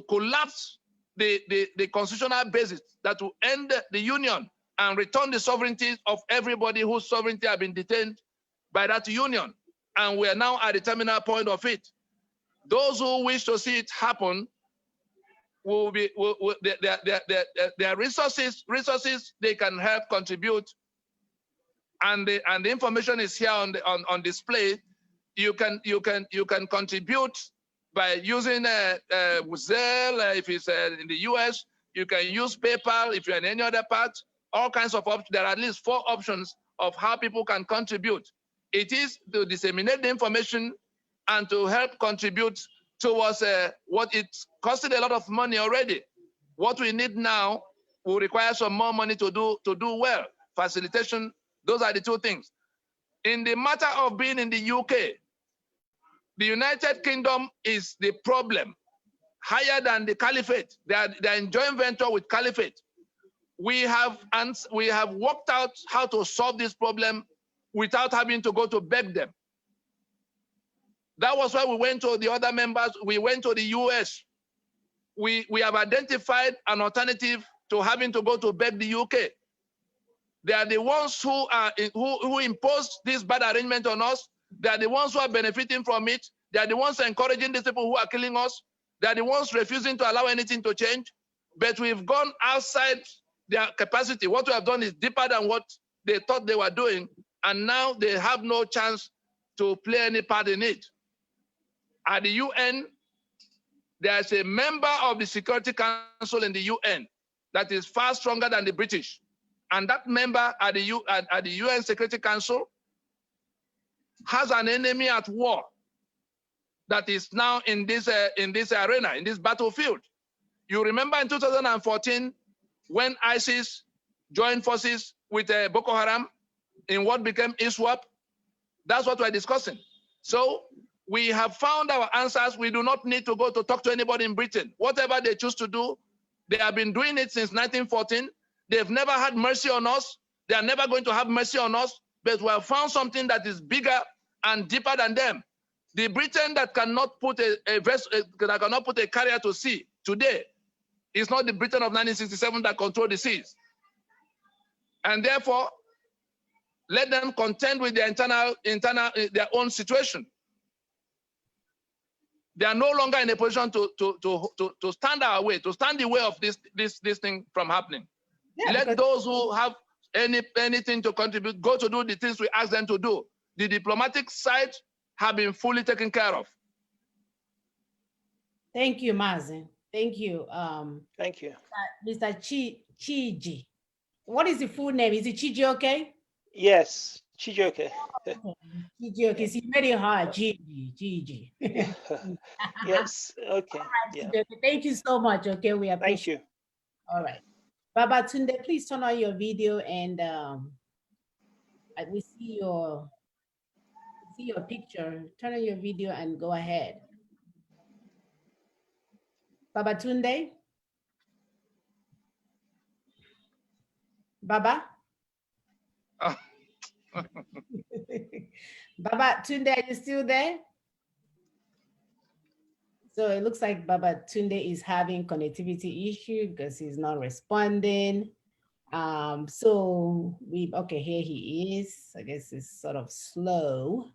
collapse the constitutional basis that will end the union and return the sovereignty of everybody whose sovereignty have been detained by that union. And we are now at the terminal point of it. Those who wish to see it happen their resources they can help contribute, and the information is here on display. You can contribute by using Zelle if it's in the US. You can use PayPal if you're in any other part. All kinds of options. There are at least 4 options of how people can contribute. It is to disseminate the information and to help contribute towards what it's costing a lot of money already. What we need now will require some more money to do well. Facilitation, those are the 2 things. In the matter of being in the UK, the United Kingdom is the problem, higher than the Caliphate. They are in joint venture with Caliphate. We have worked out how to solve this problem without having to go to beg them. That was why we went to the other members. We went to the US. We have identified an alternative to having to go to beg the UK. They are the ones who imposed this bad arrangement on us. They are the ones who are benefiting from it. They are the ones encouraging these people who are killing us. They are the ones refusing to allow anything to change. But we've gone outside their capacity. What we have done is deeper than what they thought they were doing. And now they have no chance to play any part in it. At the UN, there's a member of the Security Council in the UN that is far stronger than the British. And that member at the UN Security Council has an enemy at war that is now in this arena, in this battlefield. You remember in 2014 when ISIS joined forces with Boko Haram in what became ISWAP? That's what we're discussing. So we have found our answers. We do not need to go to talk to anybody in Britain. Whatever they choose to do, they have been doing it since 1914. They've never had mercy on us. They are never going to have mercy on us. But we have found something that is bigger and deeper than them. The Britain that cannot put a carrier to sea today is not the Britain of 1967 that controlled the seas. And therefore, let them contend with their their own situation. They are no longer in a position to stand our way, to stand the way of this thing from happening. Yeah, let those who have anything to contribute go to do the things we ask them to do. The diplomatic side have been fully taken care of. Thank you, Mazen. Thank you. Thank you. Mr. Chiji. What is the full name? Is it Chiji okay? Yes, Chijioke. Chiji okay. See, very hard. Chiji. Yes, okay. Right, yeah. Thank you so much. Okay, we appreciate. Thank you. All right. Babatunde, please turn on your video and we see your picture. Turn on your video and go ahead. Babatunde? Baba? Oh. Babatunde, are you still there? So it looks like Babatunde is having connectivity issue because he's not responding. Okay, here he is. I guess it's sort of slow.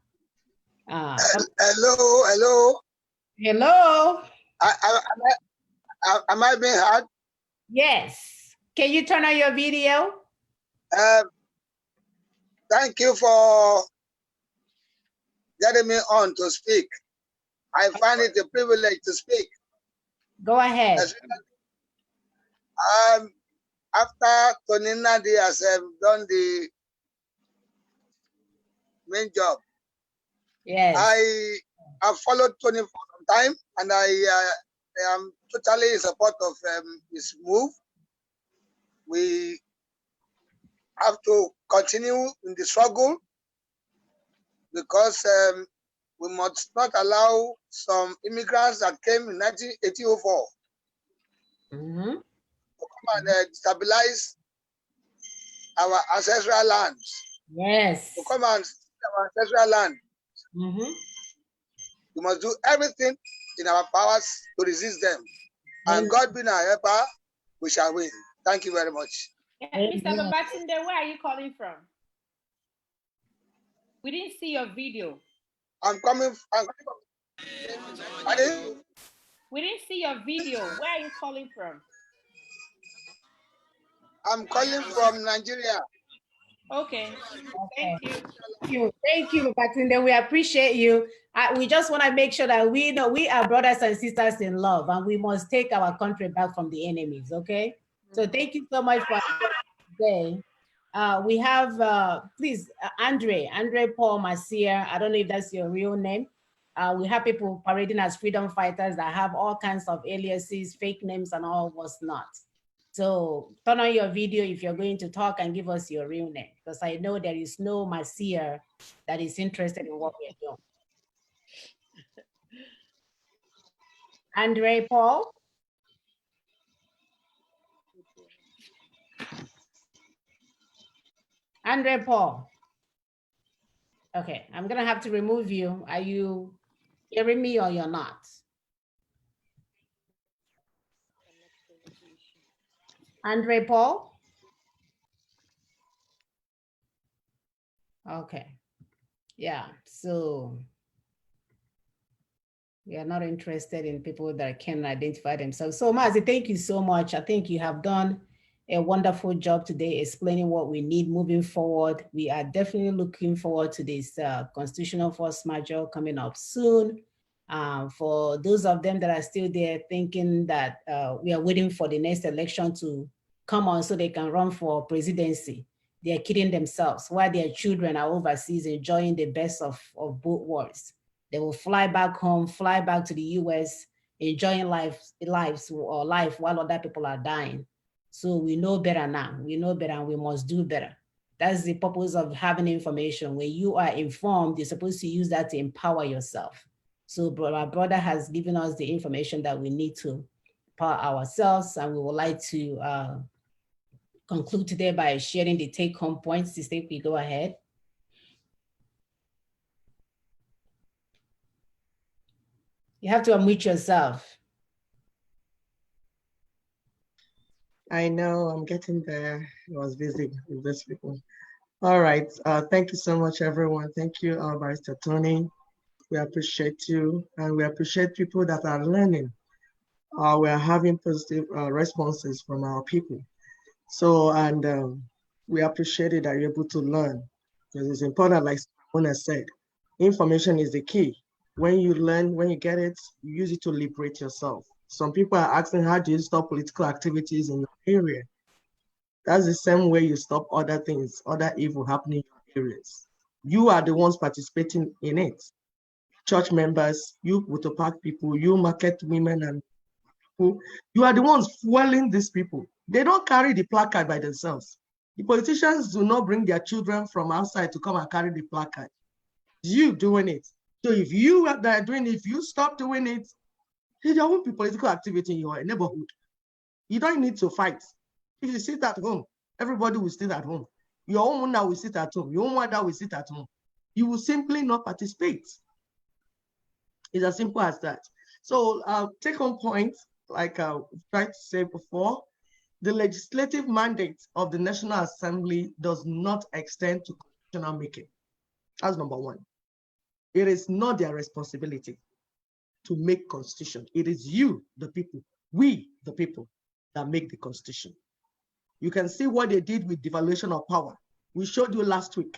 Hello. Am I being heard? Yes. Can you turn on your video? Thank you for getting me on to speak. I find it a privilege to speak. Go ahead. After Tony Nadi has done the main job, yes, I have followed Tony for some time, and I am totally in support of his move. We have to continue in the struggle because we must not allow some immigrants that came in 1804 to come and destabilize our ancestral lands. Yes. To come and steal our ancestral land. We must do everything in our powers to resist them. And God being our helper, we shall win. Thank you very much. Mr. Babatunde, where are you calling from? We didn't see your video. I'm coming from. We didn't see your video. Where are you calling from? I'm calling from Nigeria. Okay. Thank you. Thank you, Batunde. We appreciate you. We just want to make sure that we know we are brothers and sisters in love, and we must take our country back from the enemies. Okay. So thank you so much for today. We have, please, Andre Paul Masier. I don't know if that's your real name. We have people parading as freedom fighters that have all kinds of aliases, fake names, and all what's not. So turn on your video if you're going to talk and give us your real name, because I know there is no Masier that is interested in what we're doing. Andre Paul. Andre Paul. Okay, I'm gonna have to remove you. Are you hearing me or you're not? Andre Paul? Okay, yeah, so we are not interested in people that can identify themselves. So Mazi, thank you so much. I think you have done a wonderful job today explaining what we need moving forward. We are definitely looking forward to this constitutional force majeure coming up soon. For those of them that are still there thinking that we are waiting for the next election to come on so they can run for presidency, they are kidding themselves while their children are overseas enjoying the best of both worlds. They will fly back home, fly back to the US, enjoying life while other people are dying. So we know better now. We know better and we must do better. That's the purpose of having information. When you are informed, you're supposed to use that to empower yourself. So our brother has given us the information that we need to empower ourselves, and we would like to conclude today by sharing the take-home points. Sister, if we go ahead. You have to unmute yourself. I know, I'm getting there. I was busy with these people. All right, thank you so much, everyone. Thank you, Barrister Tony. We appreciate you, and we appreciate people that are learning. We are having positive responses from our people. So, and we appreciate it that you're able to learn, because it's important, like Mona said, information is the key. When you learn, when you get it, you use it to liberate yourself. Some people are asking, how do you stop political activities in your area? That's the same way you stop other things, other evil happening in your areas. You are the ones participating in it. Church members, you Wutopak people, you market women and people, you are the ones fueling these people. They don't carry the placard by themselves. The politicians do not bring their children from outside to come and carry the placard. You doing it. So if you are doing it, if you stop doing it, there won't be political activity in your neighborhood. You don't need to fight. If you sit at home, everybody will sit at home. Your own now will sit at home. Your own mother will sit at home. You will simply not participate. It's as simple as that. So take home point, like I tried to say before, the legislative mandate of the National Assembly does not extend to constitutional making. That's number one. It is not their responsibility to make constitution. It is you, the people, we, the people, that make the constitution. You can see what they did with devaluation of power. We showed you last week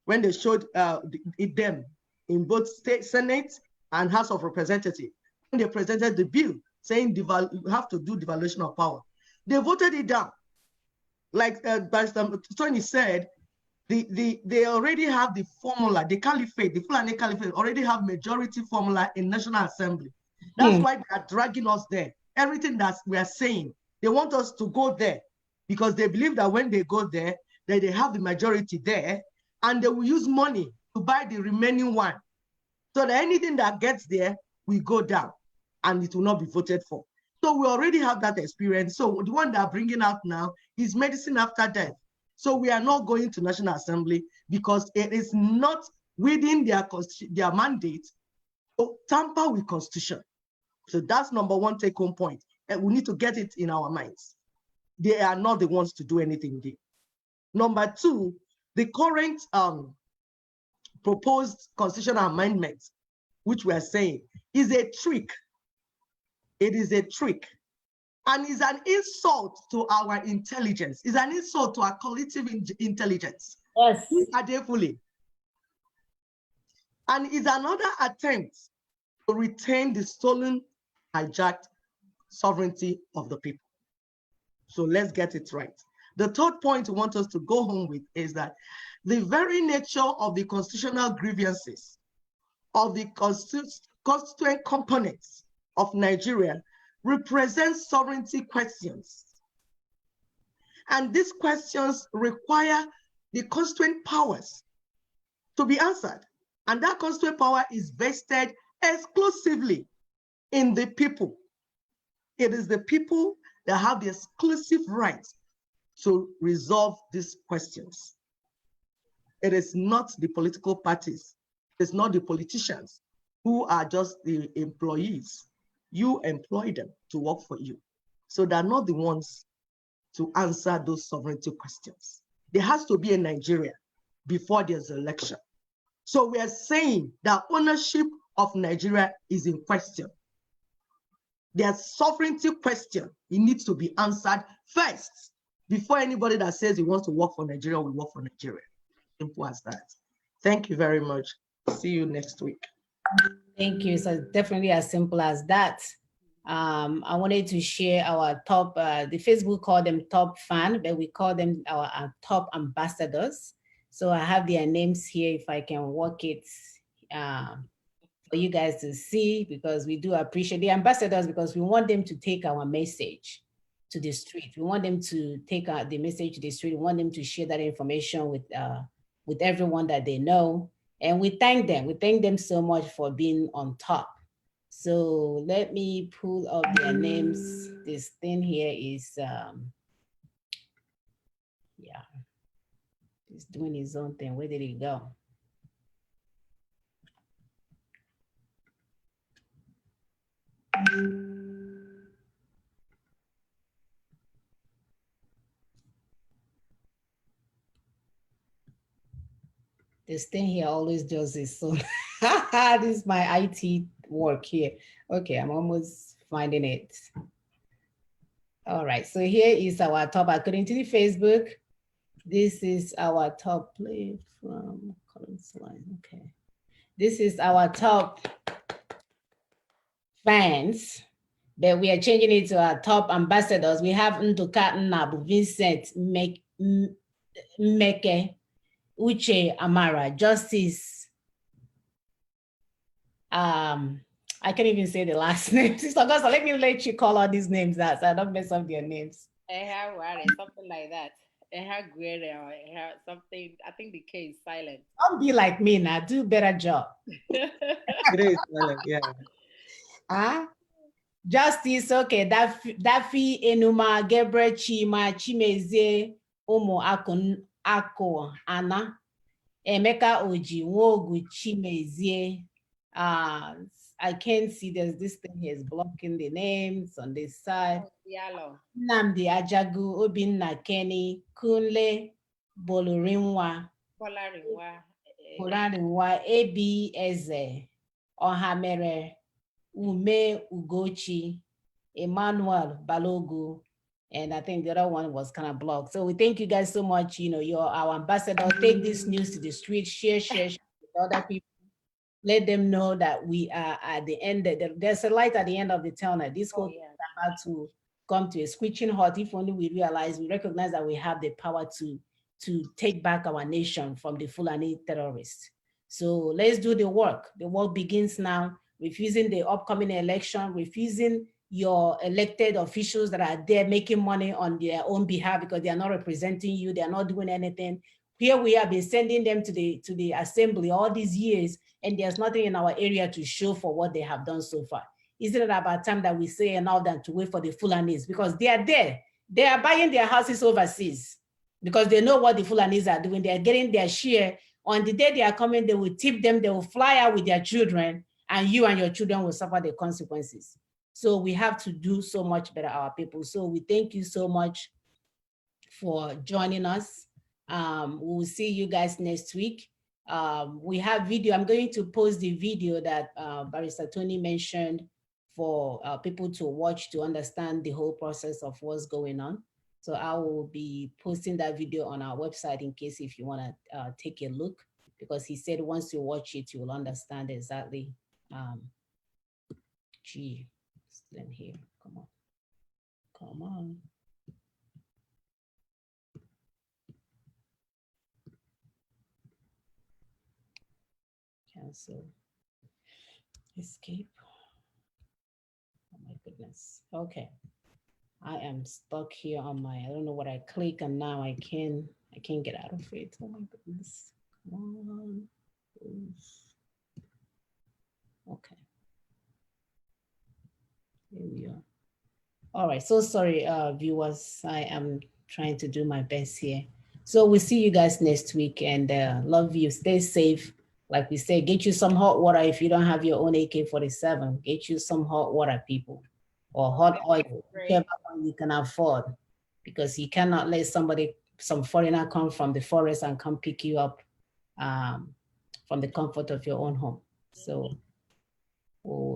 when they showed them in both state Senate and House of Representatives. When they presented the bill saying you have to do devaluation of power, they voted it down. Like Tony said, they already have the formula, the caliphate, the Fulani Caliphate already have majority formula in National Assembly. That's why they are dragging us there. Everything that we are saying, they want us to go there because they believe that when they go there, that they have the majority there and they will use money to buy the remaining one. So that anything that gets there will go down and it will not be voted for. So we already have that experience. So the one they're bringing out now is medicine after death. So we are not going to National Assembly because it is not within their mandate to tamper with Constitution. So that's number one take-home point. And we need to get it in our minds. They are not the ones to do anything there. Number two, the current proposed constitutional amendment, which we are saying, is a trick It is a trick. And it's an insult to our intelligence. It's an insult to our collective intelligence. Yes. Adefully. And it's another attempt to retain the stolen, hijacked sovereignty of the people. So let's get it right. The third point we want us to go home with is that the very nature of the constitutional grievances of the constituent components of Nigeria represents sovereignty questions. And these questions require the constituent powers to be answered. And that constituent power is vested exclusively in the people. It is the people that have the exclusive right to resolve these questions. It is not the political parties. It's not the politicians who are just the employees. You employ them to work for you. So they're not the ones to answer those sovereignty questions. There has to be a Nigeria before there's an election. So we are saying that ownership of Nigeria is in question. There's sovereignty question. It needs to be answered first before anybody that says he wants to work for Nigeria will work for Nigeria. Simple as that. Thank you very much. See you next week. Thank you. So definitely as simple as that. I wanted to share our top, the Facebook called them top fan, but we call them our top ambassadors. So I have their names here if I can work it for you guys to see, because we do appreciate the ambassadors, because we want them to take our message to the street. We want them to take the message to the street. We want them to share that information with everyone that they know. And we thank them. We thank them so much for being on top. So let me pull up their names. This thing here is, yeah, he's doing his own thing. Where did he go? This thing here always does this. So this is my IT work here. Okay, I'm almost finding it. All right, so here is our top, according to the Facebook. This is our top play from Collins line. Okay. This is our top fans, but we are changing it to our top ambassadors. We have Nduka Nnabu, Vincent Meke, Uche Amara, Justice. I can't even say the last name. Sister Augusta, let me let you call all these names out so I don't mess up their names. Something like that. Something, I think the K is silent. Don't be like me now, do a better job. It is silent, yeah. Justice, okay, Daffy Enuma, Gabriel Chima, Chimezie, Umu Ako, Anna, Emeka Oji, Wogu Chimezie. I can't see, there's this thing here is blocking the names on this side. Namdi Ajagu, Obinna Kenny, Kunle, Bolurinwa, Abi Eze, Ohamere, Ume Ugochi, Emmanuel Balogu, and I think the other one was kind of blocked. So we thank you guys so much. You know, you're our ambassador. Take this news to the street, share with other people. Let them know that we are at the end. There's a light at the end of the tunnel. This whole thing is about to come to a screeching halt. If only we recognize that we have the power to take back our nation from the Fulani terrorists. So let's do the work. The work begins now. Refusing the upcoming election, refusing your elected officials that are there making money on their own behalf because they are not representing you, they are not doing anything. Here we have been sending them to the assembly all these years, and there's nothing in our area to show for what they have done so far. Isn't it about time that we say enough than to wait for the Fulanis? Because they are there. They are buying their houses overseas because they know what the Fulanis are doing. They are getting their share. On the day they are coming, they will tip them, they will fly out with their children, and you and your children will suffer the consequences. So we have to do so much better, our people. So we thank you so much for joining us. We will see you guys next week. We have video. I'm going to post the video that Barrister Tony mentioned for people to watch to understand the whole process of what's going on. So I will be posting that video on our website in case if you want to take a look, because he said once you watch it, you will understand exactly. Gee, still in here. Come on. Come on. Cancel. Escape. Oh my goodness. Okay. I am stuck here on my, I don't know what I click, and now I can't get out of it. Oh my goodness. Come on. Okay. Here we are. All right. So sorry, viewers. I am trying to do my best here. So we'll see you guys next week, and love you. Stay safe. Like we say, get you some hot water if you don't have your own AK-47. Get you some hot water, people, or hot oil, whichever one you can afford, because you cannot let some foreigner come from the forest and come pick you up from the comfort of your own home. So we'll